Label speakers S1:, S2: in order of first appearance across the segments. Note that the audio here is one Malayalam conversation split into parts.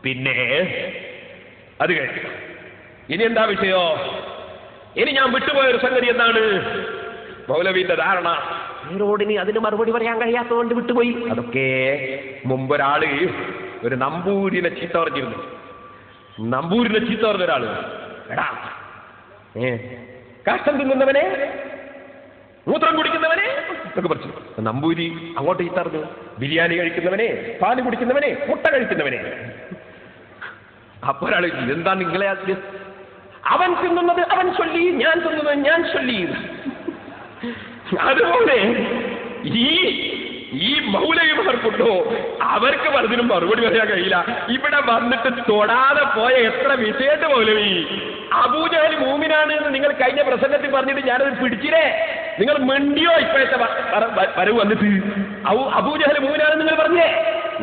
S1: പിന്നെ അത് കഴിഞ്ഞു. ഇനി എന്താ വിഷയോ? ഇനി ഞാൻ വിട്ടുപോയൊരു സംഗതി എന്താണ്? മൗലവിന്റെ ധാരണ ഇനി അതിന് മറുപടി പറയാൻ കഴിയാത്തതുകൊണ്ട് വിട്ടുപോയി. അതൊക്കെ മുമ്പൊരാള് ഒരു നമ്പൂരിനെ ചീത്ത പറഞ്ഞിരുന്നു. നമ്പൂരിനെ ചീത്ത പറഞ്ഞ ഒരാള്, എടാ കാഷ്ടം തിന്നുന്നവനെ, മൂത്രം കുടിക്കുന്നവനെ എന്നൊക്കെ പറഞ്ഞു. നമ്പൂരി അങ്ങോട്ട് ചീത്ത പറഞ്ഞു, ബിരിയാണി കഴിക്കുന്നവനെ, പാല് കുടിക്കുന്നവനെ, മുട്ട കഴിക്കുന്നവനെ. അപ്പൊ ഒരാള്, എന്താ നിങ്ങളെ അവൻ തിന്നുന്നത് അവൻ ചൊല്ലി, ഞാൻ തിന്നുന്നത് ഞാൻ ചൊല്ലി. അതുപോലെ ഈ മൗലവിമാർക്കുണ്ടോ, അവർക്ക് പലതിനും മറുപടി പറയാൻ കഴിയില്ല. ഇവിടെ വന്നിട്ട് തൊടാതെ പോയ എത്ര വിഷയട്ട് മൗലവി. അബൂജഹൽ മൂമിനാണ് എന്ന് നിങ്ങൾ കഴിഞ്ഞ പ്രസംഗത്തിൽ പറഞ്ഞിട്ട് ഞാനത് പിടിച്ചില്ലേ? നിങ്ങൾ മിണ്ടിയോ? ഇപ്പോഴത്തെ വരവ് വന്നിട്ട് അബൂജഹൽ മൂമിനാണെന്ന് നിങ്ങൾ പറഞ്ഞേ,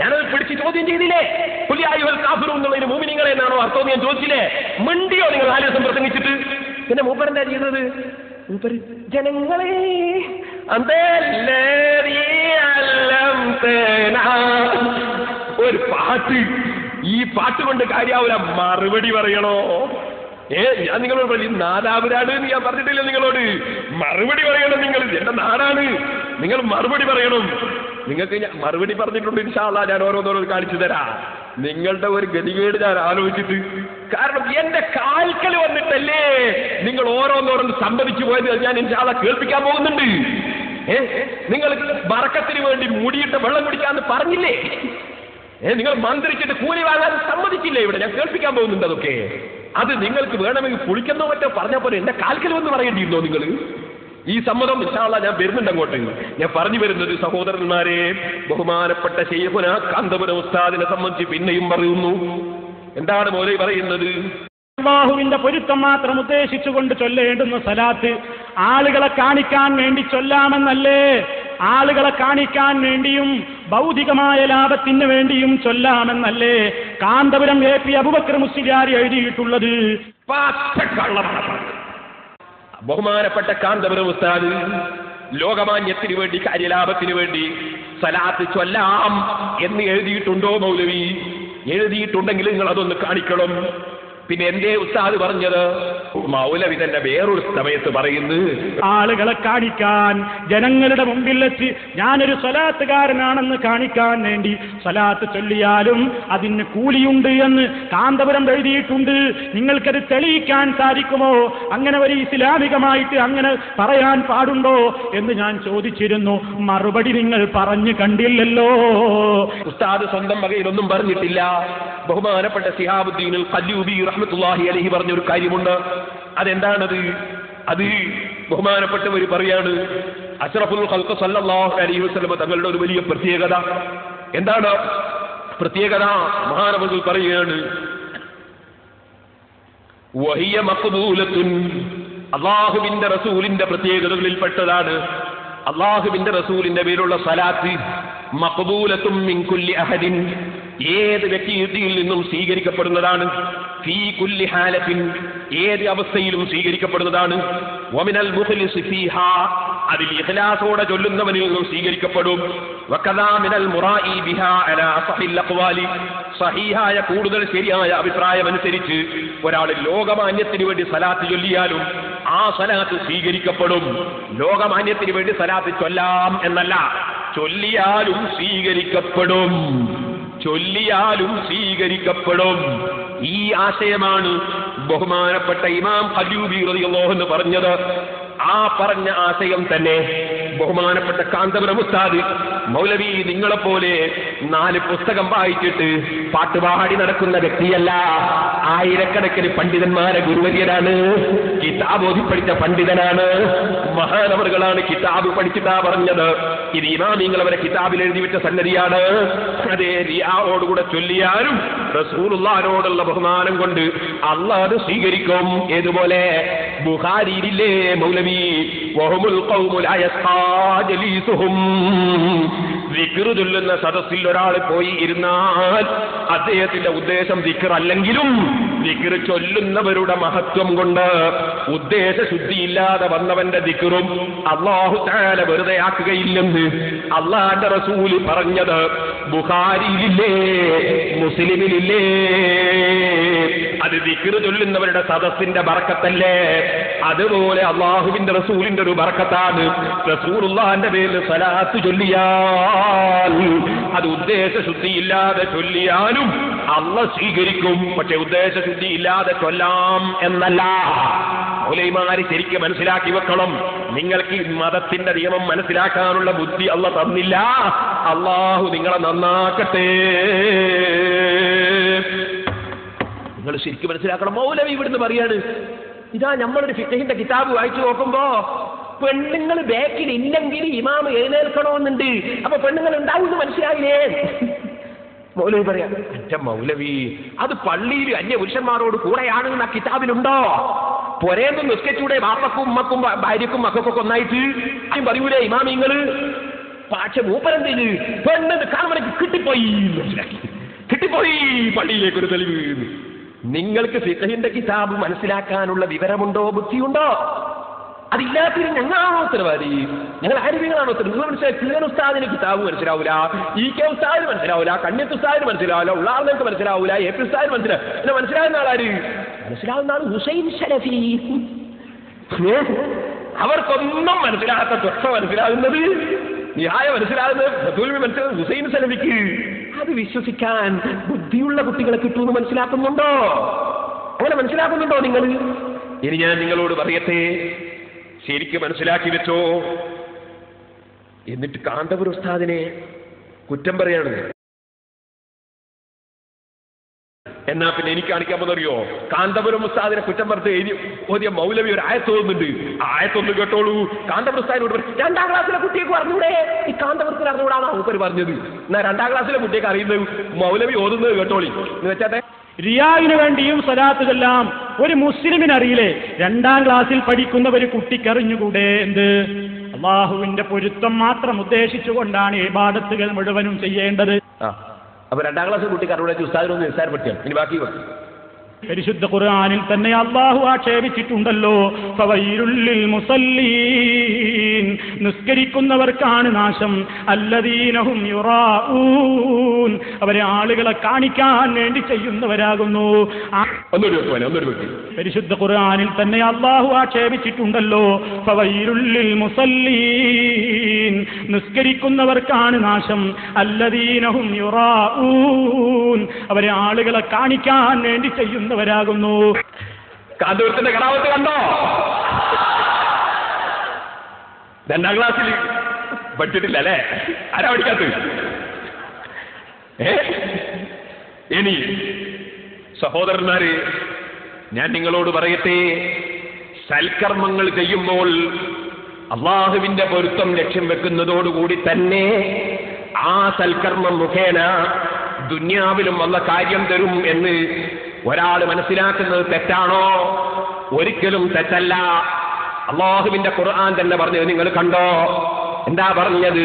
S1: ഞാനത് പിടിച്ച് ചോദ്യം ചെയ്തില്ലേ? പുലിയായുൽ കാഫിറൂൻ എന്നുള്ളതിന് മൂമിനിങ്ങളെ എന്നാണോ അർത്ഥം ഞാൻ ചോദിച്ചില്ലേ? മിണ്ടിയോ നിങ്ങൾ 4 ദിവസം പ്രസംഗിച്ചിട്ട്? പിന്നെ മൂപ്പരെന്താ ചെയ്യുന്നത്? മൂപ്പര് ജനങ്ങളെ ഒരു പാട്ട്, ഈ പാട്ട് കൊണ്ട് കാര്യാവൂല, മറുപടി പറയണോ? ഞാൻ നിങ്ങളോട് പറഞ്ഞു, നാദാപുരാണ് എന്ന് ഞാൻ പറഞ്ഞിട്ടില്ല നിങ്ങളോട്. മറുപടി പറയണം. നിങ്ങൾ എന്റെ നാടാണ്, നിങ്ങൾ മറുപടി പറയണം. നിങ്ങൾക്ക് ഞാൻ മറുപടി പറഞ്ഞിട്ടുണ്ട്. ഇൻഷാ അല്ലാഹ് ഞാൻ ഓരോന്നോരോന്ന് കാണിച്ചു തരാം. നിങ്ങളുടെ ഒരു ഗതികേട് ഞാൻ ആലോചിച്ചിട്ട്, കാരണം എന്റെ കാൽക്കൽ വന്നിട്ടല്ലേ നിങ്ങൾ ഓരോന്നോരോന്ന് സമ്മതിച്ചു പോയത്. ഞാൻ ഇൻഷാ അല്ലാഹ് കേൾപ്പിക്കാൻ പോകുന്നുണ്ട്. നിങ്ങൾ ബറക്കത്തിന് വേണ്ടി മൂടിയിട്ട് വെള്ളം കുടിക്കാന്ന് പറഞ്ഞില്ലേ? നിങ്ങൾ മന്ത്രിച്ചിട്ട് കൂലി വാങ്ങാൻ സമ്മതിച്ചില്ലേ? ഇവിടെ ഞാൻ കേൾപ്പിക്കാൻ പോകുന്നുണ്ട്. അതൊക്കെ അത് നിങ്ങൾക്ക് വേണമെങ്കിൽ കുളിക്കുന്നോ മറ്റോ പറഞ്ഞ പോലെ എന്റെ കാൽക്കൽ വന്ന് പറയേണ്ടിയിരുന്നോ നിങ്ങൾ? ഈ സമ്മതം ഇൻഷാ അല്ലാഹ് ഞാൻ വരുന്നുണ്ട് അങ്ങോട്ട്. ഞാൻ പറഞ്ഞു വരുന്നത്, സഹോദരന്മാരെ, ബഹുമാനപ്പെട്ട ശൈഖുനാ കാന്തപുരം ഉസ്താദിനെ സംബന്ധിച്ച് പിന്നെയും പറയുന്നു. എന്താണ് മൗലവി പറയുന്നത്?
S2: അല്ലാഹുവിന്റെ പൊരുത്തം മാത്രം ഉദ്ദേശിച്ചുകൊണ്ട് ചൊല്ലേണ്ടുന്ന സലാത്ത് ആളുകളെ കാണിക്കാൻ വേണ്ടി ചൊല്ലാമെന്നല്ലേ? ആളുകളെ കാണിക്കാൻ വേണ്ടിയും ഭൗതികമായ ലാഭത്തിന് വേണ്ടിയും ചൊല്ലാമെന്നല്ലേ കാന്തപുരം AP അബൂബക്കർ മുസ്ലിയാർ എഴുതിയിട്ടുള്ളത്?
S1: ബഹുമാനപ്പെട്ട കാന്തപുരം ഉസ്താദ് ലോകമാന്യത്തിന് വേണ്ടി, കാര്യലാഭത്തിന് വേണ്ടി സലാത്ത് ചൊല്ലാം എന്ന് എഴുതിയിട്ടുണ്ടോ മൗലവി? എഴുതിയിട്ടുണ്ടെങ്കിൽ നിങ്ങൾ അതൊന്ന് കാണിക്കണം. പിന്നെ എന്തേ ഉസ്താദ് പറഞ്ഞത്? മൗലവി തന്നെ വേറൊരു സമയത്ത് പറയുന്നു,
S2: ആളുകളെ കാണിക്കാൻ, ജനങ്ങളുടെ മുമ്പിൽ വെച്ച് ഞാനൊരു സ്വലാത്തുകാരനാണെന്ന് കാണിക്കാൻ വേണ്ടി സ്വലാത്ത് ചൊല്ലിയാലും അതിന് കൂലിയുണ്ട് എന്ന് കാന്തപുരം എഴുതിയിട്ടുണ്ട്. നിങ്ങൾക്കത് തെളിയിക്കാൻ സാധിക്കുമോ? അങ്ങനെ ഒരു ഇസ്ലാമികമായിട്ട് അങ്ങനെ പറയാൻ പാടുണ്ടോ എന്ന് ഞാൻ ചോദിച്ചിരുന്നു. മറുപടി നിങ്ങൾ പറഞ്ഞു കണ്ടില്ലല്ലോ.
S1: ഉസ്താദ് സ്വന്തം വകയിലൊന്നും പറഞ്ഞിട്ടില്ല. ബഹുമാനപ്പെട്ട ശിഹാബുദ്ദീൻ ഖല്ലൂബി റഹ്മത്തുള്ളാഹി അലൈഹി പറഞ്ഞൊരു കാര്യമുണ്ട്. അതെന്താണത്? അത് ബഹുമാനപ്പെട്ടവർ പറയാണ്, അഷ്റഫുൽ ഖൽഖ് സല്ലല്ലാഹു അലൈഹി വസല്ലം തങ്ങളുടെ ഒരു വലിയ പ്രത്യേകത. എന്താണ് പ്രത്യേകത? മഹാനവറുകൾ പറയുകയാണ്, വഹിയ മഖ്ബൂലത്തുൻ. അല്ലാഹുവിന്റെ റസൂലിന്റെ പ്രത്യേകതകളിൽപ്പെട്ടതാണ് അല്ലാഹുവിന്റെ റസൂലിന്റെ പേരുള്ള സലാത്ത് മഖ്ബൂലത്തുൻ മിൻ കുല്ലി അഹദിൻ, ഏത് വ്യക്തിയിൽ നിന്നും സ്വീകരിക്കപ്പെടുന്നതാണ്. ഫീ കുല്ലി ഹാലത്തിൻ, ഏത് അവസ്ഥയിലും സ്വീകരിക്കപ്പെടുന്നതാണ്. വമിനൽ മുഖ്ലിസി ഫീഹാ, അതിൽ ഇഖ്ലാസോടെ ചൊല്ലുന്നവനിൽ നിന്നും സ്വീകരിക്കപ്പെടും. വകദാ മിനൽ മുറാഇ ബിഹാ അലാ സഹിൽ അഖ്വാലി, സഹീഹായ കൂടുതൽ ശരിയായ അഭിപ്രായമനുസരിച്ച് ഒരാൾ ലോകമാന്യത്തിന് വേണ്ടി സലാത്ത് ചൊല്ലിയാലും ആ സലാത്ത് സ്വീകരിക്കപ്പെടും. ലോകമാന്യത്തിന് വേണ്ടി സലാത്ത് ചൊല്ലാം എന്നല്ല, ചൊല്ലിയാലും സ്വീകരിക്കപ്പെടും. ചൊല്ലിയാലും സ്വീകരിക്കപ്പെടും. ഈ ആശയമാണ് ബഹുമാനപ്പെട്ട ഇമാം ഖല്ലൂബി റളിയല്ലാഹു അൻഹു പറഞ്ഞത്. ആ പറഞ്ഞ ആശയം തന്നെ ബഹുമാനപ്പെട്ട കാന്തപുരം ഉസ്താദ് മൗലവി നിങ്ങളെപ്പോലെ 4 പുസ്തകം വായിച്ചിട്ട് പാട്ടുപാടി നടക്കുന്ന വ്യക്തിയല്ല. ആയിരക്കണക്കിന് പണ്ഡിതന്മാരെ ഗുരുവര്യനാണ്, കിതാബ് ഓതി പഠിച്ച പണ്ഡിതനാണ്, മഹാനവറുകളാണ് കിതാബ് പഠിച്ചിട്ടാ പറഞ്ഞത്. ഇത് ഇമാമിങ്ങൾ അവരെ കിതാബിൽ എഴുതി വെച്ച സംഗതിയാണ്. അതേ റിയാഓടുകൂടെ ചൊല്ലിയാലും റസൂലുള്ളാഹിനോടുള്ള ബഹുമാനം കൊണ്ട് അല്ലാഹ് അത് സ്വീകരിക്കും. ഏതുപോലെ ബുഖാരിയിലെ മൗലവി വഹുമുൽ ഖൗമു ലാ യസ്ഖാ ജലീസുഹും, ദിക്ർ ചൊല്ലുന്ന സദസ്സിൽ ഒരാൾ പോയി ഇരുന്നാൽ അദ്ദേഹത്തിന്റെ ഉദ്ദേശം ദിക്ർ അല്ലെങ്കിലും ദിക്ർ ചൊല്ലുന്നവരുടെ മഹത്വം കൊണ്ട് ഉദ്ദേശശുദ്ധിയില്ലാതെ വന്നവന്റെ ദിക്റും അല്ലാഹു തആല വെറുതെ ആക്കുകയില്ലെന്ന് അല്ലാഹുവിന്റെ റസൂല് പറഞ്ഞത് ബുഖാരിയിലില്ലേ, മുസ്ലിമിലില്ലേ? അത് ദിക്ർ ചൊല്ലുന്നവരുടെ സദസ്സിന്റെ ബർക്കത്തല്ലേ? അതുപോലെ അല്ലാഹുവിന്റെ റസൂലിന്റെ ഒരു ബർക്കത്താണ്. റസൂലുള്ളാഹിന്റെ പേരിൽ സ്വലാത്ത് ചൊല്ലിയാൽ അത് ഉദ്ദേശശുദ്ധിയില്ലാതെ ചൊല്ലിയാലും അല്ലാഹ് സ്വീകരിക്കും. പക്ഷെ ഉദ്ദേശശുദ്ധിയില്ലാതെ ചൊല്ലാം എന്നല്ല. മൗലവിമാര് ശരിക്കും മനസ്സിലാക്കി വെക്കണം. നിങ്ങൾക്ക് ഈ മതത്തിന്റെ നിയമം മനസ്സിലാക്കാനുള്ള ബുദ്ധി അല്ലാഹ് തന്നില്ല. അല്ലാഹു നിങ്ങളെ നന്നാക്കട്ടെ. നിങ്ങൾ ശരിക്കും മനസ്സിലാക്കണം. മൗലവി ഇവിടുന്ന് പറയാണ്, ഇതാ നമ്മളൊരു ഫിഖഹിന്റെ കിതാബ് വായിച്ചു നോക്കുമ്പോ പെണ്ണുങ്ങൾ ബാക്കിൽ ഇല്ലെങ്കിൽ ഇമാം എഴുന്നേൽക്കണമെന്നുണ്ട്. അപ്പൊ പെണ്ണുങ്ങൾ ഉണ്ടാവുമെന്ന് മനസ്സിലായില്ലേ? മൗലവി പറയാം, അറ്റ മൗലവി, അത് പള്ളിയിൽ അന്യപുരുഷന്മാരോട് കൂടെയാണ് ആ കിതാബിലുണ്ടോ? പൊരേന്ന് നിസ്കരിച്ചൂടെ ബാപ്പക്കും ഉമ്മക്കും ഭാര്യക്കും മക്കൾക്കൊക്കെ ഒന്നായിട്ട്? ആരും പറയൂലേ ഇമാമിങ്ങള്? പക്ഷെ മൂപ്പരെന്തേല് പെണ്ണെന്ന് കാണുമ്പോൾ കിട്ടിപ്പോയി, മനസ്സിലാക്കി, കിട്ടിപ്പോയി പള്ളിയിലേക്ക് ഒരു തെളിവ്. നിങ്ങൾക്ക് ഫിഖഹിന്റെ കിതാബ് മനസ്സിലാക്കാനുള്ള വിവരമുണ്ടോ, ബുദ്ധിയുണ്ടോ? അതില്ലാത്തതിന് ഞങ്ങളാണോ ഉത്തരവാദി? ഞങ്ങൾ ആരോഗ്യങ്ങളാണോ ഉത്തരവ്? നിങ്ങൾ മനസ്സിലായി, കിഴൻ ഉസ്താദിന് കിതാബ് മനസ്സിലാവൂല, EK ഉസ്താദിന് മനസ്സിലാവൂല, കണ്യത്ത് ഉസ്താദിന് മനസ്സിലാവില്ല, ഉള്ളാർന്നേക്ക് മനസ്സിലാവൂല, AP ഉസ്താദിന് മനസ്സിലാവും. പിന്നെ മനസ്സിലാകുന്ന ആളാര്? മനസ്സിലാവുന്ന ആൾ ഹുസൈൻ സലഫി. അവർക്കൊന്നും മനസ്സിലാകാത്ത തൊട്ട മനസ്സിലാകുന്നത്, ന്യായ മനസ്സിലാകുന്നത്, മനസ്സിലാകുന്നത് ഹുസൈൻ സലഫിക്ക്. അത് വിശ്വസിക്കാൻ ബുദ്ധിയുള്ള കുട്ടികളെ കിട്ടുമെന്ന് മനസ്സിലാക്കുന്നുണ്ടോ? അങ്ങനെ മനസ്സിലാക്കുന്നുണ്ടോ നിങ്ങൾ? ഇനി ഞാൻ നിങ്ങളോട് പറയട്ടെ, ശരിക്കും മനസ്സിലാക്കി വെച്ചോ. എന്നിട്ട് കാന്തപുരം ഉസ്താദിനെ കുറ്റം പറയാണ്. എന്നാ പിന്നെ എനിക്ക് കാണിക്കാൻ പോകുന്നറിയോ? കാന്തപുരം ഉസ്താദിനെ കുറ്റം പറഞ്ഞ് ഓതിയ മൗലവി ഒരു ആയത്ത് തോന്നുന്നുണ്ട്. ആയത്തൊന്ന് കേട്ടോളൂ. കാന്തപുരം ഉസ്താദിനോട് 2ാം ക്ലാസ്സിലെ കുട്ടിയൊക്കെ പറഞ്ഞൂടെ? ഈ കാന്തപുരത്തിൽ അറിഞ്ഞുകൂടാണ് മൂപ്പര് പറഞ്ഞത്. എന്നാ 2ാം ക്ലാസ്സിലെ കുട്ടിയൊക്കെ അറിയുന്നത് മൗലവി ഓതുന്നത് കേട്ടോളി എന്ന് വെച്ചാട്ടെ.
S2: റിയായിന് വേണ്ടിയും സ്വലാത്ത് ചൊല്ലാം ഒരു മുസ്ലിമിനറിയില്ലേ? 2ാം ക്ലാസ്സിൽ പഠിക്കുന്ന ഒരു കുട്ടിക്കറിഞ്ഞുകൂടെ? എന്ത്? അല്ലാഹുവിന്റെ പൊരുത്തം മാത്രം ഉദ്ദേശിച്ചുകൊണ്ടാണ് ഇബാദത്തുകൾ മുഴുവനും ചെയ്യേണ്ടത്.
S1: അപ്പൊ 2ാം ക്ലാസ് കുട്ടിക്ക് അറിവുള്ള ഉസ്താദിനൊന്ന് നിസ്സാരപ്പെടുത്തിയാണ്. ഇനി ബാക്കി
S2: പരിശുദ്ധ ഖുർആനിൽ തന്നെ അല്ലാഹു ആക്ഷേപിച്ചിട്ടുണ്ടല്ലോ, ഫവൈലുൽ ലിൽ മുസല്ലീൻ, നിസ്കരിക്കുന്നവർക്കാണ് നാശം, അല്ലദീനഹും യുറാഊൻ, അവരെ ആളുകളെ കാണിക്കാൻ വേണ്ടി ചെയ്യുന്നവരാകുന്നു. പരിശുദ്ധ ഖുർആനിൽ തന്നെ അല്ലാഹു ആക്ഷേപിച്ചിട്ടുണ്ടല്ലോ, ഫവൈലുൽ ലിൽ മുസല്ലീൻ, നിസ്കരിക്കുന്നവർക്കാണ് നാശം, അല്ലദീനഹും യുറാഊൻ, അവരെ ആളുകളെ കാണിക്കാൻ വേണ്ടി ചെയ്യുന്നവരാകുന്നു.
S1: കാന്തപുരത്തിന്റെ കടാവത്ത് കണ്ടോ? 2ാം ക്ലാസ്സിൽ പഠിച്ചിട്ടില്ല അല്ലേ? ആരാ പഠിക്കാത്ത? ഇനി സഹോദരന്മാര്, ഞാൻ നിങ്ങളോട് പറയട്ടെ, സൽക്കർമ്മങ്ങൾ ചെയ്യുമ്പോൾ അള്ളാഹുവിന്റെ പൊരുത്തം ലക്ഷ്യം വെക്കുന്നതോടുകൂടി തന്നെ ആ സൽക്കർമ്മം മുഖേന ദുന്യാവിലും വന്ന കാര്യം തരും എന്ന് ഒരാൾ മനസ്സിലാക്കുന്നത് തെറ്റാണോ? ഒരിക്കലും തെറ്റല്ല. അല്ലാഹുവിന്റെ ഖുർആൻ തന്നെ പറഞ്ഞത് നിങ്ങൾ കണ്ടോ? എന്താ പറഞ്ഞത്?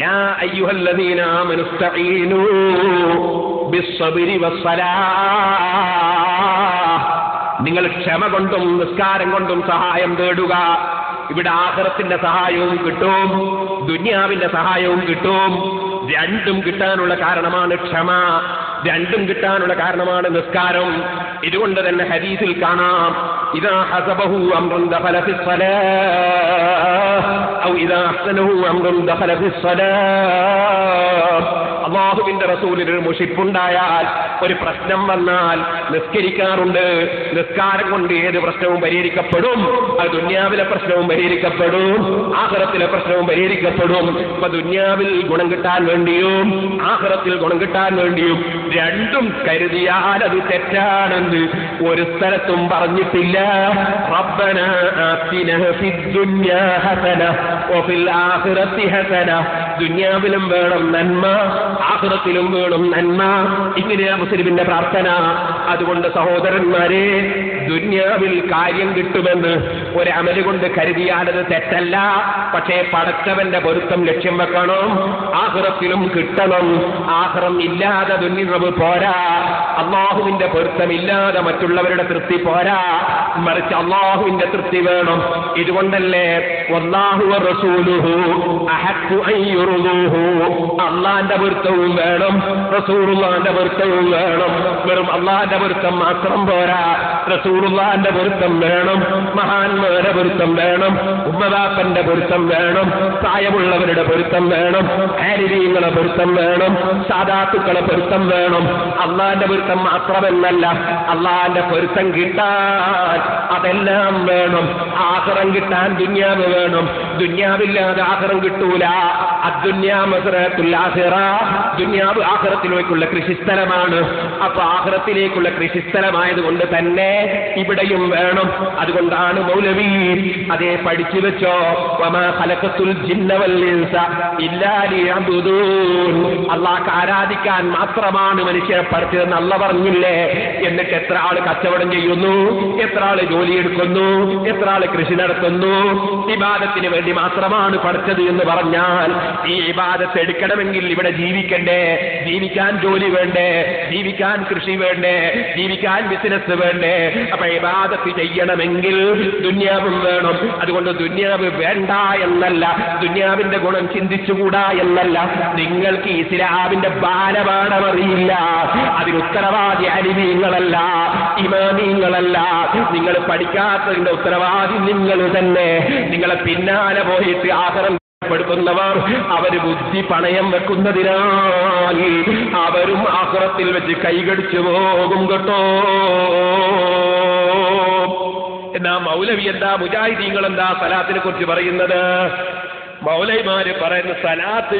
S1: യാ അയ്യുഹല്ലദീന ആമനു ഇസ്തഈനൂ ബിസ്സബ്രി വസ്സലാഹ്, നിങ്ങൾ ക്ഷമ കൊണ്ടും നിസ്കാരം കൊണ്ടും സഹായം തേടുക. ഇവിടെ ആഖിറത്തിന്റെ സഹായവും കിട്ടും, ദുനിയാവിന്റെ സഹായവും കിട്ടും. രണ്ടും കിട്ടാനുള്ള കാരണമാണ് ക്ഷമ, രണ്ടും കിട്ടാനുള്ള കാരണമാണ് നിസ്കാരം. ഇതുകൊണ്ട് തന്നെ ഹദീസിൽ കാണാം, ഇദാ ഹസബഹു അംറുൻ ദഖല ഫിസ്സലാഹ് ഔ ഇദാ അഹ്സനഹു അംറുൻ ദഖല ഫിസ്സലാഹ്. അല്ലാഹുവിന്റെ റസൂലിന് ഒരു മുഷിപ്പുണ്ടായാൽ, ഒരു പ്രശ്നം വന്നാൽ നിസ്കരിക്കാറുണ്ട്. നിസ്കാരം കൊണ്ട് ഏത് പ്രശ്നവും പരിഹരിക്കപ്പെടും. അത് ദുനിയാവിലെ പ്രശ്നവും പരിഹരിക്കപ്പെടും, ആഖിറത്തിലെ പ്രശ്നവും പരിഹരിക്കപ്പെടും. അപ്പൊ ദുനിയാവിൽ ഗുണം കിട്ടാൻ വേണ്ടിയും ആഖിറത്തിൽ ഗുണം കിട്ടാൻ വേണ്ടിയും രണ്ടും കരുതിയാൽ അത് തെറ്റാണെന്ന് ഒരു സ്ഥലത്തും പറഞ്ഞിട്ടില്ല. റബ്ബനാ ആതിനാ ഫിദ്ദുനിയാ ഹസന വഫിൽ ആഖിറതി ഹസന ദുനിയാവിലും വേണം നന്മ, ആഖിറത്തിലും വേണം നന്മ. ഇങ്ങനെയാ മുസ്ലിമിന്റെ പ്രാർത്ഥന. അതുകൊണ്ട് സഹോദരന്മാരെ, ദുനിയാവിൽ കാര്യം കിട്ടുമെന്ന് ഒരമല് കൊണ്ട് കരുതിയാലത് തെറ്റല്ല. പക്ഷേ പടച്ചവന്റെ പൊരുത്തം ലക്ഷ്യം വെക്കണം. ആഖിറത്തിലും കിട്ടണം. ആഖിറം ഇല്ലാതെ ദുനിയാവ് പോരാ. അല്ലാഹുവിന്റെ പൊരുത്തമില്ലാതെ മറ്റുള്ളവരുടെ തൃപ്തി പോരാ. മറിച്ച് അല്ലാഹുവിന്റെ തൃപ്തി വേണം. ഇതുകൊണ്ടല്ലേ വല്ലാഹു വറസൂലുഹു അഹഖു അൻ യുർദൂഹു, അല്ലാഹുവിന്റെ പൊരുത്തവും വേണം, റസൂലുള്ളാഹിന്റെ പൊരുത്തവും വേണം. വെറും അല്ലാഹുവിന്റെ പൊരുത്തം മാത്രം പോരാ, റസൂലുള്ളാഹിന്റെ പൊരുത്തം വേണം, മഹാന്മാരുടെ പൊരുത്തം വേണം, ഉമ്മവാപ്പന്റെ പൊരുത്തം വേണം, പ്രായമുള്ളവരുടെ പൊരുത്തം വേണം, ആലിമീങ്ങളുടെ പൊരുത്തം വേണം, സാദാത്തുക്കളെ പൊരുത്തം വേണം. അല്ലാഹുവിന്റെ പൊരുത്തം മാത്രമല്ല, അല്ലാഹുവിന്റെ പൊരുത്തം കിട്ടാൻ അതെല്ലാം വേണം. ആഖിറം കിട്ടാൻ ദുനിയാവ് വേണം. ദുനിയാവില്ലാതെ ആഖിറം കിട്ടൂല. അദ്ദുന്യാ മസ്റഅത്തുൽ ആഖിറ, ദുനിയാവ് ആഖിറത്തിലേക്കുള്ള കൃഷിസ്ഥലമാണ്. അപ്പൊ ആഖിറത്തിലേക്കുള്ള കൃഷിസ്ഥലമായതുകൊണ്ട് തന്നെ ഇവിടെയും വേണം. അതുകൊണ്ടാണ് മൗലവി അതേ പഠിച്ചു വെച്ചോ, വമാ ഖലഖതുൽ ജിന്ന വൽ ഇൻസ ഇല്ലാ ലിയഅ്ബുദൂൻ, അല്ലാഹുവിനെ ആരാധിക്കാൻ മാത്രമാണ് മനുഷ്യരെ പഠിച്ചതെന്ന് അല്ലാഹ് പറഞ്ഞില്ലേ? എന്നിട്ട് എത്ര ആള് കച്ചവടം ചെയ്യുന്നു, എത്ര ആള് ജോലിയെടുക്കുന്നു, എത്ര ആള് കൃഷി നടത്തുന്നു. ഇബാദത്തിന് വേണ്ടി മാത്രമാണ് പഠിച്ചത് എന്ന് പറഞ്ഞാൽ, ഈ ഇബാദത്ത് എടുക്കണമെങ്കിൽ ഇവിടെ ജീവിക്കണ്ടേ? ജീവിക്കാൻ ജോലി വേണ്ടേ? ജീവിക്കാൻ കൃഷി വേണ്ടേ? ജീവിക്കാൻ ബിസിനസ് വേണ്ടേ? അപ്പൊ ഇബാദത്ത് ചെയ്യണമെങ്കിൽ ദുനിയാവും വേണം. അതുകൊണ്ട് ദുനിയാവ് വേണ്ട എന്നല്ല, ദുനിയാവിന്റെ ഗുണം ചിന്തിച്ചുകൂടാ എന്നല്ല. നിങ്ങൾക്ക് ഇസ്ലാമിന്റെ ബാലപാഠം അറിയില്ല. അതിന് ഉത്തരവാദി അലിമീങ്ങളല്ല, ഇമാമീങ്ങളല്ല. നിങ്ങൾ പഠിക്കാത്തതിന്റെ ഉത്തരവാദി നിങ്ങൾ തന്നെ. നിങ്ങളെ പിന്നാലെ പോയിട്ട് ആഖിറം പ്പെടുത്തുന്നവർ അവര് ബുദ്ധി പണയം വെക്കുന്നതിനാൽ അവരും ആഖിറത്തിൽ വെച്ച് കൈകടിച്ചു പോകും കേട്ടോ. എന്നാ മൗലവി എന്താ, മുജാഹിദീങ്ങൾ എന്താ സലാത്തിനെ കുറിച്ച് പറയുന്നത്? മൗലൈമാര് പറയുന്ന സലാത്ത്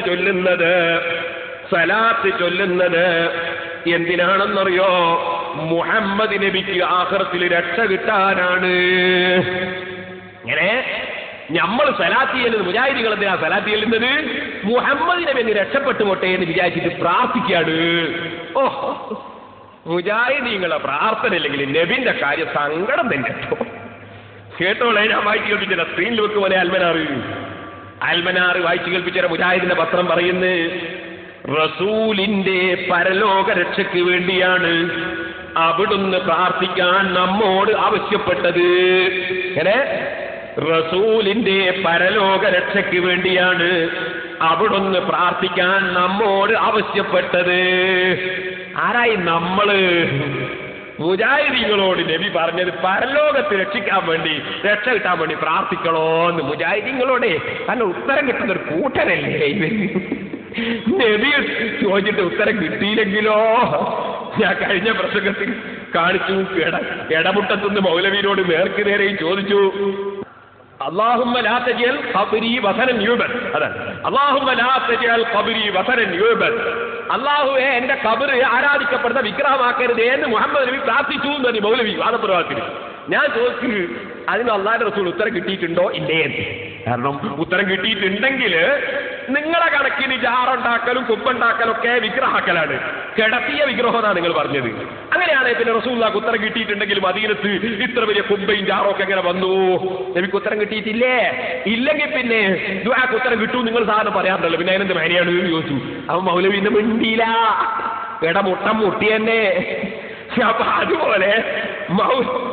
S1: ചൊല്ലുന്നത് എന്തിനാണെന്നറിയോ? മുഹമ്മദ് നബിക്ക് ആഖിറത്തിൽ രക്ഷ കിട്ടാനാണ്. ഇങ്ങനെ നമ്മൾ സലാത്ത് ചെയ്യുന്നത്, മുജാഹിദീകൾ എന്തിനാ സലാത്ത് ചെല്ലുന്നത്? മുഹമ്മദ് നബി അങ്ങ് രക്ഷപ്പെട്ടു പോട്ടെ എന്ന് വിചാരിച്ചിട്ട് പ്രാർത്ഥിക്കാണ്. ഓ, മുജാഹിദീങ്ങളെ പ്രാർത്ഥന ഇല്ലെങ്കിൽ നബിന്റെ കാര്യം സങ്കടം തന്നെ കേട്ടോളെ. ഞാൻ വായിച്ചു കേൾപ്പിച്ച സ്ക്രീനിൽ വെക്കുപോലെ അൽമനാറ് വായിച്ചു കേൾപ്പിച്ച മുജാഹിദിന്റെ പത്രം പറയുന്നു, റസൂലിന്റെ പരലോക രക്ഷയ്ക്ക് വേണ്ടിയാണ് അവിടുന്ന് പ്രാർത്ഥിക്കാൻ നമ്മോട് ആവശ്യപ്പെട്ടത്. എങ്ങനെ? റസൂലിന്റെ പരലോക രക്ഷയ്ക്ക് വേണ്ടിയാണ് അവിടുന്ന് പ്രാർത്ഥിക്കാൻ നമ്മോട് ആവശ്യപ്പെട്ടത്. ആരായി നമ്മള്? മുജാഹിദീങ്ങളോട് നബി പറഞ്ഞത് പരലോകത്ത് രക്ഷ കിട്ടാൻ വേണ്ടി പ്രാർത്ഥിക്കണോന്ന്. മുജാഹിദീങ്ങളോടെ തന്നെ ഉത്തരം കിട്ടുന്ന ഒരു കൂട്ടരല്ലേ ഇവർ? നബി ചോദിച്ചിട്ട് ഉത്തരം കിട്ടിയില്ലെങ്കിലോ? ഞാൻ കഴിഞ്ഞ പ്രസംഗത്തിൽ കാണിച്ചു, ഇടമുട്ടത്തുനിന്ന് മൗലവിയോട് നേർക്ക് നേരെയും ചോദിച്ചു, അല്ലാഹുമ്മ ലാ തജഅൽ ഖബ്രി വസനൻ യുബദ്. അതാണ് അല്ലാഹുമ്മ ലാ തജഅൽ ഖബ്രി വസനൻ യുബദ്. അല്ലാഹുവേ, എന്റെ ഖബർ ആരാധിക്കപ്പെടുന്ന വിഗ്രഹമാക്കരുത് എന്ന് മുഹമ്മദ് നബി പ്രാർത്ഥിച്ചു എന്ന് മൗലവി വാദപ്രവാഹത്തിന്. ഞാൻ ചോദിച്ചു, അതിന് അല്ലാഹുവിന്റെ റസൂൽ ഉത്തരം കിട്ടിയിട്ടുണ്ടോ ഇല്ലേ? കാരണം ഉത്തരം കിട്ടിയിട്ടുണ്ടെങ്കിൽ നിങ്ങളെ കണക്കിന് ജാറുണ്ടാക്കലും കുപ്പുണ്ടാക്കലും ഒക്കെ വിഗ്രഹാക്കലാണ്, കിടത്തിയ വിഗ്രഹമാണ് നിങ്ങൾ പറഞ്ഞത്. അങ്ങനെയാണ് പിന്നെ റസൂലുള്ളാഹിക്ക് ഉത്തരം കിട്ടിയിട്ടുണ്ടെങ്കിൽ മദീനത്ത് ഇത്ര വലിയ കുമ്പയും ജാറും ഒക്കെ എങ്ങനെ വന്നു? നബിക്ക് ഉത്തരം കിട്ടിയിട്ടില്ലേ? ഇല്ലെങ്കിൽ പിന്നെ ദുആക്ക് ഉത്തരം കിട്ടൂ നിങ്ങൾ സാധനം പറയാറുണ്ടല്ലോ, പിന്നെ അതിനെന്ത് മേനെയാണ് എന്ന് ചോദിച്ചു. അവൻ മൗലവിന്റെ മിണ്ടിയില്ല, ഇടമുട്ടം മുട്ടി തന്നെ. അപ്പൊ അതുപോലെ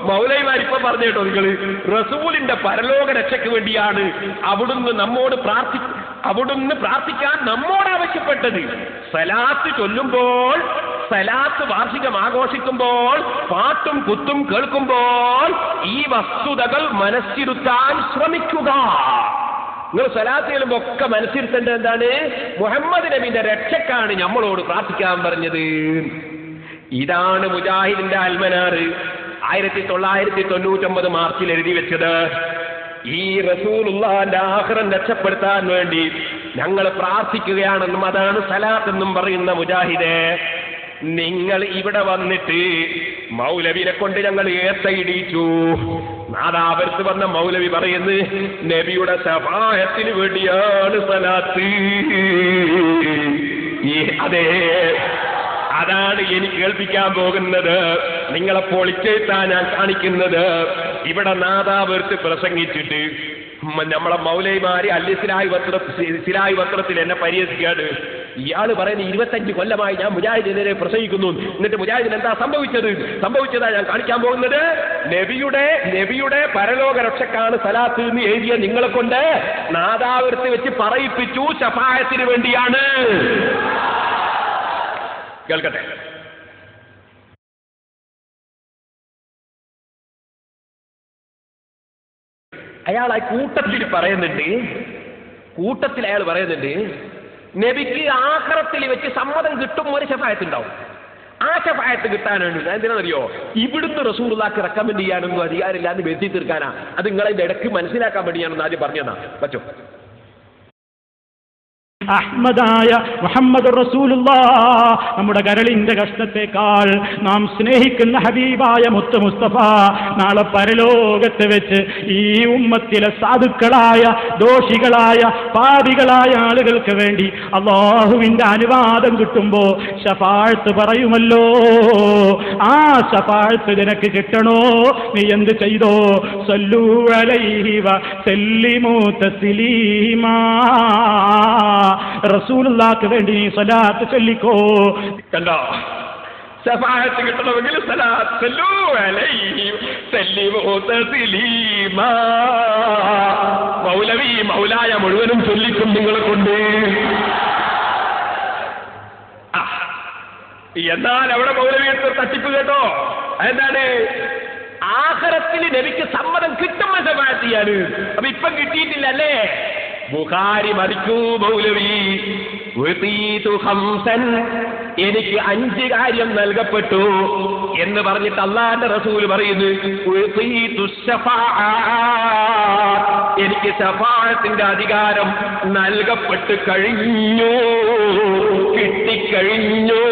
S1: മൗലൈമാരിപ്പം പറഞ്ഞു കേട്ടോ, നിങ്ങൾ റസൂലിന്റെ പരലോക രക്ഷയ്ക്ക് വേണ്ടിയാണ് അവിടുന്ന് പ്രാർത്ഥിക്കാൻ നമ്മോട് ആവശ്യപ്പെട്ടത്. സലാത്ത് ചൊല്ലുമ്പോൾ, സലാത്ത് വാർഷികം ആഘോഷിക്കുമ്പോൾ, പാട്ടും കുത്തും കേൾക്കുമ്പോൾ ഈ വസ്തുതകൾ മനസ്സിരുത്താൻ ശ്രമിക്കുക. നിങ്ങൾ സലാത്ത് ചെല്ലുമ്പോ ഒക്കെ മനസ്സിരുത്തേണ്ടത് എന്താണ്? മുഹമ്മദ് നബിന്റെ രക്ഷക്കാണ് നമ്മളോട് പ്രാർത്ഥിക്കാൻ പറഞ്ഞത്. ഇതാണ് മുജാഹിദിന്റെ അൽമനാറ് 1999 മാർച്ചിൽ എഴുതി വെച്ചത്. ഈ റസൂലുള്ളാഹിന്റെ ആഖിറം രക്ഷപ്പെടുത്താൻ വേണ്ടി ഞങ്ങൾ പ്രാർത്ഥിക്കുകയാണെന്നും അതാണ് സലാത്ത് എന്നും പറയുന്ന മുജാഹിദേ, നിങ്ങൾ ഇവിടെ വന്നിട്ട് മൗലവിനെ കൊണ്ട് ഞങ്ങൾ ഏത്തയിടിച്ചു, നാദാപുരത്ത് വന്ന മൗലവി പറയുന്നു, നബിയുടെ ശഫാഅത്തിന് വേണ്ടിയാണ് സലാത്ത്. അതെ, അതാണ് എനിക്ക് കേൾപ്പിക്കാൻ പോകുന്നത്. നിങ്ങളെ പൊളിച്ചെഴുത്താ ഞാൻ കാണിക്കുന്നത്. ഇവിടെ നാദാപുരത്ത് പ്രസംഗിച്ചിട്ട് നമ്മളെ മൗലൈമാര് സിലായി വസ്ത്രത്തിൽ എന്നെ പരിഹസിക്കാണ്. ഇയാള് പറയുന്നത് 25 കൊല്ലമായി ഞാൻ മുജാഹിദിനെതിരെ പ്രസംഗിക്കുന്നു, എന്നിട്ട് മുജാഹിദിന് എന്താ സംഭവിച്ചതാ ഞാൻ കാണിക്കാൻ പോകുന്നത്. നബിയുടെ പരലോക രക്ഷക്കാണ് സലാത്ത് എന്ന് എഴുതിയ നിങ്ങളെ കൊണ്ട് നാദാപുരത്ത് വെച്ച് പറയിപ്പിച്ചു ശഫാഅത്തിന് വേണ്ടിയാണ്. കേൾക്കട്ടെ. അയാൾ ആ കൂട്ടത്തിൽ അയാൾ പറയുന്നുണ്ട്, നബിക്ക് ആഖിറത്തിൽ വെച്ച് സമ്മതം കിട്ടും ഒരു ശഫാഅത്ത് ഉണ്ടാവും. ആ ശഫാഅത്ത് കിട്ടാനാണ്. എന്തിനാണെന്നറിയോ? ഇവിടുന്ന് റസൂലുള്ളാഹിക്ക് റെക്കമെൻഡ് ചെയ്യാനൊന്നും അധികാരമില്ല, അത് വരുത്തി തീർക്കാനാ. അത് നിങ്ങളതിന്റെ ഇടയ്ക്ക് മനസ്സിലാക്കാൻ വേണ്ടിയാണെന്ന് ആദ്യം പറഞ്ഞതാ. പറ്റോ?
S2: അഹ്മദായ മുഹമ്മദ് റസൂലുള്ളാഹ്, നമ്മുടെ കരളിന്റെ കഷ്ണത്തെക്കാൾ നാം സ്നേഹിക്കുന്ന ഹബീബായ മുത്ത് മുസ്തഫ നാളെ പരലോകത്ത് വെച്ച് ഈ ഉമ്മത്തിലെ സാധുക്കളായ ദോഷികളായ പാപികളായ ആളുകൾക്ക് വേണ്ടി അല്ലാഹുവിന്റെ അനുവാദം കിട്ടുമ്പോ ശഫാഅത്ത് പറയുമല്ലോ. ആ ശഫാഅത്ത് നിനക്ക് കിട്ടണോ? നീ എന്ത് ചെയ്തോ? സല്ലു അലൈഹി വ സല്ലിമു തസ്ലീമാ. റസൂലുള്ളാഹിക്ക് വേണ്ടി നീ സ്വലാത്ത് ചൊല്ലിക്കോ.
S1: കണ്ടോ? ശഫാഅത്ത് കിട്ടണമെങ്കിൽ സ്വലാത്ത് സല്ലു അലൈഹി സല്ലിമു തസ്ലീമാ. മൗലായ മുഴുവനും ചൊല്ലിക്കും നിങ്ങളെ കൊണ്ട്. എന്നാൽ അവിടെ മൗലവിയുടെ തട്ടിപ്പ് കേട്ടോ. എന്താണ്? ആഖിറത്തിൽ നബിക്ക് സമ്മതം കിട്ടുമ്പോൾ ശഫാഅത്ത് ചെയ്യാന്. അപ്പൊ ഇപ്പം കിട്ടിയിട്ടില്ല അല്ലേ? ബുഖാരി മറിക്കൂ മൗലവി. എനിക്ക് 5 കാര്യം നൽകപ്പെട്ടു എന്ന് പറഞ്ഞിട്ട് അല്ലാഹുവിന്റെ റസൂൽ പറയുന്നു, എനിക്ക് ശഫാഅത്തിന്റെ അധികാരം നൽകപ്പെട്ട് കഴിഞ്ഞു, കിട്ടിക്കഴിഞ്ഞു.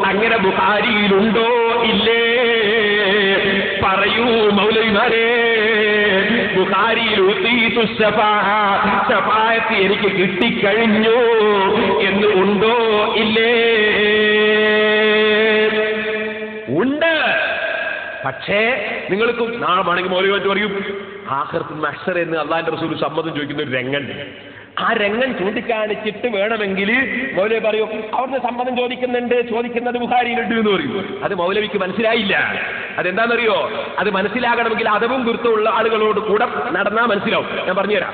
S1: അങ്ങനെ ബുഖാരിയിലുണ്ടോ ഇല്ലേ? പറയൂ മൗലവിമാരെ. ബുഖാരിയിൽ ശഫാഅത്ത് എനിക്ക് കിട്ടിക്കഴിഞ്ഞു എന്ന് ഉണ്ടോ ഇല്ലേ? ഉണ്ട്. പക്ഷേ നിങ്ങൾക്ക് നാളെ വേണമെങ്കിൽ മൗലവി വെച്ച് പറയും, ആഖിറത്തുൽ മഹ്ശർ എന്ന് അല്ലാഹുവിന്റെ റസൂൽ സമ്മതം ചോദിക്കുന്ന ഒരു രംഗമുണ്ട്. ആ രംഗം ചൂണ്ടിക്കാണിച്ചിട്ട് വേണമെങ്കിൽ മൗലവി പറയും അവിടുന്ന് സമ്മതം ചോദിക്കുന്നത് ബുഖാരിയിലുണ്ട് എന്ന് പറയും. അത് മൗലവിക്ക് മനസ്സിലായില്ല. അതെന്താണെന്നറിയോ? അത് മനസ്സിലാകണമെങ്കിൽ അതവും ഗുരുത്വമുള്ള ആളുകളോട് കൂടെ നടന്നാൽ മനസ്സിലാവും. ഞാൻ പറഞ്ഞുതരാം.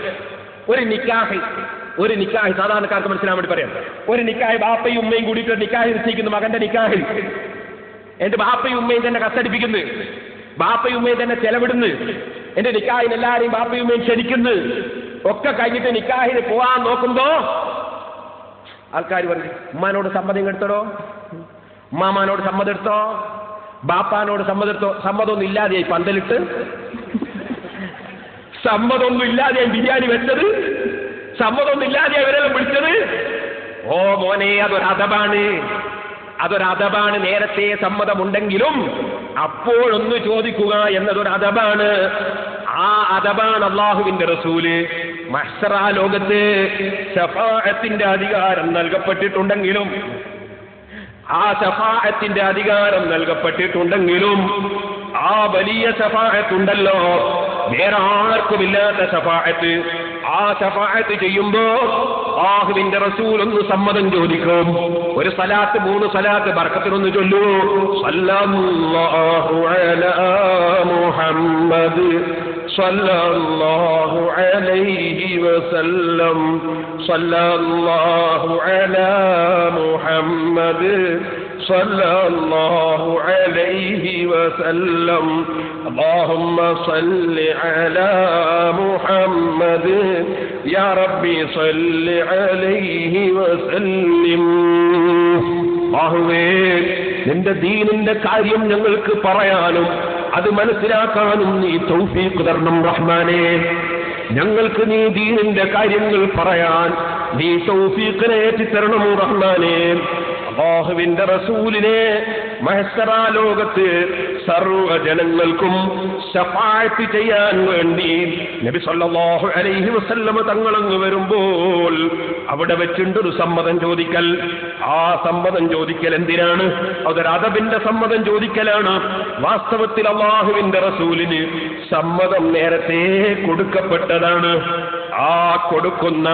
S1: ഒരു നിക്കാഹ് സാധാരണക്കാർക്ക് മനസ്സിലാൻ വേണ്ടി പറയാം. ഒരു നിക്കാഹ് ബാപ്പയും ഉമ്മയും കൂടിയിട്ട് നിക്കാഹ് നിശ്ചയിക്കുന്നു. മകന്റെ നിക്കാഹ് എന്റെ ബാപ്പയും ഉമ്മയും തന്നെ കസ്റ്റഡിപ്പിക്കുന്നു, ബാപ്പയും ഉമ്മയും തന്നെ ചെലവിടുന്നു. എന്റെ നിക്കാഹിന് എല്ലാവരെയും ബാപ്പയും ഉമ്മയും ക്ഷണിക്കുന്നു. ഒക്കെ കഴിഞ്ഞിട്ട് നിക്കാഹിന് പോവാൻ നോക്കുമ്പോ ആൾക്കാർ പറഞ്ഞു, ഉമ്മാനോട് സമ്മതം എടുത്തോ, ഉമ്മാമാനോട് സമ്മതം എടുത്തോ, ബാപ്പാനോട് സമ്മതം എടുത്തോ. സമ്മതമൊന്നും ഇല്ലാതെയായി പന്തലിട്ട്, സമ്മതമൊന്നും ഇല്ലാതെയായി ബിരിയാണി വെച്ചത്, സമ്മതമൊന്നും ഇല്ലാതെയായി ഇവരെല്ലാം വിളിച്ചത്. ഓ മോനെ, അതൊരതബാണ്. നേരത്തെ സമ്മതമുണ്ടെങ്കിലും അപ്പോഴൊന്ന് ചോദിക്കുക എന്നതൊരു അതബാണ്. ആ അതബാണ് അല്ലാഹുവിന്റെ റസൂല് മഹ്ശറ ലോകത്ത് ശഫാഅത്തിന്റെ അധികാരം നൽകപ്പെട്ടിട്ടുണ്ടെങ്കിലും ആ വലിയ ശഫാഅത്തുണ്ടല്ലോ, വേറെ ആർക്കുമില്ലാത്ത ശഫാഅത്ത്. ആ ശഫാഅത്ത് ചെയ്യുമ്പോ അല്ലാഹുവിന്റെ റസൂൽ ഒന്ന് സമ്മതം ചോദിക്കും. ഒരു സലാത്ത് 3 സലാത്ത് ബർക്കത്തിനൊന്ന് ചൊല്ലൂ. സല്ലല്ലാഹു അലാ മുഹമ്മദ് സല്ലല്ലാഹു അലൈഹി വസല്ലം സല്ലല്ലാഹു അലാ മുഹമ്മദ് സല്ലല്ലാഹു അലൈഹി വസല്ലം اللهم صل على محمد يا ربي صل عليه وسلم. അല്ലാഹുവേ, നിന്റെ ദീനിന്റെ കാര്യം ഞങ്ങൾക്ക് പറയാനും അത് മനസ്സിലാക്കാനും നീ തൗഫീഖ് തരണം റഹ്മാനേ. ഞങ്ങൾക്ക് നീ ദീനിന്റെ കാര്യങ്ങൾ പറയാൻ നീ തൗഫീഖിനെ ഏറ്റിത്തരണം റഹ്മാനേ. അല്ലാഹുവിന്റെ റസൂലിനെ മഹ്ശറ ലോകത്ത് സർവ്വ ജനങ്ങൾക്കും ശഫാഅത്ത് ചെയ്യാൻ വേണ്ടി നബി സല്ലല്ലാഹു അലൈഹി വസല്ലം തങ്ങളങ്ങ് വരുമ്പോൾ അവിടെ വെച്ചുണ്ടൊരു സമ്മതം ചോദിക്കൽ. ആ സമ്മതം ചോദിക്കൽ എന്തിനാണ്? അതൊരു അദബിന്റെ സമ്മതം ചോദിക്കലാണ്. വാസ്തവത്തിൽ അല്ലാഹുവിന്റെ റസൂലിന് സമ്മതം നേരത്തെ കൊടുക്കപ്പെട്ടതാണ്. ആ കൊടുക്കുന്ന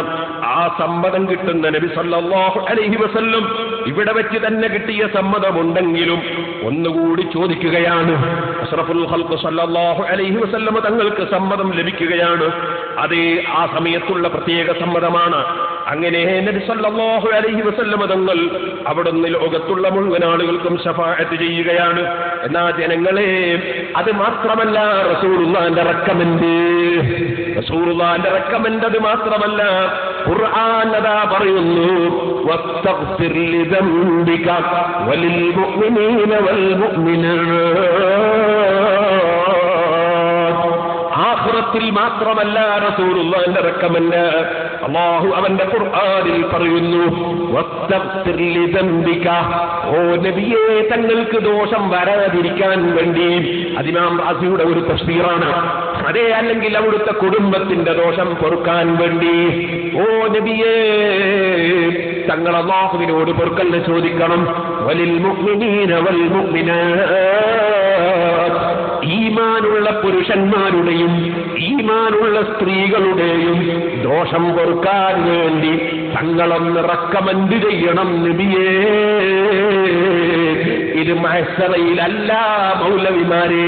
S1: ആ സമ്മതം കിട്ടുന്ന നബി സല്ലല്ലാഹു അലൈഹി വസല്ലം ഇവിടെ വെച്ച് തന്നെ കിട്ടിയ സമ്മതമുണ്ടെങ്കിലും ഒന്നുകൂടി ചോദിക്കുകയാണ്. അഷ്റഫുൽ ഖൽഖ് സല്ലല്ലാഹു അലൈഹി വസല്ലം തങ്ങൾക്ക് സമ്മതം ലഭിക്കുകയാണ്. അത് ആ സമയത്തുള്ള പ്രത്യേക സമ്മതമാണ്. അങ്ങനെ നബി സല്ലല്ലാഹു അലൈഹി വസല്ലം തങ്ങൾ അവിടുന്ന് ലോകത്തുള്ള മുഴുവൻ ആളുകൾക്കും ശഫാഅത്ത് ചെയ്യുകയാണ്. എന്നാ ജനങ്ങളെ, അത് മാത്രമല്ല റസൂലുള്ളാഹിന്റെ റെക്കമെൻഡ് അത് മാത്രമല്ല, ഖുർആൻ അതാ പറയുന്നു, വസ്തഗ്ഫിർ ലിദംബിക വലിൽ മുഅ്മിനീന വൽ മുഅ്മിനാത്ത്. ആഖിറത്തിൽ മാത്രമല്ല റസൂലുള്ളാഹിന്റെ റെക്കമെൻഡ്, അല്ലാഹു അവന്റെ ഖുർആനിൽ പറയുന്നു, വസ്തഗ്ഫിർ ലിദംബിക. ഓ നബിയേ, തങ്ങൾക്ക് ദോഷം വരാതിരിക്കാൻ വേണ്ടി. ഇമാം റാസിയുടെ ഒരു തഫ്സീറാണ്. അതേ, അല്ലെങ്കിൽ അവിടുത്തെ കുടുംബത്തിന്റെ ദോഷം പൊറുക്കാൻ വേണ്ടി ഓ നബിയേ തങ്ങൾ അല്ലാഹുവിനോട് പൊറുക്കലിനെ ചോദിക്കണം. വലിൽ മുഅ്മിനീന വൽ മുഅ്മിനാത്ത്. ഈമാനുള്ള പുരുഷന്മാരുടെയും ഈമാനുള്ള സ്ത്രീകളുടെയും ദോഷം പൊറുക്കാൻ വേണ്ടി തങ്ങളൊന്ന് റെക്കമെൻഡ് ചെയ്യണം നബിയേ. ഇത് മഹ്ശറയിലല്ല മൗലവിമാരെ,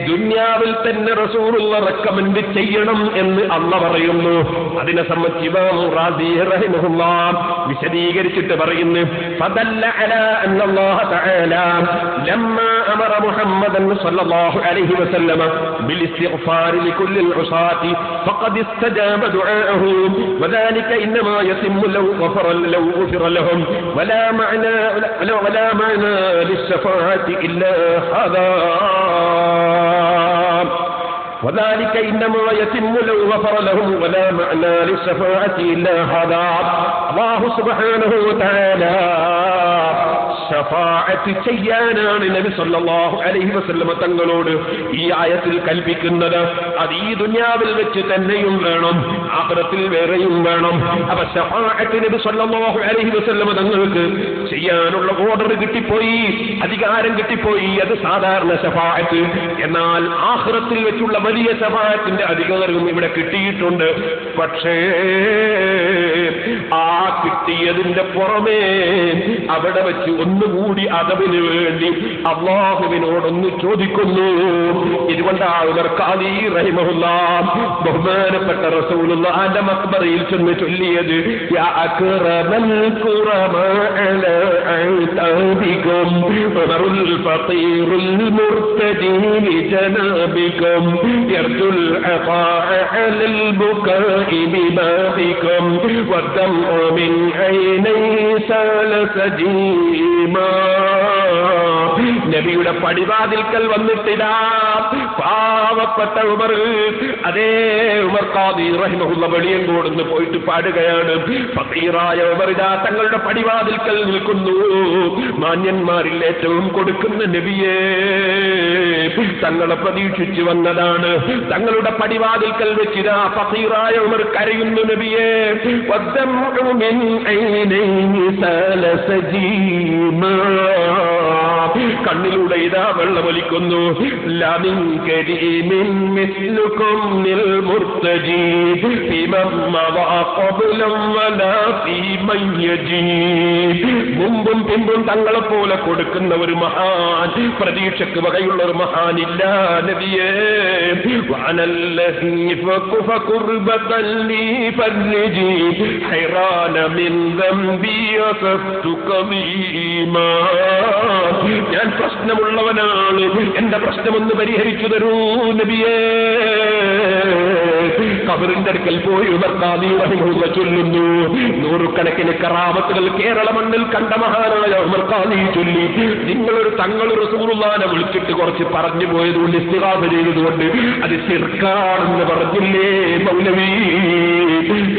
S1: ദുനിയാവിൽ തന്നെ റസൂലുള്ള റെക്കമെൻഡ് ചെയ്യണം എന്ന് അല്ലാഹു പറയുന്നു. അതിനെ സംബന്ധിച്ച് ഇമാം റാസി റഹിമഹുല്ലാഹ് വിശദീകരിച്ചിട്ട് പറയുന്നു, ഫദല്ല അലാ അന്നല്ലാഹ തആല ലമ്മാ അമറ മുഹമ്മദൻ സ്വല്ലല്ലാഹു അലൈഹി വസല്ലം ബിൽ ഇസ്തിഗ്ഫാർ ലികുല്ലി العصاة فقد استجاب دعاءه وذلك إنما يتم لو غفر لهم ولا معنى للشفاعة إلا هذا. وذلك إنما يتم لو غفر لهم ولا معنى للشفاعة إلا هذا. الله سبحانه وتعالى ശഫാഅത്ത് ചെയ്യാനാണ് നബി സല്ലല്ലാഹു അലൈഹി വസല്ലം തങ്ങളോട് ഈ ആയത്തിൽ കൽപ്പിക്കുന്നത്. അത് ഈ ദുനിയാവിൽ വെച്ച് തന്നെയും വേണം, ആഖിറത്തിൽ വേറെയും വേണം. അപ്പൊ ശഫാഅത്ത് നബി സല്ലല്ലാഹു അലൈഹി വസല്ലം തങ്ങൾക്ക് ചെയ്യാനുള്ള ഓർഡർ കിട്ടിപ്പോയി, അധികാരം കിട്ടിപ്പോയി. അത് സാധാരണ ശഫാഅത്ത്. എന്നാൽ ആഖിറത്തിൽ വെച്ചുള്ള വലിയ ശഫാഅത്തിന്റെ അധികാരവും ഇവിടെ കിട്ടിയിട്ടുണ്ട്. പക്ഷേ ആ കിട്ടിയതിന്റെ പുറമേ അവിടെ വെച്ച് ഒന്നുകൂടി അദബിന് വേണ്ടി അല്ലാഹുവിനോടൊന്ന് ചോദിക്കുന്നു. ഇതുകൊണ്ടാണ് ഉമർ ഖാദി റഹിമഹുല്ലാഹ് ബഹുമാനപ്പെട്ട റസൂലുള്ളാഹിന്റെ മഖ്ബറയിൽ ചെന്ന് ചൊല്ലിയത്, യാ അക്റമൽ ഖുറമാ അലാ അതാബികും ഉമറുൽ ഫഖീറുൽ മുർതദി ലിജനാബികും യർജുൽ അഖാഅ അലൽ ബുകാഇ ബിബാബികും വദ്ദംഉ മിൻ ഐനൈ സാല സജീമാ. നബിയുടെ പടിവാതിൽക്കൽ വന്നിട്ടിടാ പാവപ്പെട്ട ഉമർ, അതേ ഉമർ ഖാദി റഹിമഹുല്ലാഹ് വെളിയങ്കോടുന്ന് പോയിട്ട് പാടുകയാണ്, ഫഖീറായ ഉമർ ഇതാ തങ്ങളുടെ പടിവാതിൽക്കൽ നിൽക്കുന്നു. മാന്യന്മാരിൽ ഏറ്റവും കൊടുക്കുന്ന നബിയെ തങ്ങളെ പ്രതീക്ഷിച്ചു വന്നതാണ്. തങ്ങളുടെ പടിവാതിൽക്കൽ വെച്ചിതാ ഫഖീറായ ഉമർ കരയുന്നു നബിയെ. വദ്ദംഉ മിൻ ഐനൈനി സാല സജീമാ. കണ്ണിലൂടെ ഇതാ വെള്ളമൊലിക്കുന്നു. ലാമിൻ കരീമിൻ മിസ്ലുകും നിൽ മുർതജീബ് ഫീമൻ മദാ ഖബ്ലൻ വലാ ഫീമൻ യജീബ്. മുമ്പും പിമ്പും തങ്ങളെ പോലെ കൊടുക്കുന്ന ഒരു മഹാൻ, പ്രതീക്ഷക്ക് വകയുള്ള ഒരു മഹാനില്ല നബിയേ. വഅനല്ലഹി ഫഖുർബതൻ ലീ ഫർജി ഹൈറാന മിൻ ദംബി വഖഫ്തുക ബീമാ. ഞാൻ പ്രശ്നമുള്ളവനാണ്, എന്റെ പ്രശ്നമൊന്ന് പരിഹരിച്ചു തരൂ നബിയേ. ഖബറിന്റെ അടുക്കൽ പോയി ഉമർ ഖാദി റഹിമഹുല്ലാഹ് ചൊല്ലുന്നു. നൂറുകണക്കിന് കറാമത്തുകൾ കേരള മണ്ണിൽ കണ്ട മഹാനായ ഉമർ ഖാദി ചൊല്ലി, തങ്ങൾ റസൂലുള്ളാഹിനെ വിളിച്ചിട്ട് കുറച്ച് പറഞ്ഞു പോയതുകൊണ്ട് ഇസ്തിഗാസ ചെയ്തതുകൊണ്ട് അത് ശിർക്കാണെന്ന് പറഞ്ഞില്ലേ മൗലവി?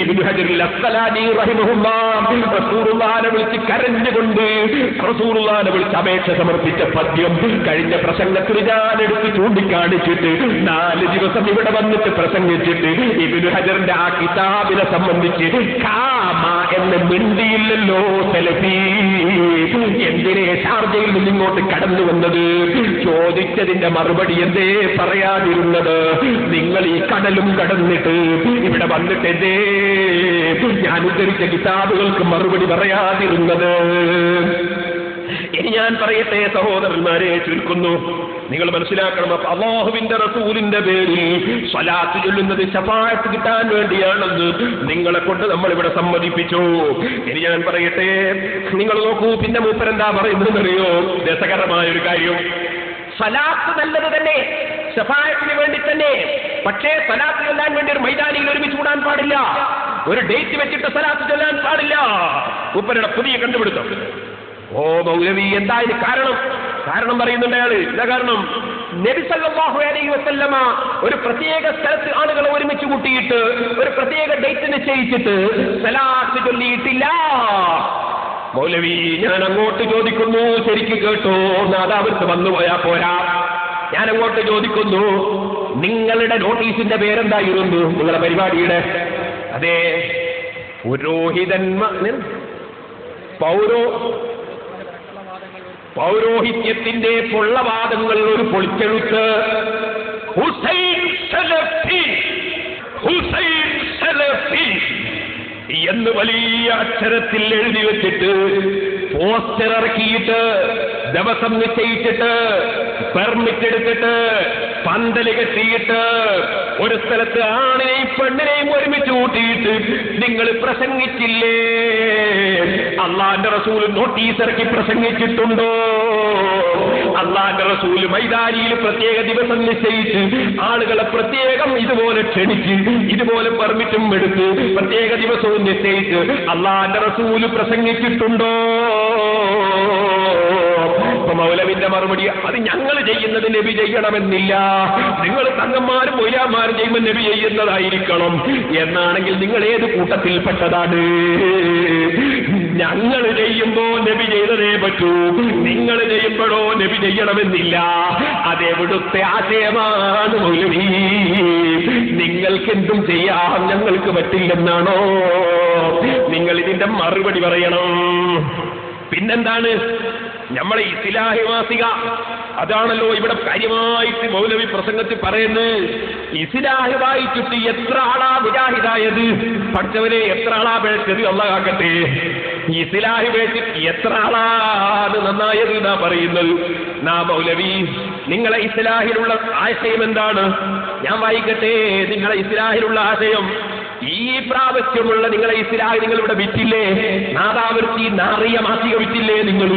S1: ഇബ്നു ഹജറുൽ അസ്ഖലാനി റഹിമഹുല്ലാഹ് റസൂലുള്ളാഹിനെ വിളിച്ച് കരഞ്ഞുകൊണ്ട് റസൂലുള്ളാഹിനെ വിളിച്ച് അപേക്ഷ സമർപ്പിച്ച പദ്യം കഴിഞ്ഞ പ്രസംഗത്തിൽ ഞാൻ എടുത്ത് ചൂണ്ടിക്കാണിച്ചിട്ട് 4 ദിവസം ഇവിടെ വന്നിട്ട് പ്രസംഗിച്ചിട്ട് ഇബ്നു ഹജറിന്റെ ആ കിതാബിനെ സംബന്ധിച്ച് കാമ എന്ന് മിണ്ടിയില്ലല്ലോ സലഫി. എന്തിനെ ഷാർജയിൽ നിന്ന് ഇങ്ങോട്ട് കടന്നു വന്നത്? ചോദിച്ചതിന്റെ മറുപടി എന്തേ പറയാതിരുന്നത്? നിങ്ങൾ ഈ കടലും കടന്നിട്ട് ഇവിടെ വന്നിട്ട് എന്തേ ഞാൻ ഉദ്ധരിച്ച കിതാബുകൾക്ക് മറുപടി പറയാതിരുന്നത്? ഇനി ഞാൻ പറയട്ടെ സഹോദരന്മാരെ, ചുരുക്കുന്നു. നിങ്ങൾ മനസ്സിലാക്കണം, അല്ലാഹുവിന്റെ റസൂലിന്റെ പേരിൽ സ്വലാത്ത് ചൊല്ലുന്നത് ശഫാഅത്ത് കിട്ടാൻ വേണ്ടിയാണെന്ന് നിങ്ങളെ കൊണ്ട് നമ്മൾ ഇവിടെ സമ്മതിപ്പിച്ചു. ഇനി ഞാൻ പറയട്ടെ, നിങ്ങൾ നോക്കൂ, പിന്നെ മൂപ്പരെന്താ പറയുന്നതെന്നറിയോ? രസകരമായ ഒരു കാര്യം. സ്വലാത്ത് നല്ലത് തന്നെ, ശഫാഅത്തിന് വേണ്ടി തന്നെ. പക്ഷേ സ്വലാത്ത് ചൊല്ലാൻ വേണ്ടി ഒരു മൈതാനിയിൽ ഒരുമിച്ച് കൂടാൻ പാടില്ല, ഒരു ഡേറ്റ് വെച്ചിട്ട് സ്വലാത്ത് ചൊല്ലാൻ പാടില്ല. മൂപ്പരുടെ പുതിയ കണ്ടുപിടുത്തം. ഓ മൗലവി, എന്താ ഇത് കാരണം പറയുന്നുണ്ട് അയാള്. എന്താ കാരണം? നബി സല്ലല്ലാഹു അലൈഹി വസല്ലമ ഒരു പ്രത്യേക സ്ഥലത്ത് ആളുകളെ ഒരുമിച്ച് കൂട്ടിയിട്ട് ഒരു പ്രത്യേക ഡേറ്റ് നിശ്ചയിച്ചിട്ട് സ്വലാത്ത് ചൊല്ലിയിട്ടില്ല. മൗലവി, ഞാൻ അങ്ങോട്ട് ചോദിക്കുന്നു, ശരിക്കും കേട്ടോ, നാദാവത്ത് വന്നുപോയാ പോരാ. ഞാൻ അങ്ങോട്ട് ചോദിക്കുന്നു, നിങ്ങളുടെ നോട്ടീസിന്റെ പേരെന്തായിരുന്നു? നിങ്ങളുടെ പരിപാടിയുടെ? അതെ, പൗരോഹിത്യത്തിന്റെ പൊള്ളവാദങ്ങൾ ഒരു പൊളിച്ചെഴുത്ത്. ഹുസൈൻ സലഫി എന്ന് വലിയ അക്ഷരത്തിൽ എഴുതി വെച്ചിട്ട് പോസ്റ്റർ ഇറക്കിയിട്ട് ദിവസം നിശ്ചയിച്ചിട്ട് പെർമിറ്റ് എടുത്തിട്ട് പന്തല് കെട്ടിയിട്ട് ഒരു സ്ഥലത്ത് ആണിനെയും പെണ്ണിനെയും ഒരുമിച്ച് കൂട്ടിയിട്ട് നിങ്ങൾ പ്രസംഗിച്ചില്ലേ? അള്ളാന്റെ റസൂൽ നോട്ടീസ് ഇറക്കി പ്രസംഗിച്ചിട്ടുണ്ടോ? അള്ളാന്റെ റസൂൽ മൈതാനിയിൽ പ്രത്യേക ദിവസം നിശ്ചയിച്ച് ആളുകളെ പ്രത്യേകം ഇതുപോലെ ക്ഷണിച്ച് ഇതുപോലെ പെർമിറ്റും എടുത്ത് പ്രത്യേക ദിവസവും നിശ്ചയിച്ച് അള്ളാന്റെ റസൂൽ പ്രസംഗിച്ചിട്ടുണ്ടോ? മൗലവിന്റെ മറുപടി, അത് ഞങ്ങൾ ചെയ്യുന്നത് നബി ചെയ്യണമെന്നില്ല. നിങ്ങൾ തങ്ങന്മാരും മൊയ്യാന്മാരും ചെയ്യുമ്പോൾ നബി ചെയ്യുന്നതായിരിക്കണം. എന്നാണെങ്കിൽ നിങ്ങൾ ഏത് കൂട്ടത്തിൽപ്പെട്ടതാണ്? ഞങ്ങൾ ചെയ്യുമ്പോ നബി ചെയ്തതേ പറ്റൂ, നിങ്ങൾ ചെയ്യുമ്പോഴോ നബി ചെയ്യണമെന്നില്ല. അതെവിടുത്തെ ആശയമാണ് മൗലവി? നിങ്ങൾക്കെന്തും ചെയ്യാം, ഞങ്ങൾക്ക് പറ്റില്ലെന്നാണോ? നിങ്ങൾ ഇതിന്റെ മറുപടി പറയണം. പിന്നെന്താണ്? നമ്മളെ ഇസ്ലാഹി മാസിക, അതാണല്ലോ ഇവിടെ കാര്യമായിട്ട് മൗലവി പ്രസംഗത്തിൽ പറയുന്നത്. ഇസ്ലാഹി വായിച്ചിട്ട് എത്ര ആളാ മുജാഹിദായത്? പഠിച്ചവരെ, എത്ര ആളാ പിഴച്ചത്? അല്ലാഹ് കാക്കട്ടെ. ഇസ്ലാഹി വെച്ചിട്ട് എത്ര ആളാണ് നന്നായത് എന്നാ പറയുന്നത്. മൗലവി, നിങ്ങളെ ഇസ്ലാഹിലുള്ള ആശയം എന്താണ്? ഞാൻ വായിക്കട്ടെ. നിങ്ങളെ ഇസ്ലാഹിലുള്ള ആശയം, ഈ പ്രാവശ്യമുള്ള നിങ്ങളെ ഇസ്ലാഹി നിങ്ങൾ ഇവിടെ വിറ്റില്ലേ? നാദാവൃത്തി നാറിയ മാസിക വിറ്റില്ലേ നിങ്ങൾ?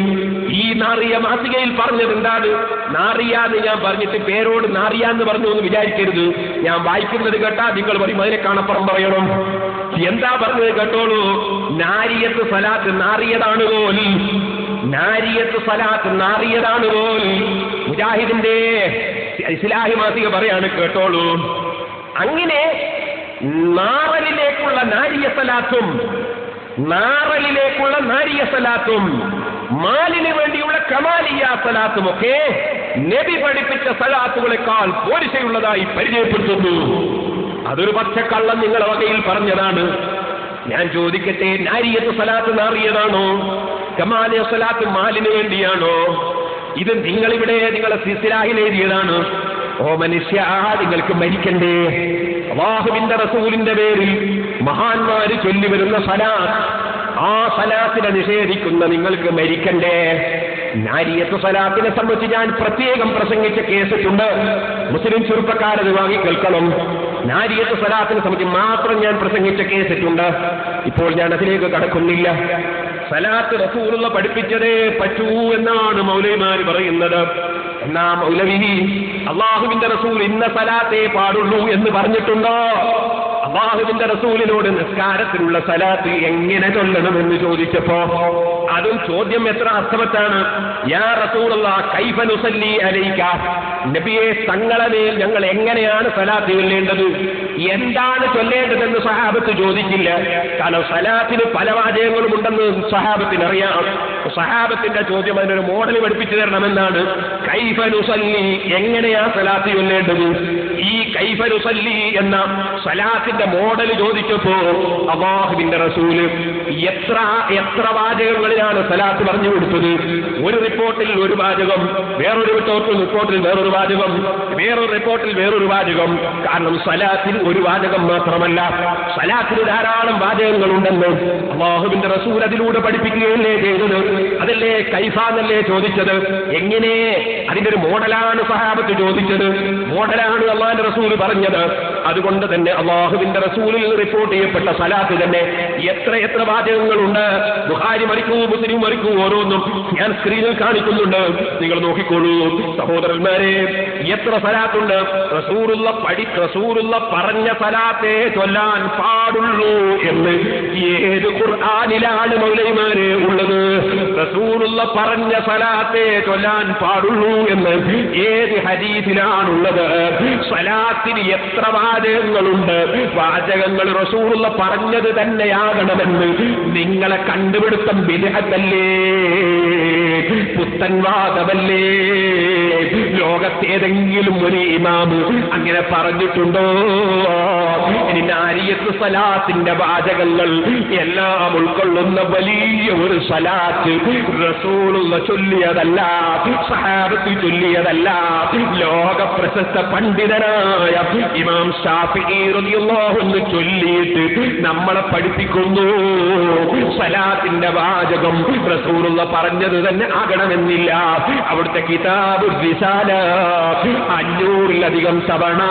S1: ഈ നാറിയ മാസികയിൽ പറഞ്ഞത് എന്താണ്? നാറിയാന്ന് ഞാൻ പറഞ്ഞിട്ട് പേരോട് നാറിയാന്ന് പറഞ്ഞു എന്ന് വിചാരിക്കരുത്. ഞാൻ വായിക്കുന്നത് കേട്ടാ നിങ്ങൾ പറയും അതിനെ കാണപ്പുറം പറയണം. എന്താ പറഞ്ഞത് കേട്ടോളൂ. നാരിയത്ത് സലാത്ത് നാറിയതാണ് പോൽ, നാരിയത്ത് സലാത്ത് നാറിയതാണ് പോൽ. മുജാഹിദിന്റെ ഇസ്ലാഹി മാസിക പറയാണ്, കേട്ടോളൂ. അങ്ങനെ നാറലിലേക്കുള്ള നാരിയ സലാത്തും മാലിന് വേണ്ടിയുള്ള കമാലിയ സലാത്തും ഒക്കെ നബി പഠിപ്പിച്ച സലാത്തുകളെക്കാൾ പോരിശയുള്ളതായി പരിചയപ്പെടുത്തുന്നു. അതൊരു പച്ചക്കള്ളം നിങ്ങളെ വകയിൽ പറഞ്ഞതാണ്. ഞാൻ ചോദിക്കട്ടെ, നാരിയത്ത് സലാത്ത് നാറിയതാണോ? കമാലിയ സലാത്ത് മാലിന് വേണ്ടിയാണോ? ഇത് നിങ്ങളിവിടെ നിങ്ങളെ ഇസ്ലാഹിൽ എഴുതിയതാണ്. ഓ മനുഷ്യ, നിങ്ങൾക്ക് മരിക്കണ്ടേ? അല്ലാഹുവിന്റെ റസൂലിന്റെ പേരിൽ മഹാന്മാര് ചൊല്ലിവരുന്ന സലാത്ത്, ആ സലാത്തിനെ നിഷേധിക്കുന്ന നിങ്ങൾക്ക് മരിക്കണ്ടേ? നാരിയത്ത് സലാത്തിനെ സംബന്ധിച്ച് ഞാൻ പ്രത്യേകം പ്രസംഗിച്ച കേസിട്ടുണ്ട്. മുസ്ലിം ചെറുപ്പക്കാരത് വാങ്ങി കേൾക്കണം. നാരിയത്ത് സലാത്തിനെ സംബന്ധിച്ച് മാത്രം ഞാൻ പ്രസംഗിച്ച കേസിട്ടുണ്ട്. ഇപ്പോൾ ഞാൻ അതിലേക്ക് കടക്കുന്നില്ല. സലാത്ത് റസൂലുള്ള പഠിപ്പിച്ചതേ പറ്റൂ എന്നാണ് മൗലവിമാര് പറയുന്നത്. എന്നാ മൗലവി, അള്ളാഹുവിന്റെ റസൂൽ ഇന്ന സലാത്തേ പാടുള്ളൂ എന്ന് പറഞ്ഞിട്ടുണ്ടോ? അല്ലാഹുവിന്റെ റസൂലിനോട് നിസ്കാരത്തിലുള്ള സലാത്ത് എങ്ങനെ ചൊല്ലണമെന്ന് ചോദിച്ചപ്പോ അതും ചോദ്യം എത്ര അർത്ഥവത്താണ്. യാ റസൂലല്ലാഹ് കൈഫ നുസല്ലി അലൈക, നബിയെ തങ്ങളെ മേൽ ഞങ്ങൾ എങ്ങനെയാണ് സലാത്ത് ചൊല്ലേണ്ടത്, എന്താണ് ചൊല്ലേണ്ടതെന്ന് സഹാബത്ത് ചോദിച്ചില്ല. കാരണം സലാത്തിന് പല വാചകങ്ങളും ഉണ്ടെന്ന് സഹാബത്തിന് അറിയാം. സഹാബത്തിന്റെ ചോദ്യം അതിനൊരു മോഡൽ പഠിപ്പിച്ചു തരണമെന്നാണ്. കൈഫ നുസല്ലി, എങ്ങനെയാ സലാത്ത് ചൊല്ലേണ്ടത്. ഈ കൈഫ നുസല്ലി എന്ന സലാത്തിന്റെ മോഡൽ ചോദിച്ചപ്പോ അല്ലാഹുവിന്റെ റസൂല് എത്ര വാചകങ്ങളിലാണ് സലാത്ത് പറഞ്ഞു കൊടുത്തത്. ഒരു റിപ്പോർട്ടിൽ ഒരു വാചകം, വേറൊരു റിപ്പോർട്ടിൽ വേറൊരു വാചകം, വേറൊരു റിപ്പോർട്ടിൽ വേറൊരു വാചകം. കാരണം സലാത്തിൽ ഒരു വാചകം മാത്രമല്ല, സലാത്തിന് ധാരാളം വാചകങ്ങളുണ്ടെന്ന് അല്ലാഹുവിന്റെ റസൂൽ അതിലൂടെ പഠിപ്പിക്കുകയല്ലേ ചെയ്തത്. അതല്ലേ കൈഫാന്നല്ലേ ചോദിച്ചത്. എങ്ങനെ, അതിന്റെ ഒരു മോഡലാണ് സഹാബത്ത് ചോദിച്ചത്, മോഡലാണ് അല്ലാഹുവിന്റെ റസൂൽ പറഞ്ഞത്. അതുകൊണ്ട് തന്നെ അല്ലാഹുവിന്റെ റസൂലിൽ റിപ്പോർട്ട് ചെയ്യപ്പെട്ട സലാത്ത് തന്നെ എത്ര വാചകങ്ങളുണ്ട്. ബുഖാരി മറിക്കൂ, മുസ്ലിം മറിക്കൂ, ഓരോന്നും ഞാൻ സ്ക്രീനിൽ കാണിക്കുന്നുണ്ട്, നിങ്ങൾ നോക്കിക്കോളൂ സഹോദരന്മാരെ. എത്ര സലാത്തുണ്ട്. റസൂലുള്ള പറഞ്ഞ സലാത്തേ ചൊല്ലാൻ പാടുള്ളൂ എന്ന് ഏത് ഖുർആനിലാണ് മൗലവിമാരെ ഉള്ളത്? റസൂലുള്ള പറഞ്ഞ സലാത്തേ ചൊല്ലാൻ പാടുള്ളൂ എന്ന് ഏത് ഹദീസിലാണുള്ളത്? സലാത്തിന് എത്ര വാചകങ്ങളുണ്ട്. വാചകങ്ങൾ റസൂലുള്ള പറഞ്ഞത് തന്നെയാകണമെന്ന് നിങ്ങളെ കണ്ടുപിടുത്തം ബിദ്അത്തല്ലേ, പുത്തൻവാദമല്ലേ? ലോകത്തേതെങ്കിലും ഒരു ഇമാമ് അങ്ങനെ പറഞ്ഞിട്ടുണ്ടോ? ഇനി നാരിയത്ത് സലാത്തിന്റെ വാചകങ്ങൾ എല്ലാം ഉൾക്കൊള്ളുന്ന വലിയ ഒരു സലാത്ത് റസൂലുള്ള ചൊല്ലിയതല്ല, സഹാബത്ത് ചൊല്ലിയതല്ല. ലോക പ്രശസ്ത പണ്ഡിതനായ ഇമാം ശാഫിഈ റളിയല്ലാഹു അൻഹു ചൊല്ലിയിട്ട് നമ്മളെ പഠിപ്പിക്കുന്നു. സലാത്തിന്റെ വാചകം റസൂലുള്ള പറഞ്ഞത് തന്നെ ആകണമെന്നില്ല. അവിടുത്തെ കിതാബുർ റിസാല 500-ലധികം തവണ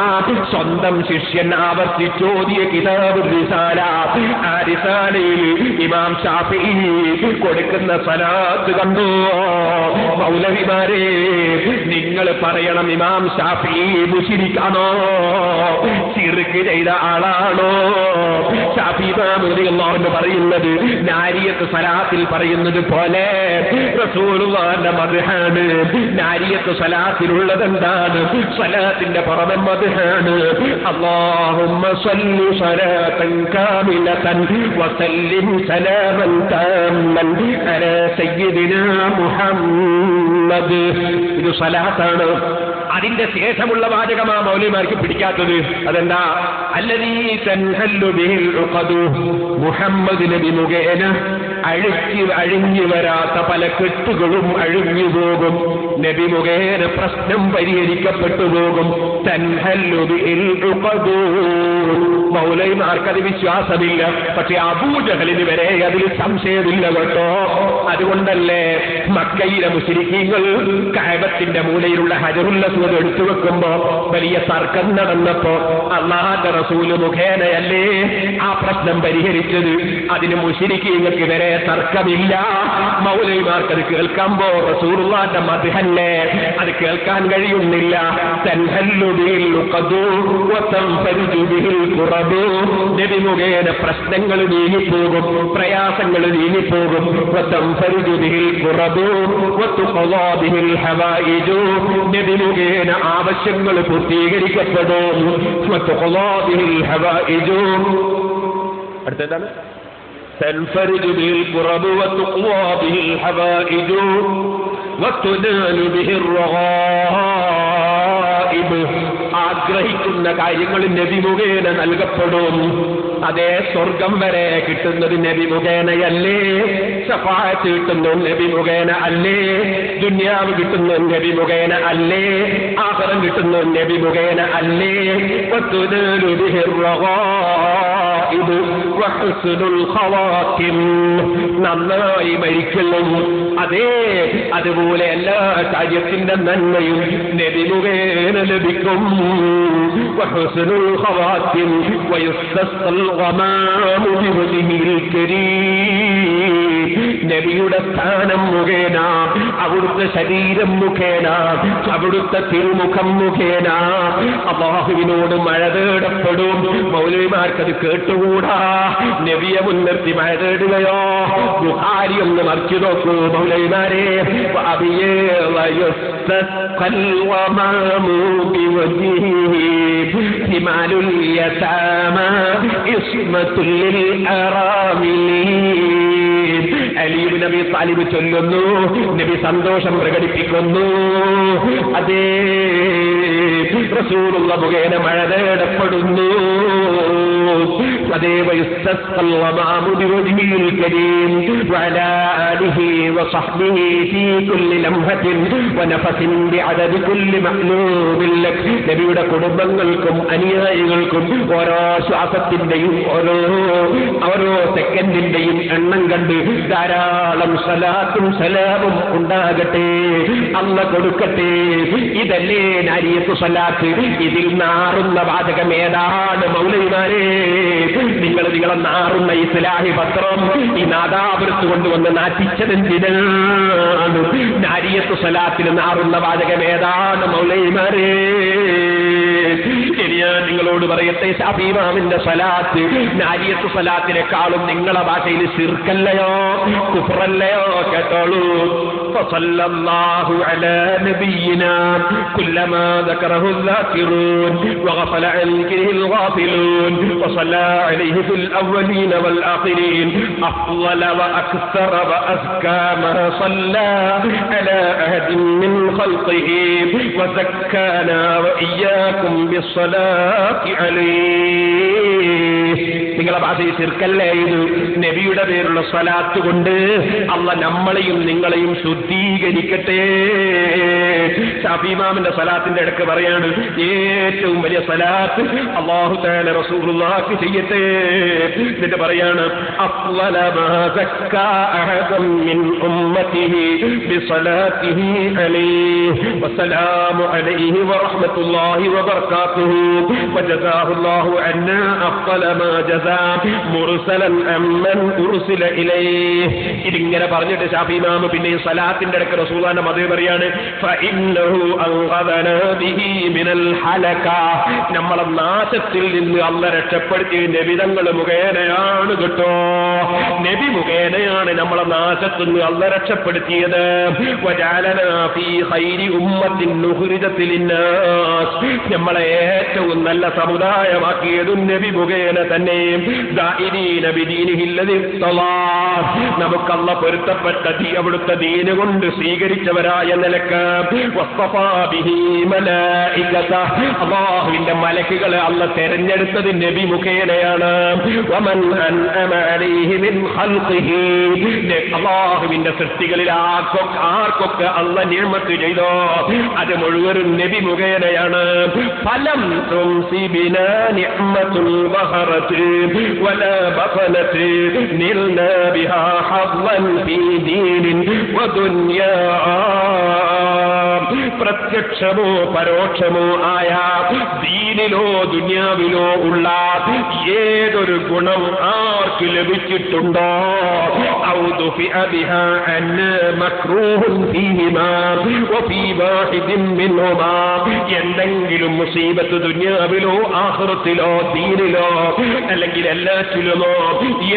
S1: സ്വന്തം ശിഷ്യൻ ആവർത്തിച്ചോദിയ കിതാബുർ റിസാല. ആ റിസാലയിൽ ഇമാം ശാഫിഈ കൊടുക്കുന്ന സലാത്ത് കണ്ടു. മൗലവിമാരെ, നിങ്ങൾ പറയണം, ഇമാം ശാഫിഈ മുശ്രിക്കാണോ, ശിർക്ക് ചെയ്ത ആളാണോ? ശാഫിഈ ഇമാം റളിയല്ലാഹു അൻഹു പറയുന്നത് നാരിയത്ത് സലാത്തിൽ പറയുന്നത് പോലെ റസൂലുള്ളാഹിന്റെ മദ്ഹാണ്. നാരിയത്ത് സലാത്തിലുള്ളത് എന്താണ്? സലാത്തിന്റെ പുറമെ മദ്ഹാണ്. അല്ലാഹുമ്മ സ്വല്ലി സ്വലാത്തൻ കാമിലതൻ വസല്ലിം സലാമൻ താമ്മൻ അലാ സയ്യിദിനാ മുഹമ്മദ്. ഇത് സലാത്താണ്. അതിന്റെ ശേഷമുള്ള വാചകമാ മൗലവിമാർക്ക് പിടിക്കാത്തത്. അതെന്താ? അല്ലദീ തൻഹല്ലു ബിഹിൽ ഉഖദു, മുഹമ്മദ് നബി മുഖേന അഴിഞ്ഞു വരാത്ത പല കെട്ടുകളും അഴിഞ്ഞു പോകും. നബി മുഖേന പ്രശ്നം പരിഹരിക്കപ്പെട്ടു പോകും. തൻഹല്ലു ബിഹിൽ ഉഖദു. മൗലവിമാർക്കത് വിശ്വാസമില്ല. പക്ഷെ അബൂജഹലിന് വരെ അതിൽ സംശയമില്ല കേട്ടോ. അതുകൊണ്ടല്ലേ മക്കയിലെ മുശ്രിക്കീങ്ങൾ കഅബത്തിന്റെ മൂലയിലുള്ള ഹജറുൽ അസ്വദ് എടുത്തു വെക്കുമ്പോ വലിയ തർക്കം നടന്നപ്പോ അല്ലാഹുവിന്റെ റസൂല് മുഖേനയല്ലേ ആ പ്രശ്നം പരിഹരിച്ചത്. അതിന് മുശ്രിക്കീങ്ങൾക്ക് വരെ തർക്കമില്ല. മൗലവിമാർക്കത് കേൾക്കുമ്പോ റസൂലുള്ളാഹിന്റെ മദ്ഹല്ലേ, അത് കേൾക്കാൻ കഴിയുന്നില്ല. തൻഹല്ലു ബിൽ ഖദു വതൻഫരിജു ബിൽ ഖുറബു. നബി മുഖേന പ്രശ്നങ്ങൾ നീങ്ങിപ്പോകും, പ്രയാസങ്ങൾ നീങ്ങിപ്പോകും. വതൻഫരിജു ബിൽ ഖുറബു വതുഖളാ ബിൽ ഹവായിജു. നബി മുഖേന ആവശ്യങ്ങൾ പൂർത്തീകരിക്കപ്പെടും. വതുഖളാ ബിൽ ഹവായിജു. അടുത്തെന്താണ്? تنفرج به الكرب وتقضى به الحوائج وتنال به الرغائب. ആഗ്രഹിക്കുന്ന കാര്യങ്ങൾ നബി മുഖേന നൽകപ്പെടും. അതേ സ്വർഗം വരെ കിട്ടുന്നത് നബി മുഖേനയല്ലേ? ശഫാഅത്ത് കിട്ടുന്നത് നബി മുഖേന അല്ലേ? ദുനിയാവ് കിട്ടുന്നത് നബി മുഖേന അല്ലേ? ആഖിറം കിട്ടുന്നത് നബി മുഖേന അല്ലേ? വതുനാലു ബിഹി الرغائب وحسن الخواتم. നന്നായി മരിക്കലും അതേ അതുപോലെ എല്ലാ കാര്യത്തിന്റെ നന്മയും നബി മുഖേന ലഭിക്കും. وحسن الخواتم ويستسقى الغمام بوجهه الكريم. നബിയുടെ സ്ഥാനം മുഖേന, അവിടുത്തെ ശരീരം മുഖേന, അവിടുത്തെ തിരുമുഖം മുഖേന അല്ലാഹുവിനോട് മഴ തേടപ്പെടും. മൗലവിമാർക്കത് കേട്ടുകൂടാ. നബിയെ മുൻനിർത്തി മഴ തേടുകയോ? ബുഖാരി ഒന്ന് മറിച്ചു നോക്കൂ മൗലവിമാരെ. അലി ഇബ്നു അബീ താലിബ് ചൊല്ലുന്നു, നബി സന്തോഷം പ്രകടിപ്പിക്കുന്നു. അതേ റസൂലുള്ള മുഖേന മഴ തേടപ്പെടുന്നു. അതേ വയസ്തസ്ഖൽ ഗമാമു ബിവജ്ഹിൽ കരീം വഅലാ ആലിഹി വസഹ്ബിഹി ഫീ കുല്ലി ലംഹത്തിൻ വനഫസിൻ ബിഅദദി കുല്ലി മഅ്ലൂബിൻ ലക്. നബിയുടെ കുടുംബങ്ങൾക്കും അനുയായികൾക്കും ഓരോ ശ്വാസത്തിന്റെയും ഓരോ സെക്കൻഡിന്റെയും എണ്ണം കണ്ട് ധാരാളം സലാത്തും സലാമും ഉണ്ടാകട്ടെ, അല്ലാഹ് കൊടുക്കട്ടെ. ഇതല്ലേ നാരിയത്തു സലാത്ത്? ഇതിൽ നാറുന്ന വാചകം ഏതാണ് മൗലവിമാരെ? നിങ്ങളെ നാറുന്ന ഇസ്ലാഹി പത്രം ഈ നാദാപുരത്ത് കൊണ്ടുവന്ന് നാറ്റിച്ചതെന്തിനാണ്? നാരിയത്തു സലാത്തിൽ നാറുന്ന വാചകം ഏതാണ് മൗലവിമാരെ? ഇനി ഞാൻ നിങ്ങളോട് പറയട്ടെ, ശാഫി ഇമാമിന്റെ സലാത്ത് നാരിയത്തു സലാത്തിനെക്കാളും നിങ്ങളെ ഭാഷയിൽ ശിർക്കല്ലയോ, കുഫ്റല്ലയോ? കേട്ടോളൂ. ഫസല്ലല്ലാഹു അലാ നബിയിനാ കുല്ലമാ ദകറഹു الذاكرون وغفل عن ذكره الغافلون وصلى عليه في الأولين والآخرين أفضل وأكثر وأزكى ما صلى على أحد من خلقه وزكانا وإياكم بالصلاة عليه. നിങ്ങളെ ഭാഷയിൽ ശിർക്കല്ലേ ഇത്? നബിയുടെ പേരുള്ള സ്വലാത്ത് കൊണ്ട് അല്ലാഹ് നമ്മളെയും നിങ്ങളെയും ശുദ്ധീകരിക്കട്ടെ. ശാഫി ഇമാമിന്റെ സ്വലാത്തിന്റെ ഇടയ്ക്ക് പറയാണ്, ഏറ്റവും വലിയ സ്വലാത്ത് അല്ലാഹു തആല റസൂലുള്ളാഹിക്ക് ചെയ്യട്ടെ. എന്നിട്ട് പറയാണ്, അഫ്ളല മാ സക്കാ അഹദൻ മിൻ ഉമ്മത്തിഹി ബിസലാത്തിഹി അലൈഹി വസലാമു അലൈഹി വറഹ്മത്തുള്ളാഹി വബറകാതുഹു വജസാഹുല്ലാഹു അന്നാ അഫ്ളല മാ ജസാ മുർസലൻ അമ്മൻ ഉർസില ഇലൈഹി. ഇതിങ്ങനെ പറഞ്ഞിട്ട് ശാഫി ഇമാം പിന്നെ സ്വലാത്തിന്റെ ഇടയ്ക്ക് റസൂലുള്ളാഹിന്റെ മദഹ് പറയാണ്, ഫഇന്നഹു അൻഖദനാ ബിഹി മിനൽ ഹലക. നമ്മളെ നാശത്തിൽ നിന്ന് അല്ലാഹ് രക്ഷപ്പെടുത്തിയ നബി തങ്ങൾ മുഖേനയാണ് കേട്ടോ. നബി മുഖേനയാണ് നമ്മളെ നാശത്തിൽ നിന്ന് അല്ലാഹ് രക്ഷപ്പെടുത്തിയത്. വജഅലനാ ഫീ ഖൈരി ഉമ്മത്തിൻ ഉഖ്രിജത് ലിന്നാസ്. നമ്മളെ ഏറ്റവും നല്ല സമുദായമാക്കിയതും നബി മുഖേന തന്നെ. ദാഇരീന ബിദീനിഹി അല്ലദീ തളാ. നമുക്ക് അല്ലാഹ് പൊരുത്തപ്പെട്ട അവിടുത്തെ ദീന് കൊണ്ട് സ്വീകരിച്ചവരായ നിലക്ക് വസ്തഫാ ബിഹി മലായികത. അല്ലാഹുവിന്റെ മലക്കുകളെ അല്ലാഹ് തെരഞ്ഞെടുത്തത് നബി മുഖേനയാണ്. വമൻ അൻഅമ അലൈഹി മിൻ ഖൽഖിഹി. അല്ലാഹുവിന്റെ സൃഷ്ടികളിൽ ആർക്കൊക്കെ അല്ലാഹ് നിഅമത്ത് ചെയ്തോ അത് മുഴുവനും നബി മുഖേനയാണ്. ഫലം തുംസിബിനാ നിഅമത്തുൽ ബഹറത്ത് വലാ ബഖലത്ത് നിൽനാ ബിഹാ ഹദ്ദൻ ഫീ ദീനിൻ വദുനിയാ. പ്രത്യക്ഷമോ പരോക്ഷമോ ആയ ദീനിലോ ദുനിയാവിലോ ഉള്ള ഏതൊരു ഗുണം ആർക്ക് ലഭിച്ചിട്ടുണ്ടോ, ഔ ദുഫിഅ ബിഹാ അന്നാ മക്റൂഹുൻ ഫീഹിമാ വഫീ വാഹിദിൻ മിൻഹുമാ. എന്തെങ്കിലും മുസീബത്ത് ദുനിയാവിലോ ആഖിറത്തിലോ ദീനിലോ അല്ലെങ്കിൽ എല്ലാറ്റിലുമോ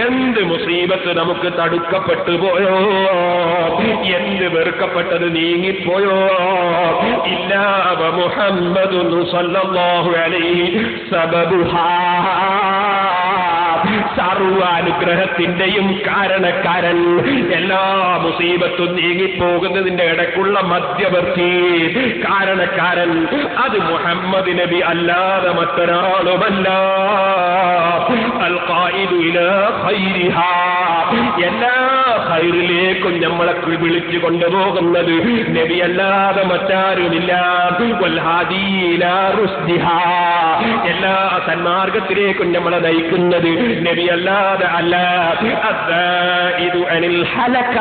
S1: എന്ത് മുസീബത്ത് നമുക്ക് തടുക്കപ്പെട്ടു പോയോ, എന്ത് വെറുക്കപ്പെട്ടത് നീങ്ങിപ്പോയോ, ഇല്ലാ മുഹമ്മദുൻ സല്ലല്ലാഹു അലൈഹി സബബുഹാ. സർവാനുഗ്രഹത്തിന്റെയും കാരണക്കാരൻ, എല്ലാ മുസീബത്തും നീങ്ങിപ്പോകുന്നതിന്റെ ഇടയ്ക്കുള്ള മധ്യവർത്തി കാരണക്കാരൻ, അത് മുഹമ്മദ് നബി അല്ലാതെ മറ്റൊരാളുമല്ല. അൽ ഖായിദു ഇലാ ഖൈരിഹാ. എല്ലാ ഖൈറിലേക്കും നമ്മളെ വിളിച്ചു കൊണ്ടുപോകുന്നത് നബി അല്ലാതെ മറ്റാരുമില്ല. വൽ ഹാദി ഇലാ റുസ്ദിഹാ. എല്ലാ സന്മാർഗത്തിലേക്കും നമ്മളെ നയിക്കുന്നത് നബി അല്ലാതെ അല്ല. അദ്ദാഇദു അനിൽ ഹലക.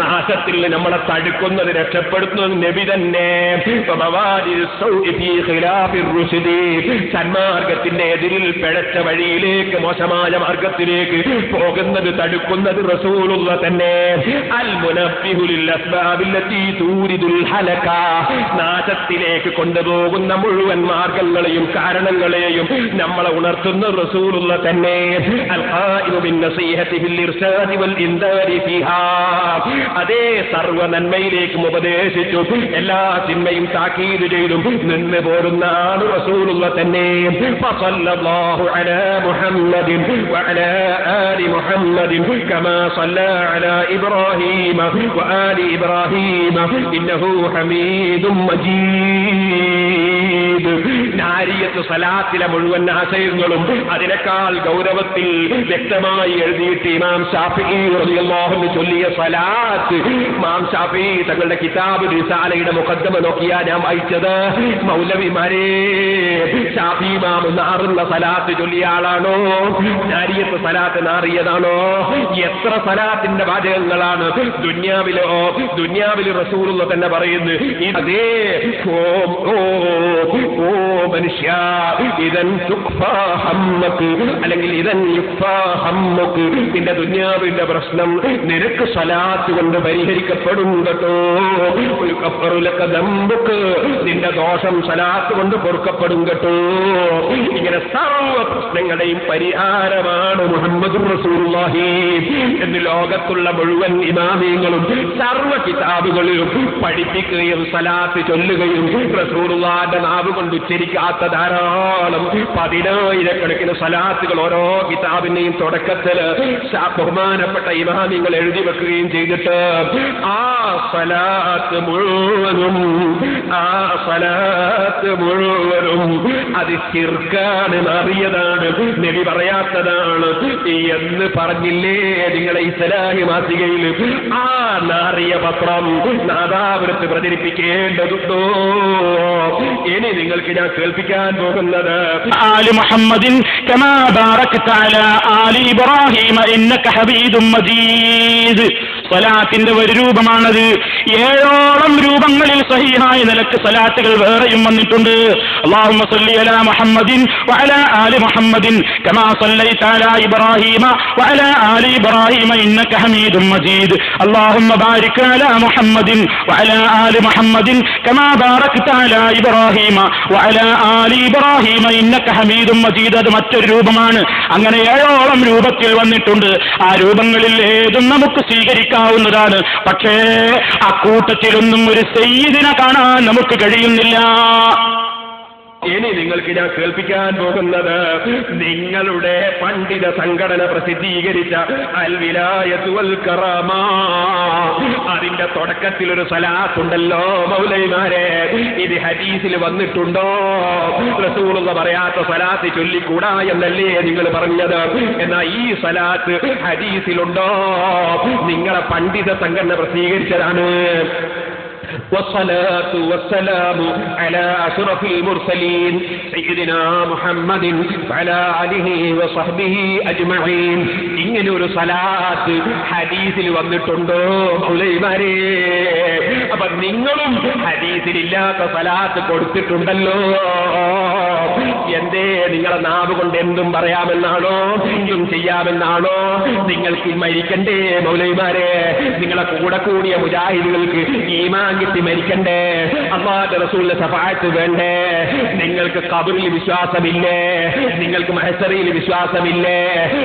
S1: നാശത്തിൽ നമ്മളെ തടുക്കുന്നത് രക്ഷപ്പെടുത്തുന്നത് നബി തന്നെ. സന്മാർഗത്തിന്റെ എതിരിൽ പിഴച്ച വഴിയിലേക്ക് മോശമായ മാർഗത്തിലേക്ക് പോകുന്നത് തടുക്കുന്നത് റസൂലുള്ള റസൂലുള്ള തന്നെ. അൽ മുനബ്ബിഹു ലിൽ അസ്ബാബില്ലതി തൂരിദുൽ ഹലക, നാശത്തിലേക്ക് കൊണ്ടുപോകുന്ന മുഴുവൻ മാർഗങ്ങളെയും കാരണങ്ങളെയും നമ്മളെ ഉണർത്തുന്ന റസൂലുള്ള തന്നെ. അൽ ഖായിമു ബിൻ നസീഹതി ബിൽ ഇർശാദി വൽ ഇൻദാരി ഫിഹാ, അതേ സർവ നന്മയിലേക്കും ഉപദേശിച്ചു എല്ലാ തിന്മയും താക്കീത് ചെയ്തും നിന്ന് പോരുന്ന ആള് റസൂലുള്ള തന്നെ. ഫസല്ലല്ലാഹു അലാ മുഹമ്മദിൻ വഅലാ ആലി മുഹമ്മദിൻ കമാ സല്ലല്ലാ അലാ ഇബ്രാഹീമ വആലി ഇബ്രാഹീമ ഇന്നഹു ഹമീദും മജീദ്. നാരിയത്ത് സലാത്തിലെ മുഴുവൻ ആശയങ്ങളും അതിനേക്കാൾ ഗൗരവത്തിൽ വ്യക്തമായി എഴുതിയിട്ട് ഇമാം ശാഫിഈ റളിയല്ലാഹു അൻഹു ചൊല്ലിയ സലാത്ത്, ഇമാം ശാഫിഈ തങ്ങളുടെ കിതാബ് റിസാലയുടെ മുഖദ്ദമ നോക്കിയാ ഞാൻ വായിച്ചത്. മൗലവിമാരെ, ശാഫിഈ ഇമാം നാറുള്ള സലാത്ത് ചൊല്ലിയ ആളാണോ? നാരിയത്ത് സലാത്ത് നാറിയതാണോ? എത്ര സലാത്തിന്റെ വാചകങ്ങളാണ് ദുന്യാവിൽ റസൂലുള്ള തന്നെ പറയുന്നു. അതേ ഓ മനുഷ്യ, ഇദൻ തുഖ്ഫാ ഹമ്മക്, അല്ലെങ്കിൽ ഇദൻ യുഖ്ഫാ ഹമ്മക്, നിന്റെ ദുന്യാവിന്റെ പ്രശ്നം നിനക്ക് സലാത്ത് കൊണ്ട് പരിഹരിക്കപ്പെടും കേട്ടോ. നിന്റെ ദോഷം സലാത്ത് കൊണ്ട് പൊറുക്കപ്പെടും കേട്ടോ. ഇങ്ങനെ സർവ പ്രശ്നങ്ങളുടെയും പരിഹാരമാണ് മുഹമ്മദുർ റസൂലുള്ളാഹി എന്ന് ലോകത്തുള്ള മുഴുവൻ ഇമാമിയങ്ങളും സർവ കിതാബുകളിലും പഠിപ്പിക്കുകയും സലാത്ത് ചൊല്ലുകയും റസൂലുള്ളാഹിന്റെ നാവ് കൊണ്ട് ഉച്ചരിക്കാത്ത ധാരാളം 10,000 സലാത്തുകൾ ഓരോ കിതാബിന്റെയും തുടക്കത്തിൽ ബഹുമാനപ്പെട്ട ഇമാമിങ്ങൾ എഴുതി വെക്കുകയും ചെയ്തിട്ട് ആ സലാത്ത് മുഴുവനും അത് ശിർക്കാണ്, അറിയതാണ്, നബി പറയാത്തതാണ് എന്ന് പറഞ്ഞില്ലേ നിങ്ങളെ ഇസ്ലാഹി മാസികയിൽ? ആ നാറിയ പത്രം നാദാപുരത്ത് പ്രചരിപ്പിക്കേണ്ടതുണ്ടോ? ഇനി നിങ്ങൾക്ക് ഞാൻ കേൾപ്പിക്കാൻ പോകുന്നത്
S2: ആലി മുഹമ്മദിൻ കമാ ബാറക്ത അലാ ആലി ഇബ്രാഹീമ ഇന്നക ഹമീദും മജീദ്. സലാത്തിന്റെ ഒരു രൂപമാണത്. 7ഓളം രൂപങ്ങളിൽ സഹീഹായ നിലക്ക് സലാത്തുകൾ വേറെയും വന്നിട്ടുണ്ട്. അല്ലാഹുമ്മ സ്വല്ലി അലാ മുഹമ്മദിൻ വഅലാ ആലി മുഹമ്മദിൻ കമാ സ്വല്ലൈത അലാ ഇബ്രാഹീമ വഅലാ ആലി ഇബ്രാഹീമ ഇന്നക ഹമീദും മജീദ്. അല്ലാഹുമ്മ ബാരിക് അലാ മുഹമ്മദിൻ വഅലാ ആലി മുഹമ്മദിൻ കമാ ബാറക്ത അലാ ഇബ്രാഹീമ വഅലാ ആലി ഇബ്രാഹീമ ഇന്നക ഹമീദും മജീദ്. അത് മറ്റൊരു രൂപമാണ്. അങ്ങനെ 7ഓളം രൂപത്തിൽ വന്നിട്ടുണ്ട്. ആ രൂപങ്ങളിൽ ഏതും നമുക്ക് സ്വീകരിക്കാവുന്നതാണ്. പക്ഷേ അക്കൂട്ടത്തിലൊന്നും ഒരു സയ്യിദിനെ കാണാൻ നമുക്ക് കഴിയുന്നില്ല.
S1: ഇനി നിങ്ങൾക്ക് ഞാൻ കേൾപ്പിക്കാൻ പോകുന്നത് നിങ്ങളുടെ പണ്ഡിത സംഘടന പ്രസിദ്ധീകരിച്ച അൽ വിലായത്ത് വൽ കറാമ, അതിന്റെ തുടക്കത്തിൽ ഒരു സലാത്തുണ്ടല്ലോ മൗലവിമാരെ, ഇത് ഹദീസിൽ വന്നിട്ടുണ്ടോ? റസൂലുള്ള പറയാത്ത സലാത്ത് ചൊല്ലിക്കൂടാ എന്നല്ലേ നിങ്ങൾ പറഞ്ഞത്? എന്നാൽ ഈ സലാത്ത് ഹദീസിലുണ്ടോ? നിങ്ങളെ പണ്ഡിത സംഘടന പ്രസിദ്ധീകരിച്ചതാണ്. والصلاة والسلام على أشرف المرسلين سيدنا محمد وعلى آله وصحبه أجمعين. ഇങ്ങനൊരു സലാത്ത് ഹദീസിൽ വന്നിട്ടുണ്ടോ മൗലവിമാരെ? അപ്പൊ നിങ്ങളും ഹദീസിലില്ലാത്ത സലാത്ത് കൊടുത്തിട്ടുണ്ടല്ലോ. എന്തേ നിങ്ങളെ നാവ് കൊണ്ട് എന്തും പറയാമെന്നാണോ, എന്തും ചെയ്യാമെന്നാണോ? നിങ്ങൾക്ക് മരിക്കണ്ടേ മൗലവിമാരെ? നിങ്ങളെ കൂടെ കൂടിയ മുജാഹിദുകൾക്ക് ഈമാൻ കിട്ടി മരിക്കണ്ടേ? അല്ലാഹുവിന്റെ റസൂലിന്റെ ശഫാഅത്ത് വേണ്ടേ? നിങ്ങൾക്ക് ഖബറിൽ വിശ്വാസമില്ലേ? നിങ്ങൾക്ക് മഹ്ശറിൽ വിശ്വാസമില്ലേ?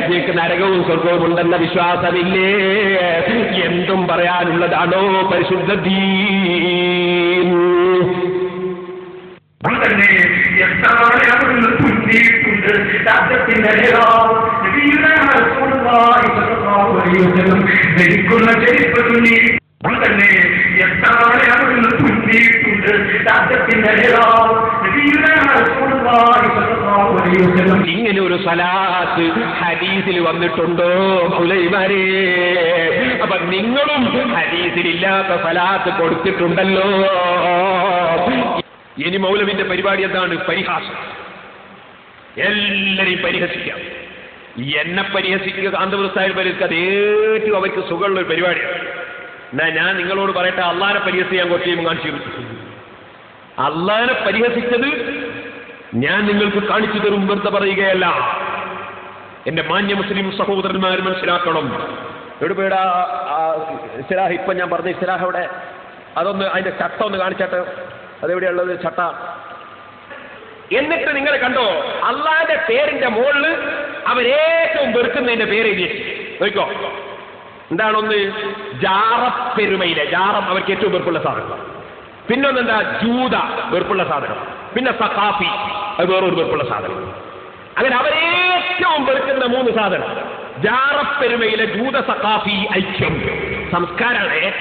S1: നിങ്ങൾക്ക് നരകവും സ്വർഗവും ഉണ്ടെന്ന വിശ്വാസമില്ലേ? എന്തും പറയാനുള്ളതാണോ പരിശുദ്ധ ദീൻ? ഇങ്ങനെ ഒരു സലാത്ത് ഹദീസിൽ വന്നിട്ടുണ്ടോ മൗലവിമാരെ? അപ്പൊ നിങ്ങളും ഹദീസിലില്ലാത്ത സലാത്ത് കൊടുത്തിട്ടുണ്ടല്ലോ. ഇനി മൗലവിന്റെ പരിപാടി എന്താണ്? പരിഹാസം. എല്ലാരെയും പരിഹസിക്കാം. എന്നെ പരിഹസിക്കുക, കാന്തപുരസ്ഥായി പരിഹസിക്കുക, അത് ഏറ്റവും അവർക്ക് സുഖമുള്ള ഒരു പരിപാടിയാണ്. എന്നാ ഞാൻ നിങ്ങളോട് പറയട്ടെ, അള്ളാനെ പരിഹസിക്കാൻ കുറച്ച് കാണിച്ചു തരും. അള്ളാനെ പരിഹസിച്ചത് ഞാൻ നിങ്ങൾക്ക് കാണിച്ചു തരും, വെറുതെ പറയുകയല്ല. എന്റെ മാന്യ മുസ്ലിം സഹോദരന്മാർ മനസ്സിലാക്കണം, എവിടെ പോയിടാ ഇസ്ലാഹ്? ഇപ്പൊ ഞാൻ പറഞ്ഞ ഇസ്ലാഹ് അവിടെ, അതൊന്ന് അതിന്റെ ചട്ട ഒന്ന് കാണിച്ചാട്ട്. അതെവിടെയുള്ളത് ചട്ട? എന്നിട്ട് നിങ്ങൾ കണ്ടോ, അള്ളാന്റെ പേരിന്റെ മുകളിൽ അവരേറ്റവും വെറുക്കുന്നതിന്റെ പേര് എഴുതി നോക്കോ. എന്താണൊന്ന്? ജാറപ്പെരുമയിലെ ജാറം അവർക്ക് ഏറ്റവും വെറുപ്പുള്ള സാധനം. പിന്നൊന്നെന്താ? ജൂത, വെറുപ്പുള്ള സാധനം. പിന്നെ സഖാഫി, അത് വേറൊരു വെറുപ്പുള്ള സാധനം. അങ്ങനെ അവരേറ്റവും വെറുക്കുന്ന 3 സാധനം. ജാറപ്പെരുമയിലെ ജൂത സഖാഫി ഐക്യം സംസ്കാരമാണ്.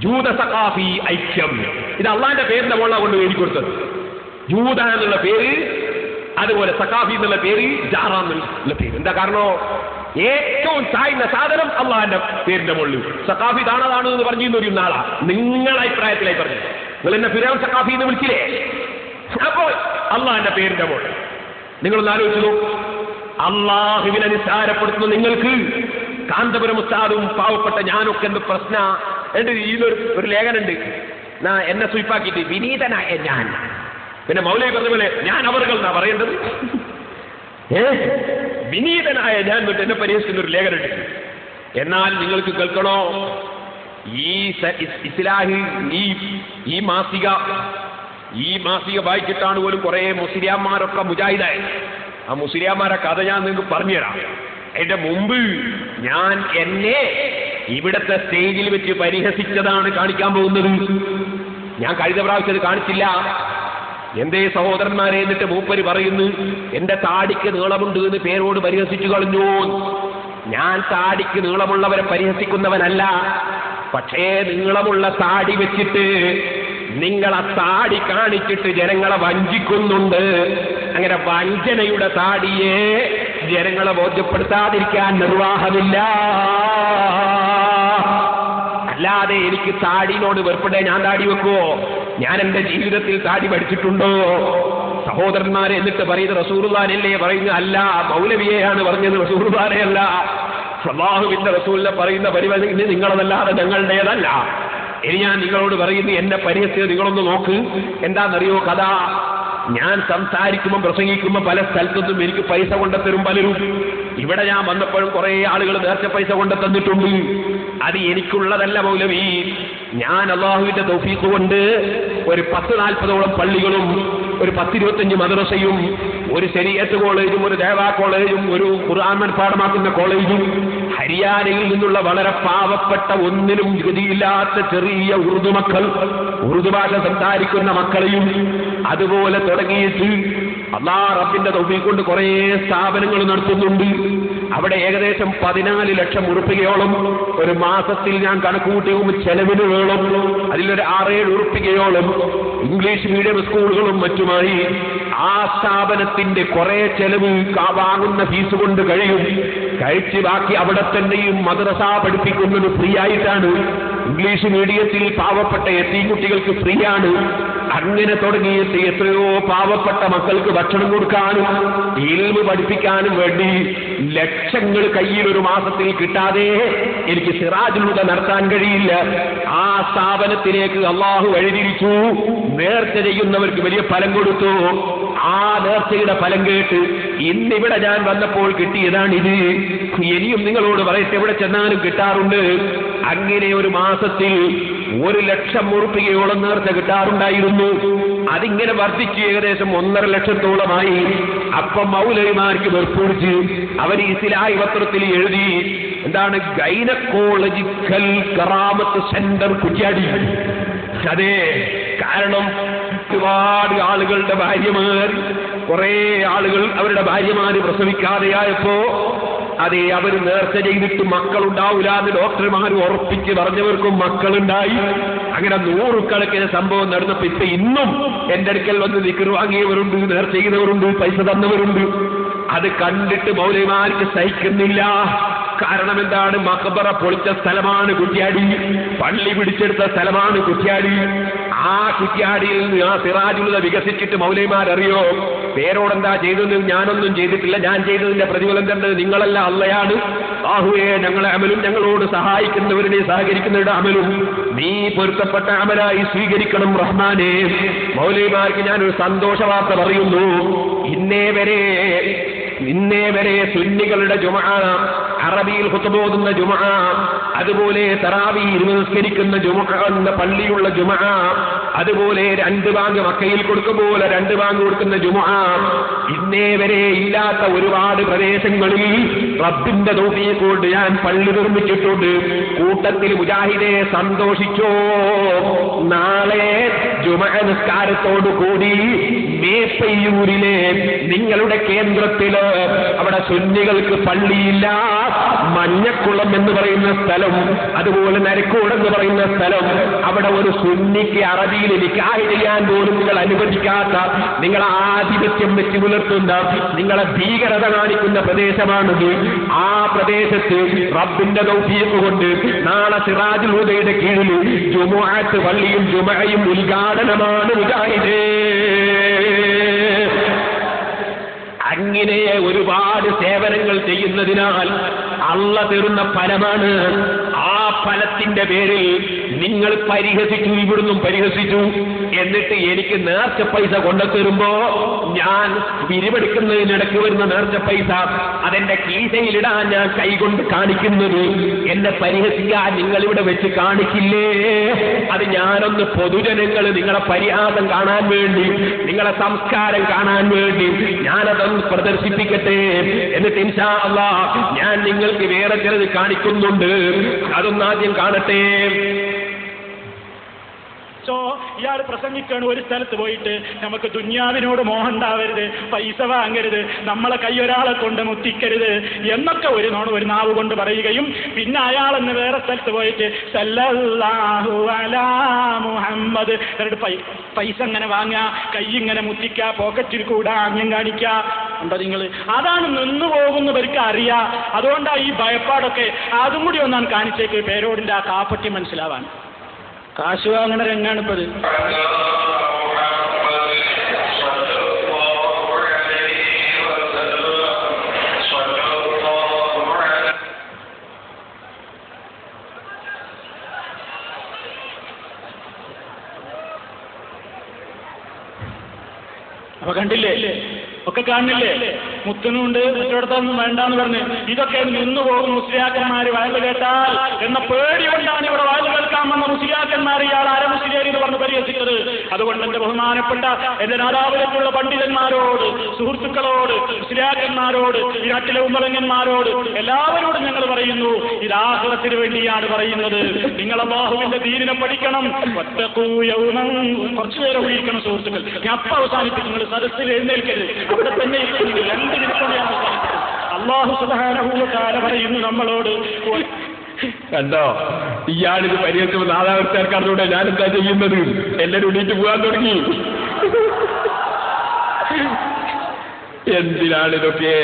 S1: ജൂത സഖാഫി ഐക്യം, ഇത് അള്ളാന്റെ പേരിന്റെ മുകളിലാണ് കൊണ്ട് എഴുതി കൊടുത്തത്. ജൂത എന്നുള്ള പേര്, അതുപോലെ സഖാഫി എന്നുള്ള പേര്, ജാറ എന്നുള്ള പേര്. എന്താ കാരണോ? ഏറ്റവും താഴ്ന്ന സാധനം അള്ളാന്റെ പേരിന്റെ മുകളിൽ. സഖാഫി താണതാണ് എന്ന് പറഞ്ഞിരുന്ന ഒരു നാളാ നിങ്ങളുടെ അഭിപ്രായത്തിലായി പറഞ്ഞു. നിങ്ങൾ എന്നെ ഫിറൗൻ സഖാഫി എന്ന് വിളിച്ചില്ലേ? അപ്പോൾ അള്ളാന്റെ പേരിന്റെ മുകളിൽ നിങ്ങളൊന്ന് ആലോചിച്ചു. അള്ളാഹുവിനെ നിസ്സാരപ്പെടുത്തുന്ന നിങ്ങൾക്ക് കാന്തപുരം ഉസ്താദും പാവപ്പെട്ട ഞാനൊക്കെ എന്ത് പ്രശ്ന? എന്നിട്ട് ഇതിലൊരു ലേഖനുണ്ട്, എന്നെ സ്വീപ്പാക്കിയിട്ട് വിനീതനായ ഞാൻ. പിന്നെ മൗലവി പറഞ്ഞ പോലെ ഞാൻ അവർകൾ എന്നാ പറയേണ്ടത്. വിനീതനായ ഞാൻ എന്നിട്ട് എന്നെ പരിഹസിക്കുന്ന ഒരു ലേഖനുണ്ട്. എന്നാൽ നിങ്ങൾക്ക് കേൾക്കണോ, ഈ ഇസ്ലാഹി ഈ മാസിക വായിച്ചിട്ടാണ് പോലും കുറെ മുസ്ലിയാന്മാരൊക്കെ മുജാഹിദായി. ആ മുസ്ലിയാന്മാരെ കഥ ഞാൻ നിങ്ങൾക്ക് പറഞ്ഞുതരാം. അതിന്റെ മുമ്പ് ഞാൻ എന്നെ ഇവിടത്തെ സ്റ്റേജിൽ വെച്ച് പരിഹസിച്ചതാണ് കാണിക്കാൻ പോകുന്നത്. ഞാൻ കഴിഞ്ഞ പ്രാവശ്യം അത് കാണിച്ചില്ല. എന്തേ സഹോദരന്മാരെ, എന്നിട്ട് മൂപ്പര് പറയുന്നു എന്റെ താടിക്ക് നീളമുണ്ട് എന്ന് പേരോട് പരിഹസിച്ചു കളഞ്ഞു. ഞാൻ താടിക്ക് നീളമുള്ളവരെ പരിഹസിക്കുന്നവനല്ല. പക്ഷേ നീളമുള്ള താടി വെച്ചിട്ട് നിങ്ങൾ ആ താടി കാണിച്ചിട്ട് ജനങ്ങളെ വഞ്ചിക്കുന്നുണ്ട്. അങ്ങനെ വഞ്ചനയുടെ താടിയെ ജനങ്ങളെ ബോധ്യപ്പെടുത്താതിരിക്കാൻ നിർവാഹമില്ല. അല്ലാതെ എനിക്ക് താടിനോട് വെറുപ്പുണ്ടേ ഞാൻ താടി വെക്കുവോ? ഞാൻ എന്റെ ജീവിതത്തിൽ താടി പഠിച്ചിട്ടുണ്ടോ? സഹോദരന്മാരെ, എന്നിട്ട് പറയുന്നത് റസൂലുള്ളാഹിയല്ലേ പറയുന്നത്? അല്ല, മൗലവിയെയാണ് പറഞ്ഞത്, റസൂലുള്ളാഹിയല്ല. അല്ലാഹുവിന്റെ റസൂലിനെ പറയുന്ന പരിപാടി നിങ്ങളതല്ലാതെ ഞങ്ങളുടേതല്ല. ഇനി ഞാൻ നിങ്ങളോട് പറയുന്നു, എന്നെ പരിഹസിച്ചത് നിങ്ങളൊന്ന് നോക്ക്. എന്താണെന്നറിയോ കഥ? ഞാൻ സംസാരിക്കുമ്പോൾ പ്രസംഗിക്കുമ്പോൾ പല സ്ഥലത്തുനിന്നും എനിക്ക് പൈസ കൊണ്ടുത്തരും പലരും. ഇവിടെ ഞാൻ വന്നപ്പോഴും കുറെ ആളുകൾ നേരത്തെ പൈസ കൊണ്ടു തന്നിട്ടുണ്ട്. അത് എനിക്കുള്ളതല്ല മൗലവി. ഞാൻ അല്ലാഹുവിന്റെ തൗഫീഖ് കൊണ്ട് ഒരു 10-40ഓളം പള്ളികളും ഒരു 10-25 മദ്രസയും ഒരു ശരീഅത്ത് കോളേജും ഒരു ദേവാ കോളേജും ഒരു ഖുർആൻ മനഃപാഠമാക്കുന്ന കോളേജും ഹരിയാനയിൽ നിന്നുള്ള വളരെ പാവപ്പെട്ട ഒന്നിനും ഗതിയില്ലാത്ത ചെറിയ ഉറുദു മക്കൾ, ഉറുദു ഭാഷ സംസാരിക്കുന്ന മക്കളെയും അതുപോലെ തുടങ്ങിയിട്ട് അല്ലാഹ് റബ്ബിന്റെ തൗഫീഖ് കൊണ്ട് കുറേ സ്ഥാപനങ്ങൾ നടത്തുന്നുണ്ട്. അവിടെ ഏകദേശം 14 ലക്ഷം ഉറുപ്പികയോളം ഒരു മാസത്തിൽ ഞാൻ കണക്കുകൂട്ടിയും ചെലവിന് വേണം. അതിലൊരു 6-7 ഉറുപ്പികയോളം ഇംഗ്ലീഷ് മീഡിയം സ്കൂളുകളും മറ്റുമായി ആ സ്ഥാപനത്തിന്റെ കുറെ ചെലവ് വാങ്ങുന്ന ഫീസ് കൊണ്ട് കഴിച്ച് ബാക്കി അവിടെ തന്നെയും മദ്രസ പഠിപ്പിക്കുന്നത് ഫ്രീ ആയിട്ടാണ്. ഇംഗ്ലീഷ് മീഡിയത്തിൽ പാവപ്പെട്ട എത്തി കുട്ടികൾക്ക് ഫ്രീ ആണ്. അങ്ങനെ തുടങ്ങിയിട്ട് എത്രയോ പാവപ്പെട്ട മക്കൾക്ക് ഭക്ഷണം കൊടുക്കാനും ഇൽമ് പഠിപ്പിക്കാനും വേണ്ടി ലക്ഷങ്ങൾ കയ്യിൽ ഒരു മാസത്തിൽ കിട്ടാതെ എനിക്ക് സിറാജുൽ ഹുദ നടത്താൻ കഴിയില്ല. ആ സ്ഥാപനത്തിലേക്ക് അള്ളാഹു വഴിതിരിച്ചു. നേർച്ച ചെയ്യുന്നവർക്ക് വലിയ ഫലം കൊടുത്തു. ആ നേർച്ചയുടെ ഫലം കേട്ട് ഇന്നിവിടെ ഞാൻ വന്നപ്പോൾ കിട്ടിയതാണിത്. ഇനിയും നിങ്ങളോട് പറയട്ടെ, എവിടെ ചെന്നാലും കിട്ടാറുണ്ട്. അങ്ങനെ ഒരു മാസത്തിൽ 1 ലക്ഷം ഉറുപ്പികയോളം നേർച്ച കിട്ടാറുണ്ടായിരുന്നു. അതിങ്ങനെ വർദ്ധിച്ച് ഏകദേശം 1.5 ലക്ഷത്തോളമായി. അപ്പം മൗലവിമാർക്ക് വെറുപ്പൊഴിച്ച് അവർ ഇസ്ലാഹി പത്രത്തിൽ എഴുതി, എന്താണ്, ഗൈനക്കോളജിക്കൽ കറാമത്ത് സെന്റർ കുറ്റ്യാടി. അതെ, കാരണം ഒരുപാട് ആളുകളുടെ ഭാര്യമാർ, കുറെ ആളുകൾ അവരുടെ ഭാര്യമാര് പ്രസവിക്കാതെയായപ്പോ അതെ അവർ നേർച്ച ചെയ്തിട്ട് മക്കളുണ്ടാവില്ല എന്ന് ഡോക്ടർമാർ ഉറപ്പിച്ച് പറഞ്ഞവർക്കും മക്കളുണ്ടായി. അങ്ങനെ 100 കണക്കിന് സംഭവം നടന്നപ്പോ ഇപ്പൊ ഇന്നും എന്റെ അടുക്കൽ വന്ന് ദിക്ർ വാങ്ങിയവരുണ്ട്, നേർച്ച ചെയ്യുന്നവരുണ്ട്, പൈസ തന്നവരുണ്ട്. അത് കണ്ടിട്ട് മൗലവിമാർക്ക് സഹിക്കുന്നില്ല. കാരണം എന്താണ്? മഖബറ പൊളിച്ച സ്ഥലമാണ് കുറ്റ്യാടി, പള്ളി പിടിച്ചെടുത്ത സ്ഥലമാണ് കുറ്റ്യാടി. ആ കുറ്റ്യാടിയിൽ നിന്ന് ആ സിറാജുൽ ഹുദ വികസിച്ചിട്ട് മൗലവിമാരറിയോ പേരോടെന്താ ചെയ്തതെന്ന്? ഞാനൊന്നും ചെയ്തിട്ടില്ല. ഞാൻ ചെയ്തതിന്റെ പ്രതിഫലം കണ്ടത് നിങ്ങളല്ല, അള്ളയാണ്. ആഹുവേ, ഞങ്ങളെ അമലും ഞങ്ങളോട് സഹായിക്കുന്നവരുടെ സഹകരിക്കുന്നവരുടെ അമലും നീ പൊരുത്തപ്പെട്ട അമലായി സ്വീകരിക്കണം റഹ്മാനെ. മൗലവിമാർക്ക് ഞാനൊരു സന്തോഷ വാർത്ത പറയുന്നു. ഇന്നേ വരെ സുന്നികളുടെ ജുമുഅ അറബിയിൽ ഖുത്ബ ഓതുന്ന ജുമുഅ, അതുപോലെ തറാവീഹ് നിസ്കരിക്കുന്ന ജുമുഅ എന്ന പള്ളിയുള്ള ജുമുഅ, അതുപോലെ 2 ബാങ്ക് മക്കയിൽ കൊടുക്കുമ്പോൾ 2 ബാങ്ക് കൊടുക്കുന്ന ജുമുഅ, ഇന്നേ വരെ ഇല്ലാത്ത ഒരുപാട് പ്രദേശങ്ങളിൽ റബ്ബിന്റെ തൗഫീഖ് കൊണ്ട് ഞാൻ പള്ളി നിർമ്മിച്ചിട്ടുണ്ട്. കൂട്ടത്തിൽ മുജാഹിദെ സന്തോഷിച്ചോ, നാളെ ജുമുഅ നിസ്കാരത്തോടു കൂടി മേപ്പയ്യൂരിലെ നിങ്ങളുടെ കേന്ദ്രത്തില് അവിടെ സുന്നികൾക്ക് പള്ളിയില്ല, മഞ്ഞക്കുളം എന്ന് പറയുന്ന സ്ഥലം, അതുപോലെ നരക്കോട് എന്ന് പറയുന്ന സ്ഥലം, അവിടെ ഒരു സുന്നിക്ക് അറബിയിൽ നിക്കാഹ് ചെയ്യാൻ പോലും നിങ്ങൾ അനുവദിക്കാത്ത, നിങ്ങളെ ആധിപത്യം വെച്ച് പുലർത്തുന്ന, നിങ്ങളെ ഭീകരത കാണിക്കുന്ന പ്രദേശമാണിത്. ആ പ്രദേശത്ത് റബ്ബിന്റെ തൗഫീഖ് കൊണ്ട് നാളെ സിറാജുൽ ഹുദയുടെ കീഴിൽ ജുമുഅത്ത് പള്ളിയും ജുമുഅയും ഉദ്ഘാടനമാണ് മുജാഹിദേ. അങ്ങനെ ഒരുപാട് സേവനങ്ങൾ ചെയ്യുന്നതിനാൽ അള്ളാഹ് തരുന്ന ഫലമാണ്. ആ ഫലത്തിന്റെ പേരിൽ നിങ്ങൾ പരിഹസിച്ചു, ഇവിടുന്നും പരിഹസിച്ചു. എന്നിട്ട് എനിക്ക് നേർച്ച പൈസ കൊണ്ടുതരുമ്പോ ഞാൻ പിരിവെടുക്കുന്നതിനിടയ്ക്ക് വരുന്ന നേർച്ച പൈസ അതെന്റെ കീശയിലിടാൻ ഞാൻ കൈകൊണ്ട് കാണിക്കുന്നത് എന്നെ പരിഹസിക്കാൻ നിങ്ങളിവിടെ വെച്ച് കാണിക്കില്ലേ? അത് ഞാനൊന്ന് പൊതുജനങ്ങൾ നിങ്ങളെ പരിഹാസം കാണാൻ വേണ്ടി, നിങ്ങളെ സംസ്കാരം കാണാൻ വേണ്ടി ഞാനതൊന്ന് പ്രദർശിപ്പിക്കട്ടെ. എന്നിട്ട് ഇൻഷാ അല്ലാഹ് ഞാൻ നിങ്ങൾക്ക് വേറെ ചിലത് കാണിക്കുന്നുണ്ട്, അതൊന്നാദ്യം കാണട്ടെ.
S2: ഇയാൾ പ്രസംഗിക്കാണ്, ഒരു സ്ഥലത്ത് പോയിട്ട് നമുക്ക് ദുന്യാവിനോട് മോഹം ഉണ്ടാവരുത്, പൈസ വാങ്ങരുത്, നമ്മളെ കൈ ഒരാളെ കൊണ്ട് മുത്തിക്കരുത് എന്നൊക്കെ ഒരു നാവ് കൊണ്ട് പറയുകയും, പിന്നെ അയാളെന്ന് വേറെ സ്ഥലത്ത് പോയിട്ട് സല്ലല്ലാഹു അലാ മുഹമ്മദ് എന്നിട്ട് പൈസ ഇങ്ങനെ വാങ്ങുക, കൈ ഇങ്ങനെ മുത്തിക്കുക, പോക്കറ്റിൽ കൂടാ അന്യം കാണിക്കുക. ഉണ്ടോ നിങ്ങൾ? അതാണ് നിന്നു പോകുന്നവർക്ക് അറിയാം. അതുകൊണ്ടാണ് ഈ ഭയപ്പാടൊക്കെ. അതും കൂടി ഒന്നാണ് കാണിച്ചേക്ക് പേരോടിന്റെ ആ കാപ്പറ്റി മനസ്സിലാവാൻ. കാശ് വാങ്ങണ രംഗാണിപ്പത്. അപ്പൊ കണ്ടില്ലേ, ഒക്കെ കാണുന്നില്ലേ? മുത്തനുണ്ട്, മറ്റൊടത്തൊന്നും വേണ്ടാന്ന് പറഞ്ഞ് ഇതൊക്കെ നിന്നു പോകും മുസ്ലിയാക്കന്മാര് വയല് കേട്ടാൽ എന്ന പേടി കൊണ്ടാണ് ഇവിടെ വയല് കേൾക്കാമെന്ന മുസ്ലിയാക്കന്മാർ ഇയാൾ അരമുസ്ലിയാരി എന്ന് പറഞ്ഞ് പരിഹസിച്ചത്. അതുകൊണ്ട് എന്റെ ബഹുമാനപ്പെട്ട എന്റെ നാദാവിലേക്കുള്ള പണ്ഡിതന്മാരോട്, സുഹൃത്തുക്കളോട്, മുസ്ലിയാക്കന്മാരോട്, ഈ നാട്ടിലെ ഉമ്മലങ്ങന്മാരോട് എല്ലാവരോടും ഞങ്ങൾ പറയുന്നു, ഇത് ആഖിറത്തിന് വേണ്ടിയാണ് പറയുന്നത്. നിങ്ങൾ അല്ലാഹുവിന്റെ ദീനിനെ പഠിക്കണം. കുറച്ചു നേരം ഉപയോഗിക്കണം സുഹൃത്തുക്കൾ. ഞാൻ അപ്പം അവസാനിപ്പിക്കും. നിങ്ങൾ സദസ്സിൽ എഴുന്നേൽക്കരുത്, അവിടെ തന്നെ 2 മിനിറ്റ് അല്ലാഹു സുബ്ഹാനഹു വ തആല പറയുന്നു നമ്മളോട്.
S1: കണ്ടോ, ഇയാളിത് പരിഹരിച്ചപ്പോൾ നാദാവർത്താർക്കാരുടെ ഞാൻ എന്താ ചെയ്യുന്നത്? എല്ലാവരും എണീറ്റ് പോകാൻ തുടങ്ങി. എന്തിനാണിതൊക്കെ?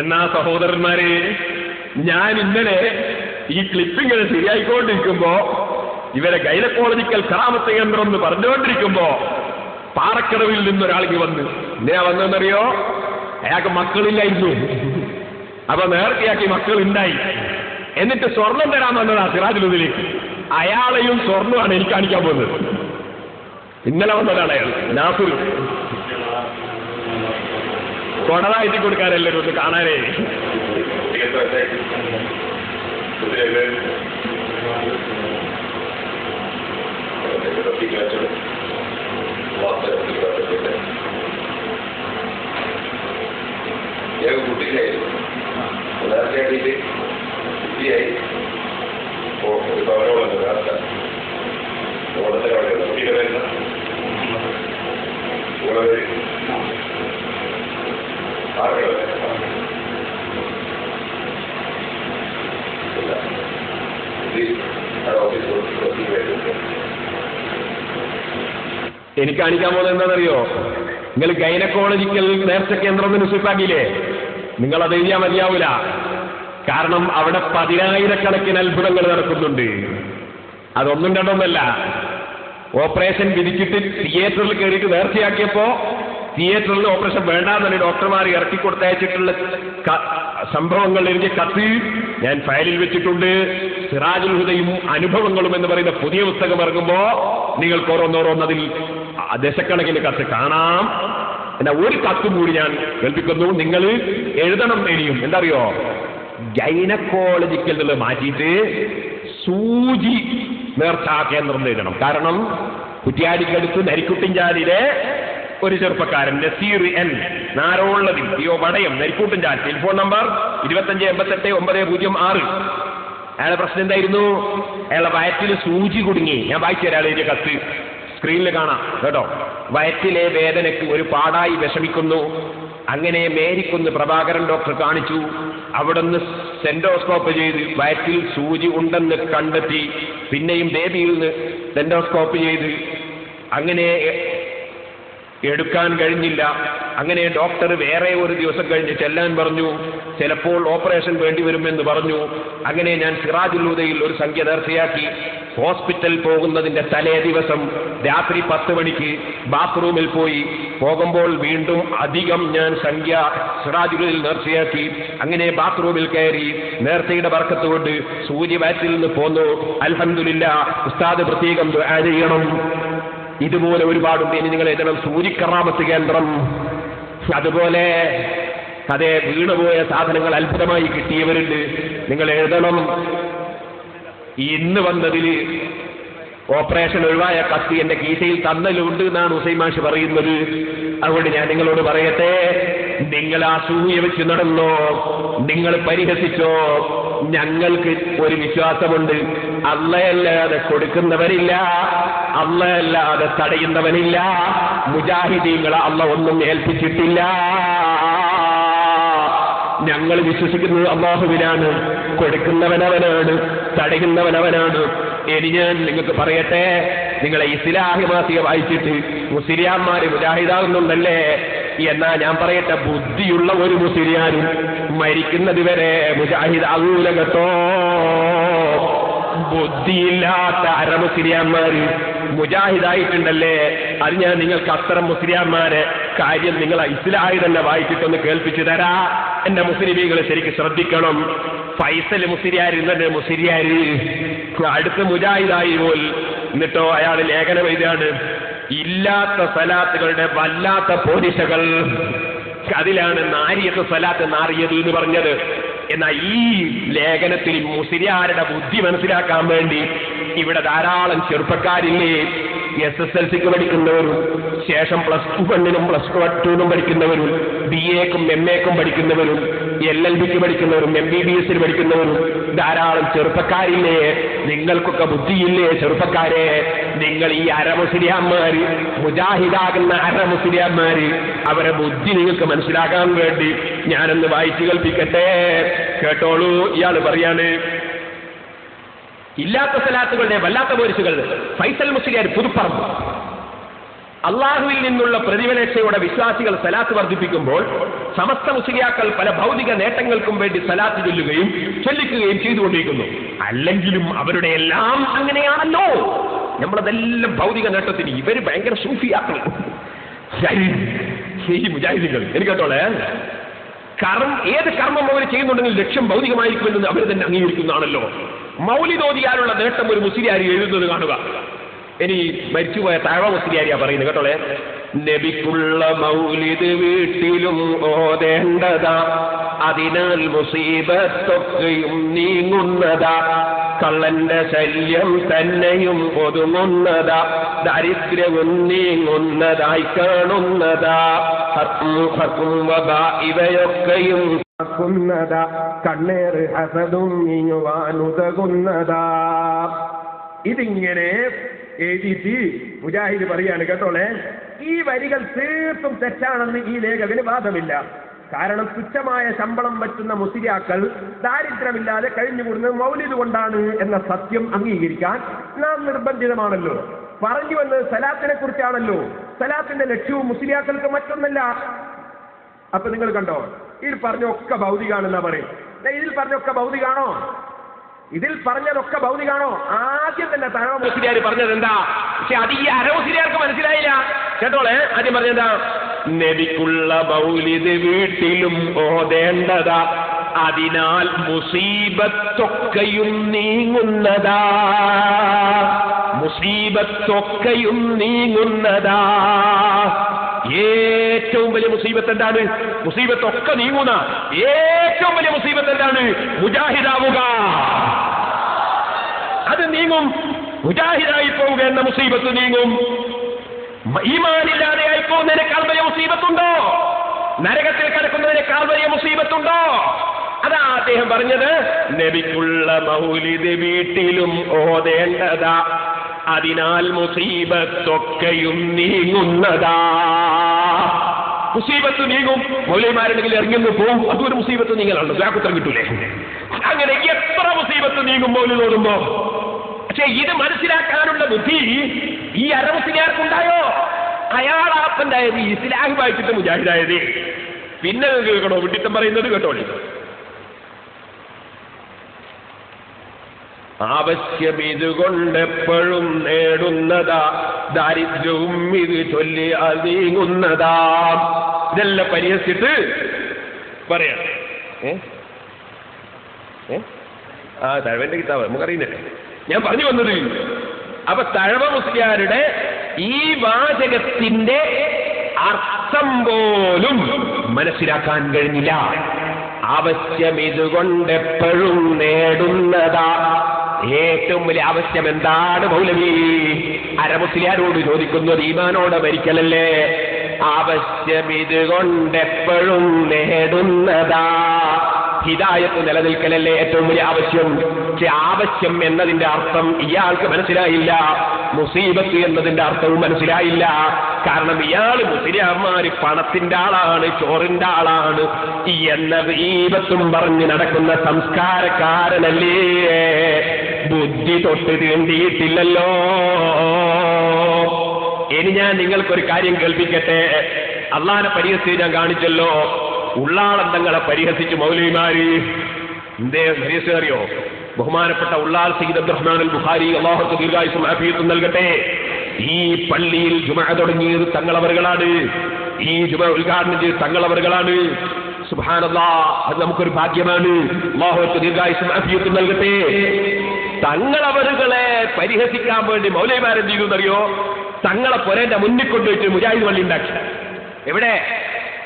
S1: എന്നാ സഹോദരന്മാരെ, ഞാൻ ഇന്നലെ ഈ ക്ലിപ്പിങ്ങനെ ശരിയായിക്കൊണ്ടിരിക്കുമ്പോ, ഇവരെ ഗൈനക്കോളജിക്കൽ കറാമത്ത് കേന്ദ്രം എന്ന് പറഞ്ഞുകൊണ്ടിരിക്കുമ്പോ പാറക്കടവിൽ നിന്നൊരാൾക്ക് വന്ന്, എന്തിനാ വന്നതെന്നറിയോ? അയാൾക്ക് മക്കളില്ലായിരുന്നു. അപ്പൊ നേരത്തെയാക്കി മക്കളുണ്ടായി. എന്നിട്ട് സ്വർണം തരാൻ വന്നതാ സിറാജുലുദ്ദീനിലേക്ക്. അയാളെയും സ്വർണ്ണമാണ് എനിക്ക് കാണിക്കാൻ പോകുന്നത്. ഇന്നലെ വന്നതാണ് അയാൾ, നാസുർ. കൊടതായിട്ട് കൊടുക്കാനെല്ലാവരും ഒന്ന് കാണാനേ.
S3: കുട്ടിയിലായിരുന്നു നേരത്തെ ആക്കിയിട്ട് കുട്ടിയായി ഒരു ഭവനമുള്ളത് നേരത്തെ ഓടത്തെ അവിടെ കുട്ടിയുടെ വരുന്ന കൂടെ ആരുടെ ഓഫീസ് വരുന്നുണ്ട്.
S1: എനിക്ക് കാണിക്കാൻ പോകുന്നത് എന്താണെന്നറിയോ? നിങ്ങൾ ഗൈനക്കോളജിക്കൽ നേർച്ച കേന്ദ്രം എന്ന് നിശ്ചയിപ്പാക്കിയില്ലേ? നിങ്ങളത് എഴുതിയാൽ മതിയാവൂല. കാരണം അവിടെ 10,000-കണക്കിന് അത്ഭുതങ്ങൾ നടക്കുന്നുണ്ട്. അതൊന്നും രണ്ടൊന്നല്ല. ഓപ്പറേഷൻ വിധിച്ചിട്ട് തിയേറ്ററിൽ കയറിയിട്ട് നേർച്ചയാക്കിയപ്പോ തിയേറ്ററിൽ ഓപ്പറേഷൻ വേണ്ടാന്നല്ലേ ഡോക്ടർമാർ ഇറക്കി കൊടുത്തയച്ചിട്ടുള്ള സംഭവങ്ങൾ എഴുതിയ കത്ത് ഞാൻ ഫയലിൽ വെച്ചിട്ടുണ്ട്. സിറാജുൽ ഹുദയും അനുഭവങ്ങളും എന്ന് പറയുന്ന പുതിയ പുസ്തകം ഇറങ്ങുമ്പോ നിങ്ങൾക്ക് ഓരോന്നോരോന്നതിൽ ദശക്കണക്കിന് കത്ത് കാണാം. എന്നാ ഒരു കത്തും കൂടി ഞാൻ കേൾപ്പിക്കുന്നു. നിങ്ങൾ എഴുതണം. ഇനിയും എന്താ അറിയോ, ഗൈനക്കോളജിക്കൽ എന്നുള്ളത് മാറ്റിയിട്ട് സൂചി നേർച്ചാ കേന്ദ്രം എഴുതണം. കാരണം കുറ്റ്യാടിക്കടുത്ത് നരിക്കുട്ടിൻചാലിലെ ഒരു ചെറുപ്പക്കാരൻ നസീർ എൻ നാരോള്ളതിൽ വടയം നരിക്കൂട്ടിൻചാൽ, ടെലിഫോൺ നമ്പർ 2588-906. അയാളുടെ പ്രശ്നം എന്തായിരുന്നു? അയാളുടെ വയറ്റിൽ സൂചി കുടുങ്ങി. ഞാൻ വായിച്ചു തരാം എഴുതിയ കത്ത്, സ്ക്രീനിൽ കാണാം കേട്ടോ. വയറ്റിലെ വേദനയ്ക്ക് ഒരു പാടായി വിഷമിക്കുന്നു. അങ്ങനെ മേരിക്കുന്ന് പ്രഭാകരൻ ഡോക്ടർ കാണിച്ചു. അവിടുന്ന് സെൻഡോസ്കോപ്പ് ചെയ്ത് വയറ്റിൽ സൂചി ഉണ്ടെന്ന് കണ്ടെത്തി. പിന്നെയും ബേബിയിൽ നിന്ന് സെൻഡോസ്കോപ്പ് ചെയ്ത് അങ്ങനെ എടുക്കാൻ കഴിഞ്ഞില്ല. അങ്ങനെ ഡോക്ടർ വേറെ ഒരു ദിവസം കഴിഞ്ഞ് ചെല്ലാൻ പറഞ്ഞു. ചിലപ്പോൾ ഓപ്പറേഷൻ വേണ്ടിവരുമെന്ന് പറഞ്ഞു. അങ്ങനെ ഞാൻ സിറാജുൽ ഹുദയിൽ ഒരു സംഖ്യ നേർച്ചയാക്കി. ഹോസ്പിറ്റൽ പോകുന്നതിന്റെ തലേ ദിവസം രാത്രി 10 മണിക്ക് ബാത്റൂമിൽ പോയി. പോകുമ്പോൾ വീണ്ടും അധികം ഞാൻ സംഖ്യ സിറാജുൽ ഹുദയിൽ നേർച്ചയാക്കി. അങ്ങനെ ബാത്റൂമിൽ കയറി നേർച്ചയുടെ ബർക്കത്ത് കൊണ്ട് സൂചി വയറ്റിൽ നിന്ന് പോന്നു. അൽഹംദുലില്ലാഹ്. ഉസ്താദ് പ്രത്യേകം ദുആ ചെയ്യണം. ഇതുപോലെ ഒരുപാടുണ്ട്. ഇനി നിങ്ങൾ എഴുതണം സൂചിക്കറാമത്ത് കേന്ദ്രം. അതുപോലെ അതേ വീണുപോയ സാധനങ്ങൾ അത്ഭുതമായി കിട്ടിയവരുണ്ട്. നിങ്ങൾ എഴുതണം. ഇന്ന് വന്നതിൽ ഓപ്പറേഷൻ ഒഴിവായ കത്തി എന്റെ കീശയിൽ തന്നലുണ്ട് എന്നാണ് ഹുസൈൻ മാഷ് പറയുന്നത്. അതുകൊണ്ട് ഞാൻ നിങ്ങളോട് പറയട്ടെ, നിങ്ങൾ ആ സൂയ വെച്ച് നടന്നോ, നിങ്ങൾ പരിഹസിച്ചോ, ഞങ്ങൾക്ക് ഒരു വിശ്വാസമുണ്ട്. അള്ളയല്ലാതെ കൊടുക്കുന്നവരില്ല, അള്ളയല്ലാതെ തടയുന്നവനില്ല. മുജാഹിദീങ്ങളെ അള്ള ഒന്നും ഏൽപ്പിച്ചിട്ടില്ല. ഞങ്ങൾ വിശ്വസിക്കുന്നത് അല്ലാഹുവിനാണ്. കൊടുക്കുന്നവനവനാണ്, തടയുന്നവനവനാണ്. ഇനി ഞാൻ നിങ്ങൾക്ക് പറയട്ടെ, നിങ്ങളെ ഇസ്ലാഹി മാസിക വായിച്ചിട്ട് മുസ്ലിയാന്മാര് മുജാഹിദാകുന്നുണ്ടല്ലേ? എന്നാ ഞാൻ പറയട്ടെ, ബുദ്ധിയുള്ള ഒരു മുസ്ലിയാനും മരിക്കുന്നത് വരെ മുജാഹിദാകൂല കേട്ടോ. ബുദ്ധിയില്ലാത്ത അരമുസ്ലിയാന്മാര് മുജാഹിദായിട്ടുണ്ടല്ലേ? അത് ഞാൻ നിങ്ങൾക്ക് അത്തരം മുസ്ലിയാന്മാരെ കാര്യം നിങ്ങൾ ഇസ്ലാഹി തന്നെ വായിച്ചിട്ടൊന്ന് കേൾപ്പിച്ചു തരാ. എന്റെ മുസ്ലിമീങ്ങൾ ശരിക്കും ശ്രദ്ധിക്കണം. ഫൈസൽ മുസ്ലിയാർ തന്നെ മുസ്ലിയാര് അടുത്ത മുജാഹിദായി പോൽ. എന്നിട്ടോ അയാൾ ലേഖനം എഴുതാണ്, ഇല്ലാത്ത സലാത്തുകളുടെ വല്ലാത്ത പോലീസകൾ. അതിലാണ് നാരിയത്ത് സലാത്ത് നാറിയത് എന്ന് പറഞ്ഞത്. എന്നാൽ ഈ ലേഖനത്തിൽ മുസ്ലിയാരുടെ ബുദ്ധി മനസ്സിലാക്കാൻ വേണ്ടി ഇവിടെ ധാരാളം ചെറുപ്പക്കാരില്ലേ, SSLCക്ക് പഠിക്കുന്നവരും ശേഷം +1 +2 പഠിക്കുന്നവരും BA-ക്കും MA-ക്കും പഠിക്കുന്നവരും LLB-ക്ക് പഠിക്കുന്നവരും MBBS-ന് പഠിക്കുന്നവരും ധാരാളം ചെറുപ്പക്കാരില്ലേ? നിങ്ങൾക്കൊക്കെ ബുദ്ധിയില്ലേ ചെറുപ്പക്കാരെ? നിങ്ങൾ ഈ അരമുസ്ലിയാന്മാര്, മുജാഹിദാകുന്ന അരമുസ്ലിയാന്മാര്, അവരെ ബുദ്ധി നിങ്ങൾക്ക് മനസ്സിലാക്കാൻ വേണ്ടി ഞാനൊന്ന് വായിച്ചു കേൾപ്പിക്കട്ടെ, കേട്ടോളൂ. ഇയാൾ പറയാണ്, ഇല്ലാത്ത സലാത്തുകളുടെ വല്ലാത്ത പോരിസുകൾ. ഫൈസൽ മുസ്ലിയാർ പുതുപ്പറമ്പ്. അള്ളാഹുവിൽ നിന്നുള്ള പ്രതിഫലേച്ഛയോടെ വിശ്വാസികൾ സലാത്ത് വർദ്ധിപ്പിക്കുമ്പോൾ സമസ്ത മുസ്ലിയാക്കൾ പല ഭൗതിക നേട്ടങ്ങൾക്കും വേണ്ടി സലാത്ത് ചൊല്ലിക്കുകയും ചെയ്തുകൊണ്ടിരിക്കുന്നു. അല്ലെങ്കിലും അവരുടെ എല്ലാം അങ്ങനെയാണല്ലോ. നമ്മളതെല്ലാം ഭൗതിക നേട്ടത്തിന്. ഇവര് ഭയങ്കര സൂഫിയാക്കൾ ഈ മുജാഹിദീങ്ങൾ. എനിക്ക് കേട്ടോളെ, ഏത് കർമ്മം അവർ ചെയ്യുന്നുണ്ടെങ്കിൽ ലക്ഷ്യം ഭൗതികമായിരിക്കുമെന്ന് അവർ തന്നെ അംഗീകരിക്കുന്നതാണല്ലോ. മൗലിദ് ഓതിയാലുള്ള നേട്ടം ഒരു മുസ്ലിയാരി എഴുതുന്നത് കാണുക. ഇനി മരിച്ചുപോയ താഴ മുസ്ലിയാരിയാ പറയുന്നത് കേട്ടോളെ. നബിക്കുള്ള മൗലിദ് വീട്ടിലും ഓതേണ്ടതാ, അതിനാൽ മുസീബത്തൊക്കെയും നീങ്ങുന്നതാ, കള്ളന്റെ ശല്യം തന്നെയും ഒതുങ്ങുന്നതാ, ദാരിദ്ര്യവും നീങ്ങുന്നതായി കാണുന്നതാ, ഇവയൊക്കെയും കണ്ണേറ് ഹസദും നീങ്ങുവാനുതകുന്നതാ. ഇതിങ്ങനെ എഴുതിയിട്ട് മുജാഹിദ് പറയാണ് കേട്ടോളെ. ഈ വരികൾ തീർത്തും തെറ്റാണെന്ന് ഈ ലേഖകന് വാദമില്ല. കാരണം തുച്ഛമായ ശമ്പളം പറ്റുന്ന മുസ്ലിയാക്കൾ ദാരിദ്ര്യമില്ലാതെ കഴിഞ്ഞുകൂടുന്നത് മൗലിദ് കൊണ്ടാണ് എന്ന സത്യം അംഗീകരിക്കാൻ നാം നിർബന്ധിതമാണല്ലോ. പറഞ്ഞു വന്നത് സലാത്തിനെ കുറിച്ചാണല്ലോ. സലാത്തിന്റെ ലക്ഷ്യവും മുസ്ലിയാക്കൾക്ക് മറ്റൊന്നല്ല. അപ്പൊ നിങ്ങൾ കണ്ടോ, ഇതിൽ പറഞ്ഞൊക്കെ ഭൗതികാണെന്നാ പറയും. ഇതിൽ പറഞ്ഞൊക്കെ ഭൗതികാണോ? ഇതിൽ പറഞ്ഞതൊക്കെ ഭൗതികാണോ? ആദ്യം തന്നെ തഴവ മുസ്ലിയാർ പറഞ്ഞത് എന്താ? പക്ഷെ അത് ഈ അരമുസ്ലിയാർക്ക് മനസ്സിലായില്ല. കേട്ടോളെ, ആദ്യം പറഞ്ഞെന്താ? നബിക്കുള്ള മൗലിദ് വീട്ടിലും ഓതേണ്ടതാ, അതിനാൽ മുസീബത്തൊക്കെയും നീങ്ങുന്നതാ, മുസീബത്തൊക്കെയും നീങ്ങുന്നതാ. ഏറ്റവും വലിയ മുസീബത്ത് എന്താണ്? മുസീബത്തൊക്കെ നീങ്ങുന്ന ഏറ്റവും വലിയ മുസീബത്ത് എന്താണ്? മുജാഹിദാവുക. അത് നീങ്ങും. മുജാഹിദായി പോവുക എന്ന മുസീബത്ത് നീങ്ങും. ഈമാനില്ലാതെയായി പോകുന്നതിനേക്കാൾ വലിയ മുസീബത്തുണ്ടോ? നരകത്തിൽ കിടക്കുന്നതിനേക്കാൾ വലിയ മുസീബത്തുണ്ടോ? അതാ അദ്ദേഹം പറഞ്ഞത്, നബിക്കുള്ള മൗലിദ് വീട്ടിലും ഓതേണ്ടതാ, അതിനാൽ മുസീബത്തൊക്കെയും നീങ്ങുന്നതാ. മുസീബത്ത് നീങ്ങും. മൗലവിമാരുണ്ടെങ്കിൽ ഇറങ്ങുന്നു പോവും, അതൊരു മുസീബത്ത് നീങ്ങലാണല്ലോ, ജാക്കുത്തരം കിട്ടൂലേ. അങ്ങനെ എത്ര മുസീബത്ത് നീങ്ങും മൗലിദ് ഓതുമ്പോ. പക്ഷെ ഇത് മനസ്സിലാക്കാനുള്ള ബുദ്ധി ഈ അരമുസ്ലിയാർക്കുണ്ടായോ? അയാളാപ്പണ്ടായത് ഇസ്ലാഹി വായിച്ചിട്ട് മുജാഹിദായത്. പിന്നെ കേൾക്കണോ വിഡിത്തം പറയുന്നത്? കേട്ടോളി. ആവശ്യം ഇതുകൊണ്ടെപ്പോഴും നേടുന്നതാ, ദാരിദ്ര്യവും ഇത് ചൊല്ലി നീങ്ങുന്നതാ. ഇതെല്ലാം പരിഹസിച്ചിട്ട് പറയാം. തഴവന്റെ കിതാബ് നമുക്കറിയുന്നില്ല. ഞാൻ പറഞ്ഞു വന്നത്, അപ്പൊ തഴവ മുസ്ലിയാരുടെ ഈ വാചകത്തിന്റെ അർത്ഥം പോലും മനസ്സിലാക്കാൻ കഴിഞ്ഞില്ല. ആവശ്യം ഇതുകൊണ്ടെപ്പോഴും നേടുന്നതാ. ഏറ്റവും വലിയ ആവശ്യം എന്താണ് മൗലവി? അരമുസ്ലിയാരോട് ചോദിക്കുന്നത് ഈമാനോടെ മരിക്കലല്ലേ? ആവശ്യം ഇതുകൊണ്ടെപ്പോഴും നേടുന്നതാ. ഹിദായത്ത് നിലനിൽക്കലല്ലേ ഏറ്റവും വലിയ ആവശ്യം. പക്ഷെ ആവശ്യം എന്നതിന്റെ അർത്ഥം ഇയാൾക്ക് മനസ്സിലായില്ല. മുസീബത്ത് എന്നതിന്റെ അർത്ഥവും മനസ്സിലായില്ല. കാരണം ഇയാൾ മുസ്ലിയാമാര് പണത്തിന്റെ ആളാണ്, ചോറിന്റെ ആളാണ് എന്ന ഗീബത്തും പറഞ്ഞ് നടക്കുന്ന സംസ്കാരക്കാരനല്ലേ. ബുദ്ധി തൊട്ട് തീണ്ടിയിട്ടില്ലല്ലോ. ഇനി ഞാൻ നിങ്ങൾക്കൊരു കാര്യം കേൾപ്പിക്കട്ടെ. അള്ളാനെ പരിഹസിച്ച് ഞാൻ കാണിച്ചല്ലോ. ഉള്ളാളന്തങ്ങളെ പരിഹസിച്ച് മൗലവിമാര് എന്തേ അറിയോ? ബഹുമാനപ്പെട്ട ഉള്ളാൽ സയ്യിദ് അബ്ദുറഹ്മാൻ അൽ ബുഖാരി, അല്ലാഹു ദീർഘായുസ്സും ആഫിയത്തും നൽകട്ടെ, ഈ പള്ളിയിൽ ജുമഅ തുടങ്ങിയത് തങ്ങളവറുകളാണ്. ഈ ജുമഅ ഉദ്ഘാടനം ചെയ്ത് തങ്ങളവറുകളാണ്. സുബ്ഹാനല്ലാഹ്, അത് നമുക്കൊരു ഭാഗ്യമാണ്. അല്ലാഹു ദീർഘായുസ്സും ആഫിയത്തും നൽകട്ടെ. തങ്ങളവറുകളെ പരിഹസിക്കാൻ വേണ്ടി മൗലവിമാരെന്ത് ചെയ്തു എന്നറിയോ? തങ്ങളെ പൊരേന്റെ മുന്നിൽ കൊണ്ടുപോയിട്ട് മുജാഹിദ് പള്ളി ഉണ്ടാക്കി. എവിടെ?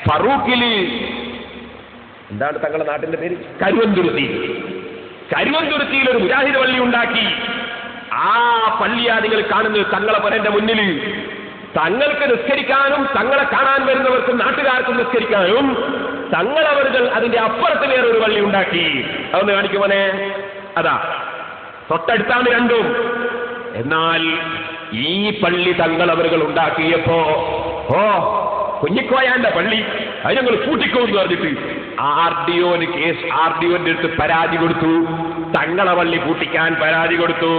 S1: ഫറൂഖില്. എന്താണ് തങ്ങളുടെ നാട്ടിന്റെ പേര്? കരുവന്തുരുത്തി. കരുവന്തുരുത്തിയിൽ ഒരു മുജാഹിദ് പള്ളി ഉണ്ടാക്കി. ആ പള്ളിയാ നിങ്ങൾ കാണുന്നത് തങ്ങളെ പൊരേന്റെ മുന്നിൽ. തങ്ങൾക്ക് നിസ്കരിക്കാനും തങ്ങളെ കാണാൻ വരുന്നവർക്കും നാട്ടുകാർക്കും നിസ്കരിക്കാനും തങ്ങളവറുകൾ അതിന്റെ അപ്പുറത്ത് വേറൊരു പള്ളി ഉണ്ടാക്കി. അതൊന്ന് കാണിക്കുമോനെ? അതാ തൊട്ടടുത്താണ് രണ്ടും. എന്നാൽ ഈ പള്ളി തങ്ങളവറുകൾ ഉണ്ടാക്കിയപ്പോ കുഞ്ഞിക്കോയാന്റെ പള്ളി അത് ഞങ്ങൾ കൂട്ടിക്കോന്ന് പറഞ്ഞിട്ട് ആർഡിഒന്റെ അടുത്ത് പരാതി കൊടുത്തു. തങ്ങളെ പള്ളി പൂട്ടിക്കാൻ പരാതി കൊടുത്തു.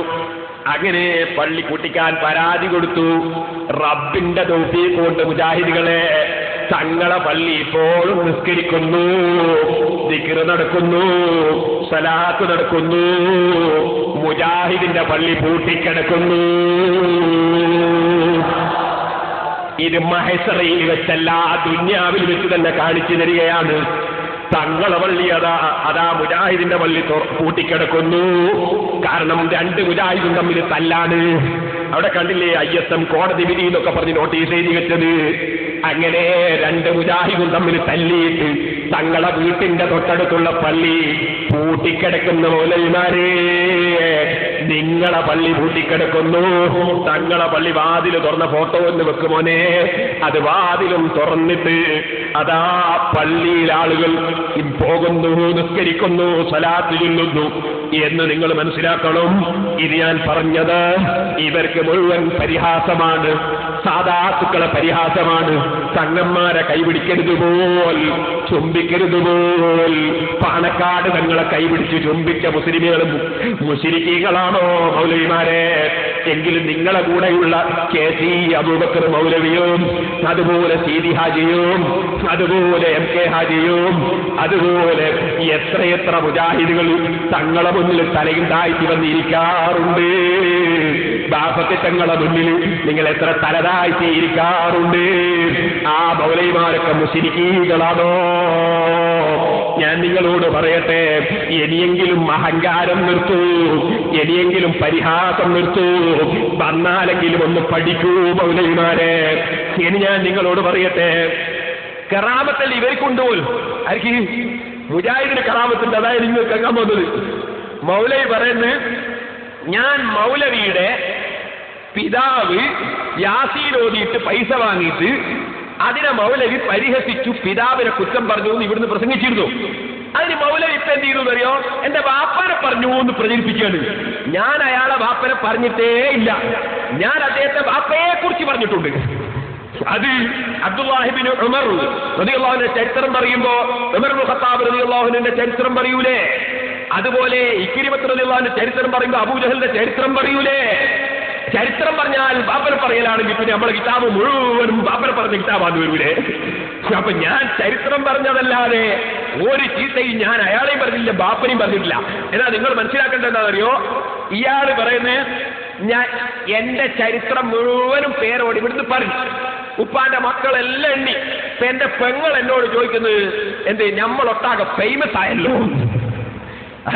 S1: അങ്ങനെ പള്ളി പൂട്ടിക്കാൻ പരാതി കൊടുത്തു. റബ്ബിന്റെ തൗഫീഖ് കൊണ്ട് മുജാഹിദുകളെ തങ്ങളെ പള്ളി ഇപ്പോഴും നിസ്കരിക്കുന്നു, ദിക്റ് നടക്കുന്നു, സലാത്ത് നടക്കുന്നു. മുജാഹിദിന്റെ പള്ളി പൂട്ടിക്കിടക്കുന്നു. ഇത് മഹശറയിൽ വെച്ചല്ല, ദുന്യാവിൽ വെച്ച് തന്നെ കാണിച്ചു തരികയാണ്. തങ്ങളെ പള്ളി അതാ മുജാഹിദിന്റെ പള്ളി പൂട്ടിക്കിടക്കുന്നു. കാരണം രണ്ട് മുജാഹിദും തമ്മിൽ തല്ലാണ്. അവിടെ കണ്ടില്ലേ ISM കോടതി വിധി എന്നൊക്കെ പറഞ്ഞ് നോട്ടീസ് എഴുതി വെച്ചത്. അങ്ങനെ രണ്ട് മുജാഹിദും തമ്മിൽ തല്ലിയിട്ട് തങ്ങളെ വീട്ടിന്റെ തൊട്ടടുത്തുള്ള പള്ളി പൂട്ടിക്കിടക്കുന്ന മൗലവിമാരെ, നിങ്ങളെ പള്ളി പൂട്ടിക്കിടക്കുന്നു. തങ്ങളെ പള്ളി വാതിൽ തുറന്ന ഫോട്ടോ എന്ന് വെക്കുമോനെ, അത് വാതിലും തുറന്നിട്ട് അതാ പള്ളിയിൽ ആളുകൾ പോകുന്നു, നിസ്കരിക്കുന്നു, സലാത്ത് ചൊല്ലുന്നു എന്ന് നിങ്ങൾ മനസ്സിലാക്കണം. ഇത് ഞാൻ പറഞ്ഞത് ഇവർക്ക് മുഴുവൻ പരിഹാസമാണ്, സാദാത്തുക്കളെ പരിഹാസമാണ്. തങ്ങന്മാരെ കൈപിടിക്കരുത് പോൽ, ചുംബിക്കരുത് പോൽ. പാണക്കാട് തങ്ങളെ കൈപിടിച്ച് ചുംബിച്ച മുസ്ലിമുകളും മുശ്രിക്കീകളാണോ മൗലവിമാരെ? എങ്കിലും നിങ്ങളെ കൂടെയുള്ള KC അബൂബക്കർ മൗലവിയും അതുപോലെ സീതി ഹാജിയും അതുപോലെ MK ഹാജിയും അതുപോലെ എത്രയെത്ര മുജാഹിദുകൾ തങ്ങളെ മുന്നിൽ തലയും താഴ്ത്തി വന്നിരിക്കാറുണ്ട്. ബാഫത്ത് തങ്ങളെ മുന്നിൽ നിങ്ങൾ എത്ര തലതാഴ്ത്തി ഇരിക്കാറുണ്ട്. ആ മൗലവിമാരൊക്കെ മുശ്രിക്കീകളാണോ? ഞാൻ നിങ്ങളോട് പറയട്ടെ, ഇനിയെങ്കിലും അഹങ്കാരം നിർത്തൂ, ഇനിയെങ്കിലും പരിഹാസം നിർത്തൂ. വന്നാലെങ്കിലും ഒന്ന് പഠിക്കൂ മൗലവിമാരെ. ഇനി ഞാൻ നിങ്ങളോട് പറയട്ടെ, കറാമത്തല്ല ഇവർക്കുണ്ട് പോലും. ആർക്ക്? മുജാഹിദിന് കറാമത്തുണ്ട്. അതായത് നിങ്ങൾ കേൾക്കാൻ പോകുന്നത് മൗലവി പറയുന്നത്, ഞാൻ മൗലവിയുടെ പിതാവ് യാസീൻ ഓതിയിട്ട് പൈസ വാങ്ങിയിട്ട് അതിനെ മൗലവി പരിഹസിച്ചു, പിതാവിനെ കുറ്റം പറഞ്ഞു എന്ന് ഇവിടുന്ന് പ്രസംഗിച്ചിരുന്നു. അതിന് മൗലവി ഇപ്പൊ എന്ത് ചെയ്തു അറിയോ? എന്റെ വാപ്പനെ പറഞ്ഞു എന്ന് പ്രചരിപ്പിക്കുകയാണ്. ഞാൻ അയാളെ വാപ്പനെ പറഞ്ഞിട്ടേ ഇല്ല, ഞാൻ അദ്ദേഹത്തെ വാപ്പയെ കുറിച്ച് പറഞ്ഞിട്ടുണ്ട്. അത് അബ്ദുല്ലാഹിബിൻ ഉമർ റളിയല്ലാഹുവിന്റെ ചരിത്രം പറയുമ്പോ ഉമർ ഇബ്നു ഖത്താബ് റളിയല്ലാഹുവിന്റെ ചരിത്രം പറയൂലേ, അതുപോലെ ഇക്രിമത്ത് റളിയല്ലാഹുവിന്റെ ചരിത്രം പറയുമ്പോ അബൂജഹലിന്റെ ചരിത്രം പറയൂലേ. ചരിത്രം പറഞ്ഞാൽ ബാപ്പനെ പറയലാണെങ്കിൽ പിന്നെ നമ്മളെ കിതാബ് മുഴുവനും ബാപ്പനെ പറഞ്ഞ കിതാബാന്ന് വരൂലേ. അപ്പൊ ഞാൻ ചരിത്രം പറഞ്ഞതല്ലാതെ ഒരു ചീത്തയും ഞാൻ അയാളെയും പറഞ്ഞില്ല, ബാപ്പനെയും പറഞ്ഞിട്ടില്ല. എന്നാ നിങ്ങൾ മനസ്സിലാക്കേണ്ടത് എന്താണെന്നറിയോ? ഇയാള് പറയുന്നത് ഞാൻ എന്റെ ചരിത്രം മുഴുവനും പേരോട് ഇവിടുന്ന് പറഞ്ഞു, ഉപ്പാന്റെ മക്കളെല്ലാം എണ്ണി. ഇപ്പൊ എന്റെ പെങ്ങൾ എന്നോട് ചോദിക്കുന്നത് എന്ത്, നമ്മളൊട്ടാകെ ഫേമസ് ആയല്ലോ.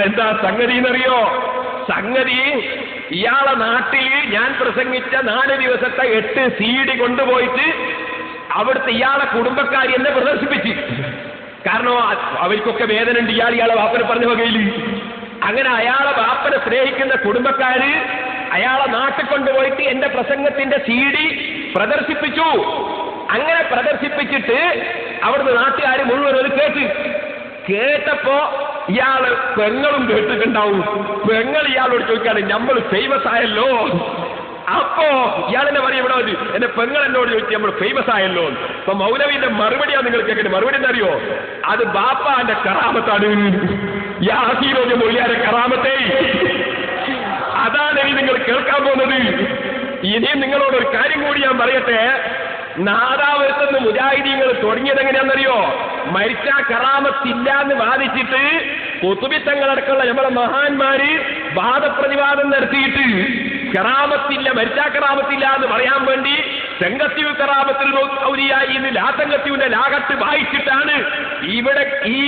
S1: എന്താ സംഗതി എന്നറിയോ? സംഗതി ഇയാളെ നാട്ടിൽ ഞാൻ പ്രസംഗിച്ച 4 ദിവസത്തെ 8 CD കൊണ്ടുപോയിട്ട് അവിടുത്തെ ഇയാളെ കുടുംബക്കാരി എന്നെ പ്രദർശിപ്പിച്ച്. കാരണം അവർക്കൊക്കെ വേദന ഉണ്ട് ഇയാളെ വാപ്പനെ പറഞ്ഞ വകയിൽ. അങ്ങനെ അയാളെ വാപ്പനെ സ്നേഹിക്കുന്ന കുടുംബക്കാര് അയാളെ നാട്ടിൽ കൊണ്ടുപോയിട്ട് എന്റെ പ്രസംഗത്തിന്റെ CD പ്രദർശിപ്പിച്ചു. അങ്ങനെ പ്രദർശിപ്പിച്ചിട്ട് അവിടുന്ന് നാട്ടുകാർ മുഴുവൻ അത് കേട്ടപ്പോ ഇയാള് പെങ്ങളും കേട്ടിട്ടുണ്ടാവും. പെങ്ങൾ ഇയാളോട് ചോദിക്കാണ്, നമ്മൾ ഫേമസ് ആയല്ലോ. അപ്പോ ഇയാളെന്നെ പറയും, ഇവിടെ വന്ന് എന്റെ പെങ്ങൾ എന്നോട് ചോദിച്ചു നമ്മൾ ഫേമസ് ആയല്ലോ. അപ്പൊ മൗലവിന്റെ മറുപടിയാ നിങ്ങൾ കേൾക്കുന്നത്. മറുപടി എന്താ അറിയോ? അത് ബാപ്പാന്റെ കറാമത്താണ്, യാസീൻ മൊഴിയാരെ കറാമത്തേ. അതാണ് ഇനി നിങ്ങൾ കേൾക്കാൻ പോകുന്നത്. ഇനിയും നിങ്ങളോട് ഒരു കാര്യം കൂടി ഞാൻ പറയട്ടെ. നാദാപുരത്തുനിന്ന് മുജാഹിദീങ്ങൾ തുടങ്ങിയത് എങ്ങനെയാണെന്നറിയോ? മരിച്ച കറാമത്തില്ല എന്ന് വാദിച്ചിട്ട് കുതുബിത്തങ്ങളടക്കമുള്ള നമ്മുടെ മഹാന്മാര് വാദപ്രതിവാദം നടത്തിയിട്ട് കറാമത്തില്ല, മരിച്ച കറാമത്തില്ല എന്ന് പറയാൻ വേണ്ടി ചെങ്കത്തീവ് കറാമത്തിൽ ഔലിയായി എന്ന് ലാത്തങ്കത്തീവിന്റെ ലാകത്ത് വായിച്ചിട്ടാണ് ഇവിടെ ഈ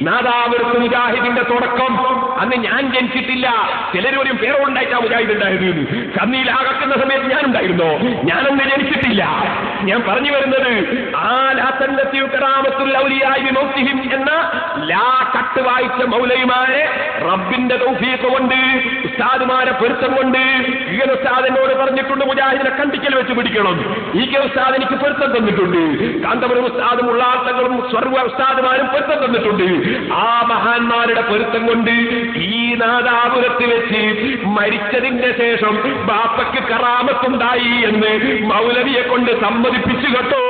S1: നാദാപുരത്ത് മുജാഹിദിന്റെ തുടക്കം. അന്ന് ഞാൻ ജനിച്ചിട്ടില്ല, ചിലരും പേരോണ്ടായിട്ടാ മുജാഹിദ് ഉണ്ടായിരുന്നു. അന്ന് ഈ ലാകക്കുന്ന സമയത്ത് ഞാനുണ്ടായിരുന്നോ? ഞാനന്ന് ജനിച്ചിട്ടില്ല. ഞാൻ പറഞ്ഞു വരുന്നത്, ആ ലാത്തങ്കത്തീവ് കറാമത്തുൽ ഔലിയായി മൗത്തിഹിം എന്ന ലാകത്ത് വായിച്ച മൗലവിമാരെ റബ്ബിന്റെ തൗഫീഖ് കൊണ്ട്, ഉസ്താദുമാരെ പൊരുത്തം കൊണ്ട്, ഈ ഉസ്താദിനോട് പറഞ്ഞിട്ടുണ്ട് മുജാഹിദിനെ കണ്ടിക്കൽ വെച്ച് പിടിക്കണം. ഈ ഉസ്താദ് എനിക്ക് പൊരുത്തം തന്നിട്ടുണ്ട്. കാന്തപുരം ഉസ്താദും ഉള്ളാർത്തങ്ങളും സർവ്വ ഉസ്താദുമാരും പൊരുത്തം തന്നിട്ടുണ്ട്. ആ മഹാന്മാരുടെ പൊരുത്തം കൊണ്ട് ഈ നാദാപുരത്ത് വെച്ച് മരിച്ചതിന്റെ ശേഷം ബാപ്പയ്ക്ക് കറാമത്തുണ്ടായി എന്ന് മൗലവിയെ കൊണ്ട് സമ്മതിപ്പിച്ചു കേട്ടോ.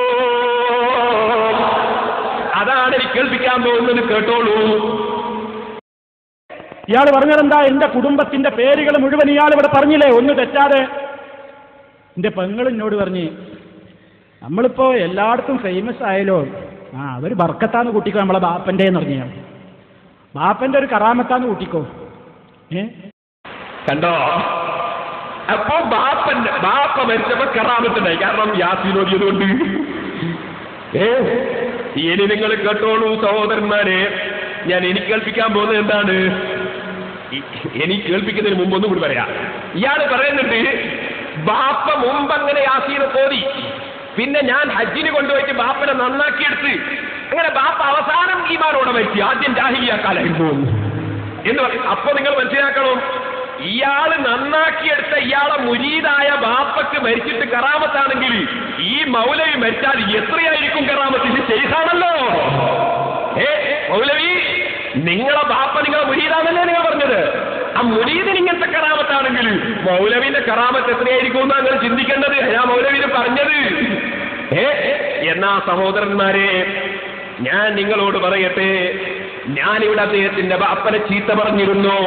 S1: അതാണ് എനിക്ക് കേൾപ്പിക്കാൻ പോകുന്നത്, കേട്ടോളൂ.
S2: ഇയാൾ പറഞ്ഞതെന്താ? എന്റെ കുടുംബത്തിന്റെ പേരുകൾ മുഴുവൻ ഇയാൾ ഇവിടെ പറഞ്ഞില്ലേ, ഒന്ന് തെറ്റാതെ. എന്റെ പെങ്ങൾ എന്നോട് പറഞ്ഞ്, നമ്മളിപ്പോ എല്ലായിടത്തും ഫേമസ് ആയാലോ, അവർ ബർക്കത്താന്ന് കൂട്ടിക്കോ, നമ്മളെ ബാപ്പന്റെ എന്ന് പറഞ്ഞ ബാപ്പന്റെ ഒരു കറാമത്താന്ന് കൂട്ടിക്കോ.
S1: കണ്ടോ? അപ്പോ ബാപ്പ മരിച്ചപ്പോ കറാമത്തുണ്ടായി, കാരണം യാസീൻ ഓതിയതുകൊണ്ട്. ഇനി നിങ്ങൾ കേട്ടോളൂ സഹോദരന്മാരെ, ഞാൻ എനിക്ക് കേൾപ്പിക്കാൻ പോകുന്നത് എന്താണ്? എനിക്ക് കേൾപ്പിക്കുന്നതിന് മുമ്പ് ഒന്നും കൂടി പറയാം. ഇയാൾ പറയുന്നുണ്ട്, ബാപ്പ മുമ്പ് അങ്ങനെ യാസീനെ തോന്നി, പിന്നെ ഞാൻ ഹജ്ജിന് കൊണ്ടുപോയിട്ട് ബാപ്പനെ നന്നാക്കിയെടുത്ത്, അങ്ങനെ ബാപ്പ അവസാനം ഈമാനോടെ മരിച്ചു, ആദ്യം ജാഹിലിയ്യ കാലമായിരുന്നു എന്ന് പറയും. അപ്പൊ നിങ്ങൾ മനസ്സിലാക്കണം, ഇയാള് നന്നാക്കിയെടുത്ത ഇയാളെ മുരീദായ ബാപ്പക്ക് മരിച്ചിട്ട് കറാമത്താണെങ്കിൽ ഈ മൗലവി മരിച്ചാൽ എത്രയായിരിക്കും കറാമത്തിന്? ശൈഖാണല്ലോ. മൗലവി നിങ്ങളെ ബാപ്പ നിങ്ങളെ മുരീദാന്നല്ലേ നിങ്ങൾ പറഞ്ഞത്? ആ മുരീദിന് ഇങ്ങനത്തെ കറാമത്താണെങ്കിൽ മൗലവിന്റെ കറാമത്ത് എത്രയായിരിക്കും എന്നാ നിങ്ങൾ ചിന്തിക്കേണ്ടത്. ഞാൻ മൗലവിന് പറഞ്ഞത്. എന്നാ സഹോദരന്മാരെ, ഞാൻ നിങ്ങളോട് പറയട്ടെ, ഞാനിവിടെ അദ്ദേഹത്തിന്റെ ബാപ്പനെ ചീത്ത പറഞ്ഞിരുന്നു.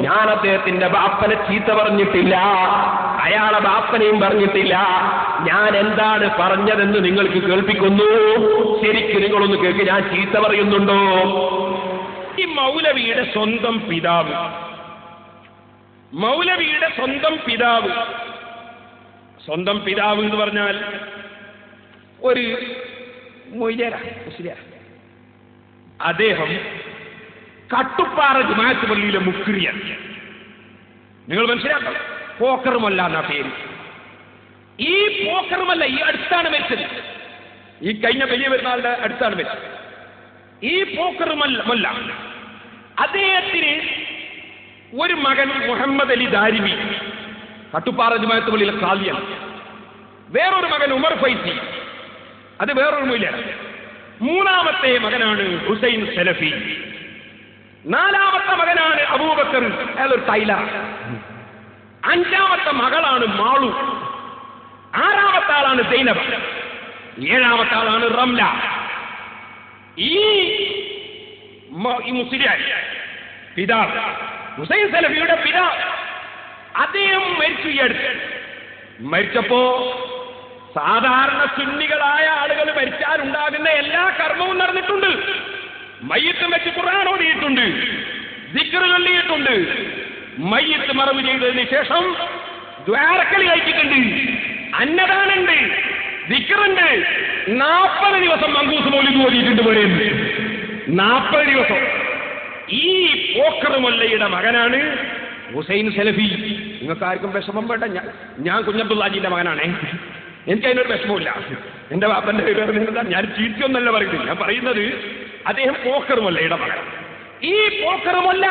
S1: ഞാൻ അദ്ദേഹത്തിന്റെ ബാപ്പനെ ചീത്ത പറഞ്ഞിട്ടില്ല, അയാളെ ബാപ്പനെയും പറഞ്ഞിട്ടില്ല. ഞാൻ എന്താണ് പറഞ്ഞതെന്ന് നിങ്ങൾക്ക് കേൾപ്പിക്കുന്നു. ശരിക്കും നിങ്ങളൊന്ന് കേൾക്ക്. ഞാൻ ചീത്ത പറയുന്നുണ്ടോ? ഈ മൗലവിയുടെ സ്വന്തം പിതാവ്, മൗലവിയുടെ സ്വന്തം പിതാവ്, സ്വന്തം പിതാവ് എന്ന് പറഞ്ഞാൽ ഒരു മൊയ്യര, അദ്ദേഹം കട്ടുപ്പാറ ജുമാഅത്ത് പള്ളിയിലെ മുക്രിയാണ്. നിങ്ങൾ മനസ്സിലാക്കണം, പോക്കറുമല്ല എന്നാ പേര്. ഈ പോക്കറുമല്ല, ഈ അടുത്താണ് മരിച്ചത്. ഈ കഴിഞ്ഞ വലിയ പെരുന്നാളുടെ അടുത്താണ് മരിച്ചത്. ഈ പോക്കറുമല്ല അദ്ദേഹത്തിന് ഒരു മകൻ മുഹമ്മദ് അലി ദാരിമി, കട്ടുപ്പാറ ജമാഅത്ത് പള്ളിയിലെ ഖാദിയാണ്. വേറൊരു മകൻ ഉമർ ഫൈസി, അത് വേറൊരു മൂല്യാണ്. മൂന്നാമത്തെ മകനാണ് ഹുസൈൻ സലഫി. നാലാമത്തെ മകനാണ് അബൂബക്കർ, അയാളൊരു ടൈലർ. അഞ്ചാമത്തെ മകളാണ് മാളു. ആറാമത്തെ ആളാണ് സൈനബ. ഏഴാമത്തെ ആളാണ് റംല. ഈ മുസ്ലിയാർ പിതാവ്, ഹുസൈൻ സലഫിയുടെ പിതാവ്, അദ്ദേഹം മരിച്ചു. ഈ അടുത്ത് മരിച്ചപ്പോ സാധാരണ സുന്നികളായ ആളുകൾ മരിച്ചാലുണ്ടാകുന്ന എല്ലാ കർമ്മവും നടന്നിട്ടുണ്ട്. മയ്യത്ത് വെച്ച് ഖുർആൻ ഓതിയിട്ടുണ്ട്, ദിക്ർ ചൊല്ലിയിട്ടുണ്ട്. മയ്യത്ത് മറവ് ചെയ്തതിന് ശേഷം ദ്വാരക്കളി കഴിച്ചിട്ടുണ്ട്, അന്നദാനുണ്ട്, ദിക്റുണ്ട്. 40 ദിവസം മങ്കൂസ് മൗലിദ് ഓതിയിട്ടുണ്ട്. പോലെ 40 ദിവസം. ഈ പോക്കറുമല്ലയുടെ മകനാണ് ഹുസൈൻ സലഫി. നിങ്ങൾക്ക് ആർക്കും വിഷമം വേണ്ട, ഞാൻ കുഞ്ഞബ്ദുല്ലാജിന്റെ മകനാണേ, എനിക്കതിനൊരു വിഷമമില്ല. എന്റെ ബാപ്പന്റെ പേര് ഞാൻ ചീറ്റൊന്നല്ല പറയുന്നത്. ഞാൻ പറയുന്നത് അദ്ദേഹം പോക്കറുമല്ലയുടെ മകൻ. ഈ പോക്കറുമല്ല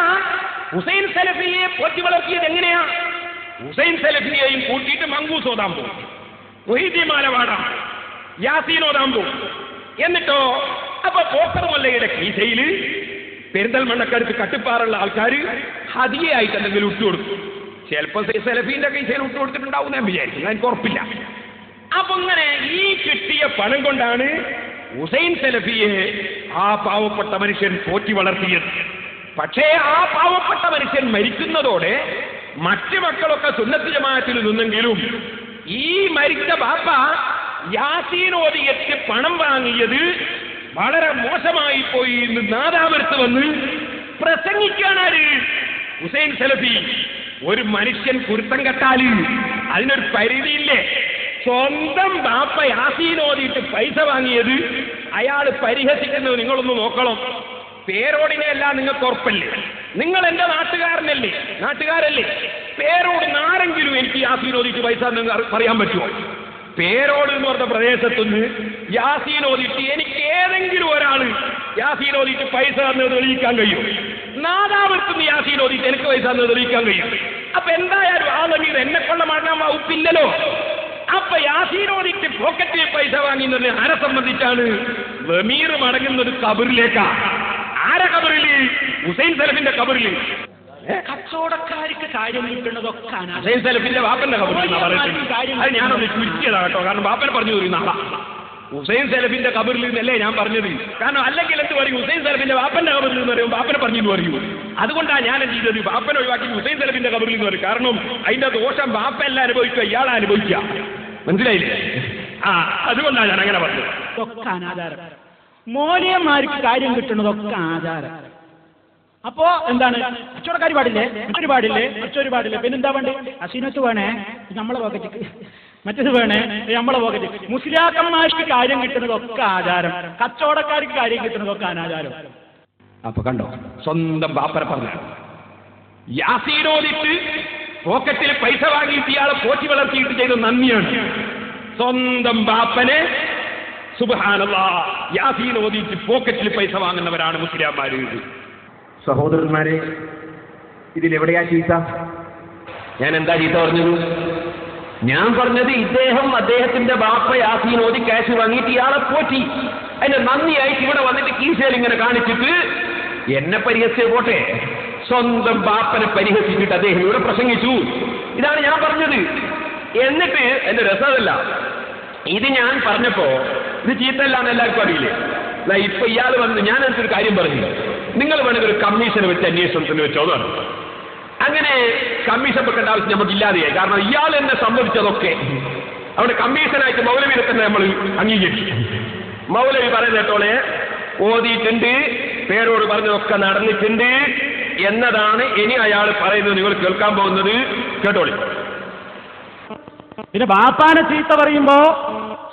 S1: ഹുസൈൻ സലഫിയെ പോറ്റി വളർത്തിയത് എങ്ങനെയാ? ഹുസൈൻ സലഫിയെയും കൂട്ടിയിട്ട് മങ്കൂസ് ഓതാൻ പോകും, മുഹീദ്ദീമാല പാടാം, യാസീൻ ഓതാൻ പോകും. എന്നിട്ടോ അപ്പൊ പോക്കറുമല്ലയുടെ കീശയിൽ പെരിന്തൽമണ്ണക്കടുത്ത് കട്ടിപ്പാറുള്ള ആൾക്കാർ ഹദിയയായിട്ട് എന്തെങ്കിലും ഇട്ടുകൊടുക്കും. ചിലപ്പോൾ സലഫീന്റെ കീശയിൽ ഇട്ടുകൊടുത്തിട്ടുണ്ടാവും ഞാൻ വിചാരിക്കുന്നു, എനിക്ക് ഉറപ്പില്ല. അപ്പൊ ഇങ്ങനെ ഈ കിട്ടിയ പണം കൊണ്ടാണ് ഹുസൈൻ സലഫിയെ ആ പാവപ്പെട്ട മനുഷ്യൻ പോറ്റി വളർത്തിയത്. പക്ഷേ ആ പാവപ്പെട്ട മനുഷ്യൻ മരിക്കുന്നതോടെ മറ്റു മക്കളൊക്കെ സുന്നത്ത് ജമാഅത്തിൽ നിന്നെങ്കിലും ഈ മരിച്ച ബാപ്പ യാസീൻ ഓതിയിട്ട് പണം വാങ്ങിയത് വളരെ മോശമായി പോയി എന്ന് നാദാപുരത്ത് വന്ന് പ്രസംഗിക്കാനാണ് ഹുസൈൻ സലഫി. ഒരു മനുഷ്യൻ കുരുത്തം കെട്ടാല് അതിനൊരു പരിധിയില്ലേ? സ്വന്തം ബാപ്പ യാസീൻ ഓതിയിട്ട് പൈസ വാങ്ങിയത് അയാൾ പരിഹസിക്കുന്നത് നിങ്ങളൊന്ന് നോക്കണം. പേരോടിനെയല്ല നിങ്ങൾക്ക് ഉറപ്പല്ലേ? നിങ്ങൾ എന്റെ നാട്ടുകാരല്ലേ? പേരോട് ആരെങ്കിലും എനിക്ക് യാസീൻ ഓതിയിട്ട് പൈസ പറയാൻ പറ്റുമോ? പേരോട് എന്ന് പറഞ്ഞ പ്രദേശത്തുനിന്ന് യാസീൻ ഓതിയിട്ട് എനിക്ക് ഏതെങ്കിലും ഒരാൾ യാസീൻ ഓതിയിട്ട് പൈസ തന്നത് തെളിയിക്കാൻ കഴിയും? നാദാപുരത്തുനിന്ന് യാസീൻ ഓതിയിട്ട് എനിക്ക് പൈസ തന്നത് തെളിയിക്കാൻ കഴിയും? അപ്പൊ എന്തായാലും ആ നമീർ എന്നെ കൊള്ള മാറ്റാൻ വകുപ്പില്ലല്ലോ. അപ്പൊ യാസീൻ ഓതിയിട്ട് പോക്കറ്റിൽ പൈസ വാങ്ങിയെന്ന് ആരെ സംബന്ധിച്ചാണ്? വമീർ മടങ്ങുന്നത് കബറിലേക്കാ. ആരെ കബറില്? ഹുസൈൻ സലഫിന്റെ കബറില്.
S2: കച്ചവടക്കാർക്ക് കാര്യം കിട്ടുന്നതൊക്കെ
S1: ഹുസൈൻ സലഫിന്റെ ബാപ്പന്റെ കബറിൽ അത് ഞാനൊന്ന് ചുരുക്കിയതാ കേട്ടോ. കാരണം ബാപ്പനെ പറഞ്ഞു തരും നാളെ ഹുസൈൻ സലഫിന്റെ കബറിൽ നിന്നല്ലേ ഞാൻ പറഞ്ഞത്. കാരണം അല്ലെങ്കിൽ എന്ത് പറയും? ഹുസൈൻ സലഫിന്റെ ബാപ്പന്റെ കബറിൽ എന്ന് പറയും, ബാപ്പനെ പറഞ്ഞു പറയൂ. അതുകൊണ്ടാണ് ഞാൻ എന്ത് ചെയ്തത്? ബാപ്പനെ ഒഴിവാക്കി ഹുസൈൻ സലഫിന്റെ കബറിൽ എന്ന് പറയും. കാരണം അതിന്റെ ദോഷം ബാപ്പ എല്ലാം അനുഭവിക്കുക, ഇയാളെ അനുഭവിക്കുക. മനസ്സിലായില്ലേ? അതുകൊണ്ടാണ് ഞാൻ അങ്ങനെ പറഞ്ഞത്.
S2: ഇതൊക്കെ അനാചാരം. മോലിയന്മാർക്ക് കാര്യം കിട്ടുന്നതൊക്കെ ആചാരം. അപ്പോ എന്താണ്? കച്ചവടക്കാർ പാടില്ലേ, മറ്റൊരു പാടില്ലേ, പിന്നെന്താ വേണ്ടേ? അസീനത്ത് വേണേ നമ്മളെ പോക്കറ്റിക്ക്, മറ്റത് വേണേ നമ്മളെ പോക്കറ്റ്. മുസ്ലിയാക്കന്മാർക്ക് കാര്യം കിട്ടുന്നതൊക്കെ ആചാരം, കച്ചവടക്കാർക്ക് കാര്യം കിട്ടുന്നതൊക്കെ അനാചാരം.
S1: അപ്പൊ കണ്ടോ, സ്വന്തം ബാപ്പനെ പറഞ്ഞ യാസീനോദിട്ട് പോക്കറ്റിൽ പൈസ വാങ്ങിയിട്ട് ഇയാളെ പോറ്റി വളർത്തിയിട്ട് ചെയ്ത നന്ദിയാണ്. സ്വന്തം ബാപ്പനെ സുബ്ഹാനല്ലാഹ് യാസീനോദിട്ട് പോക്കറ്റിൽ പൈസ വാങ്ങുന്നവരാണ് മുസ്ലിയാന്മാര്.
S4: സഹോദരന്മാരെ, ഇതിലെവിടെയാ ചീത്ത?
S1: ഞാൻ എന്താ ചീത്ത പറഞ്ഞത്? ഞാൻ പറഞ്ഞത് ഇദ്ദേഹം അദ്ദേഹത്തിന്റെ ബാപ്പ യാസീൻ ഓതി ക്യാഷ് വാങ്ങിയിട്ട് ഇയാളെ പോറ്റി, അതിന്റെ നന്ദിയായിട്ട് ഇവിടെ വന്നിട്ട് കീശയിൽ ഇങ്ങനെ കാണിച്ചിട്ട് എന്നെ പരിഹസിച്ചേ പോട്ടെ, സ്വന്തം ബാപ്പനെ പരിഹസിച്ചിട്ട് അദ്ദേഹം ഇവിടെ പ്രസംഗിച്ചു. ഇതാണ് ഞാൻ പറഞ്ഞത്. എന്നിട്ട് എന്റെ രസമല്ല, ഇത് ഞാൻ പറഞ്ഞപ്പോ ഇത് ചീത്തല്ലാന്ന് എല്ലാവർക്കും അറിയില്ലേ? ഇപ്പൊ ഇയാൾ വന്ന് ഞാൻ എനിക്കൊരു കാര്യം പറഞ്ഞു, നിങ്ങൾ വേണമെങ്കിൽ ഒരു കമ്മീഷൻ വെച്ച് അന്വേഷണത്തിന് വെച്ചോന്നാണ്. അങ്ങനെ കമ്മീഷൻ വെക്കേണ്ട ആവശ്യം നമുക്കില്ലാതെയായി. കാരണം ഇയാൾ എന്നെ സംബന്ധിച്ചതൊക്കെ അവിടെ കമ്മീഷനായിട്ട് മൗലവിനെ തന്നെ നമ്മൾ അംഗീകരിച്ചു. മൗലവി പറയുന്നേട്ടോളെ ഓതിയിട്ടുണ്ട്, പേരോട് പറഞ്ഞതൊക്കെ നടന്നിട്ടുണ്ട് എന്നതാണ് ഇനി അയാൾ പറയുന്നത്. നിങ്ങൾ കേൾക്കാൻ പോകുന്നത് കേട്ടോളി.
S2: പിന്നെ ബാപ്പാനെ ചീത്ത പറയുമ്പോ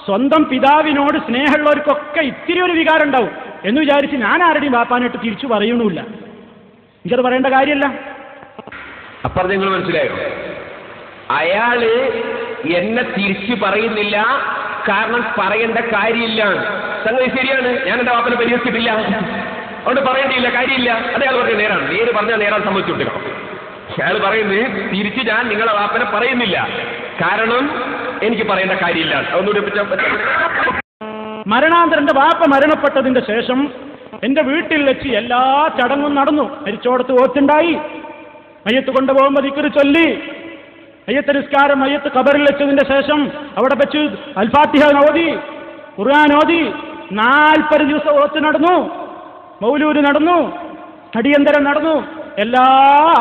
S2: സ്വന്തം പിതാവിനോട് സ്നേഹമുള്ളവർക്കൊക്കെ ഇത്തിരി ഒരു വികാരം ഉണ്ടാവും എന്ന് വിചാരിച്ച് ഞാൻ ആരുടെയും ബാപ്പാനായിട്ട് തിരിച്ചു പറയണമില്ല. എനിക്കത് പറയേണ്ട കാര്യമല്ല.
S1: അപ്പോൾ നിങ്ങൾ മനസ്സിലായോ? അയാള് എന്നെ തിരിച്ചു പറയുന്നില്ല, കാരണം പറയേണ്ട കാര്യമില്ല. സംഗതി ശരിയാണ്, ഞാൻ എന്റെ വാപ്പനെ പരിഹരിച്ചിട്ടില്ല, അതുകൊണ്ട് പറയേണ്ടിയില്ല, കാര്യമില്ല. അതയാൾ പറഞ്ഞ നേരാണ്, നേര് പറഞ്ഞാൽ നേരാൻ സമ്മതിച്ചു കൊടുക്കണം. അയാൾ പറയുന്നത് തിരിച്ച് ഞാൻ നിങ്ങളെ വാപ്പനെ പറയുന്നില്ല, കാരണം എനിക്ക് പറയേണ്ട കാര്യമില്ല. ഒന്നുകൂടി
S2: മരണാന്തരം എന്റെ വാപ്പ മരണപ്പെട്ടതിന്റെ ശേഷം എന്റെ വീട്ടിൽ വെച്ച് എല്ലാ ചടങ്ങും നടന്നു. മരിച്ചോടത്ത് ഓത്തുണ്ടായി, മയ്യത്ത് കൊണ്ടുപോകുമ്പോൾ ദിക്ർ ചൊല്ലി, മയ്യത്ത് നിസ്കാരം, മയ്യത്ത് ഖബറിൽ വെച്ചതിന്റെ ശേഷം അവിടെ വെച്ച് അൽഫാത്തിഹ ഓതി, ഖുർആൻ ഓതി, 40 ദിവസം ഓത്ത് നടന്നു, മൗലൂദ് നടന്നു, അടിയന്തരം നടന്നു, എല്ലാ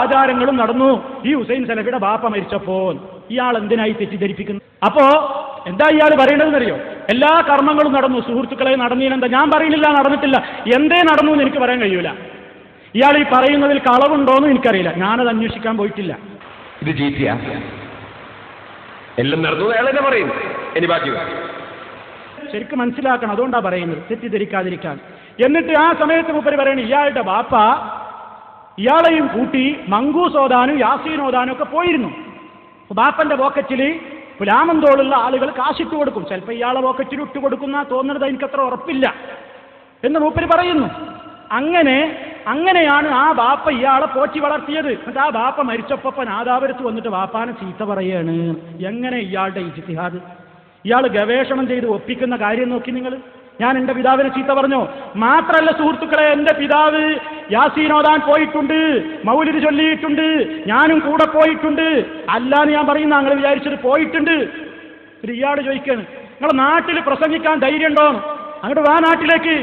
S2: ആചാരങ്ങളും നടന്നു. ഈ ഹുസൈൻ സലഫിയുടെ ബാപ്പ മരിച്ചപ്പോൾ ഇയാൾ എന്തിനായി തെറ്റിദ്ധരിപ്പിക്കുന്നു? അപ്പോ എന്താ ഇയാൾ പറയേണ്ടതെന്നറിയോ? എല്ലാ കർമ്മങ്ങളും നടന്നു, സുഹൃത്തുക്കളെ നടന്നീനെന്താ? ഞാൻ പറയുന്നില്ല നടന്നിട്ടില്ല, എന്തേ നടന്നു എന്ന് എനിക്ക് പറയാൻ കഴിയൂല. ഇയാൾ ഈ പറയുന്നതിൽ കളവുണ്ടോന്ന് എനിക്കറിയില്ല, ഞാനത് അന്വേഷിക്കാൻ പോയിട്ടില്ല.
S1: ഇത് ചീറ്റിയ എല്ലാം നടന്നു അയാൾ തന്നെ പറയും. ഇനി ബാക്കി
S2: ശരിക്കും മനസ്സിലാക്കണം, അതുകൊണ്ടാ പറയുന്നത്, തെറ്റിദ്ധരിക്കാതിരിക്കാൻ. എന്നിട്ട് ആ സമയത്ത് മൂപ്പര് പറയണ ഇയാളുടെ ബാപ്പ ഇയാളെയും കൂട്ടി മങ്കൂസ് ഓതാനും യാസീൻ ഓതാനും ഒക്കെ പോയിരുന്നു. ബാപ്പന്റെ പോക്കറ്റിൽ പുലാമന്തോളുള്ള ആളുകൾ കാശിട്ട് കൊടുക്കും, ചിലപ്പോൾ ഇയാളെ പോക്കറ്റിൽ ഇട്ട് കൊടുക്കുന്ന തോന്നുന്നത് എനിക്കത്ര ഉറപ്പില്ല എന്ന് മൂപ്പര് പറയുന്നു. അങ്ങനെയാണ് ആ ബാപ്പ ഇയാളെ പോറ്റി വളർത്തിയത്. എന്നിട്ട് ആ ബാപ്പ മരിച്ചപ്പോ നാദാപുരത്ത് വന്നിട്ട് ബാപ്പാനെ ചീത്ത പറയാണ്. എങ്ങനെ ഇയാളുടെ ഇജ്തിഹാദ്? ഇയാൾ ഗവേഷണം ചെയ്ത് ഒപ്പിക്കുന്ന കാര്യം നോക്കി നിങ്ങൾ. ഞാൻ എൻ്റെ പിതാവിനെ ചീത്ത പറഞ്ഞോ? മാത്രല്ല സുഹൃത്തുക്കളെ, എൻ്റെ പിതാവ് യാസീൻ ഓതാൻ പോയിട്ടുണ്ട്, മൗലിദ് ചൊല്ലിയിട്ടുണ്ട്, ഞാനും കൂടെ പോയിട്ടുണ്ട്. അല്ലാന്ന് ഞാൻ പറയുന്ന നിങ്ങൾ വിചാരിച്ചിട്ട് പോയിട്ടുണ്ട്. ഇയാൾ ചോദിക്കാണ്, നിങ്ങളെ നാട്ടിൽ പ്രസംഗിക്കാൻ ധൈര്യം ഉണ്ടോ? അങ്ങോട്ട് വാ നാട്ടിലേക്ക്.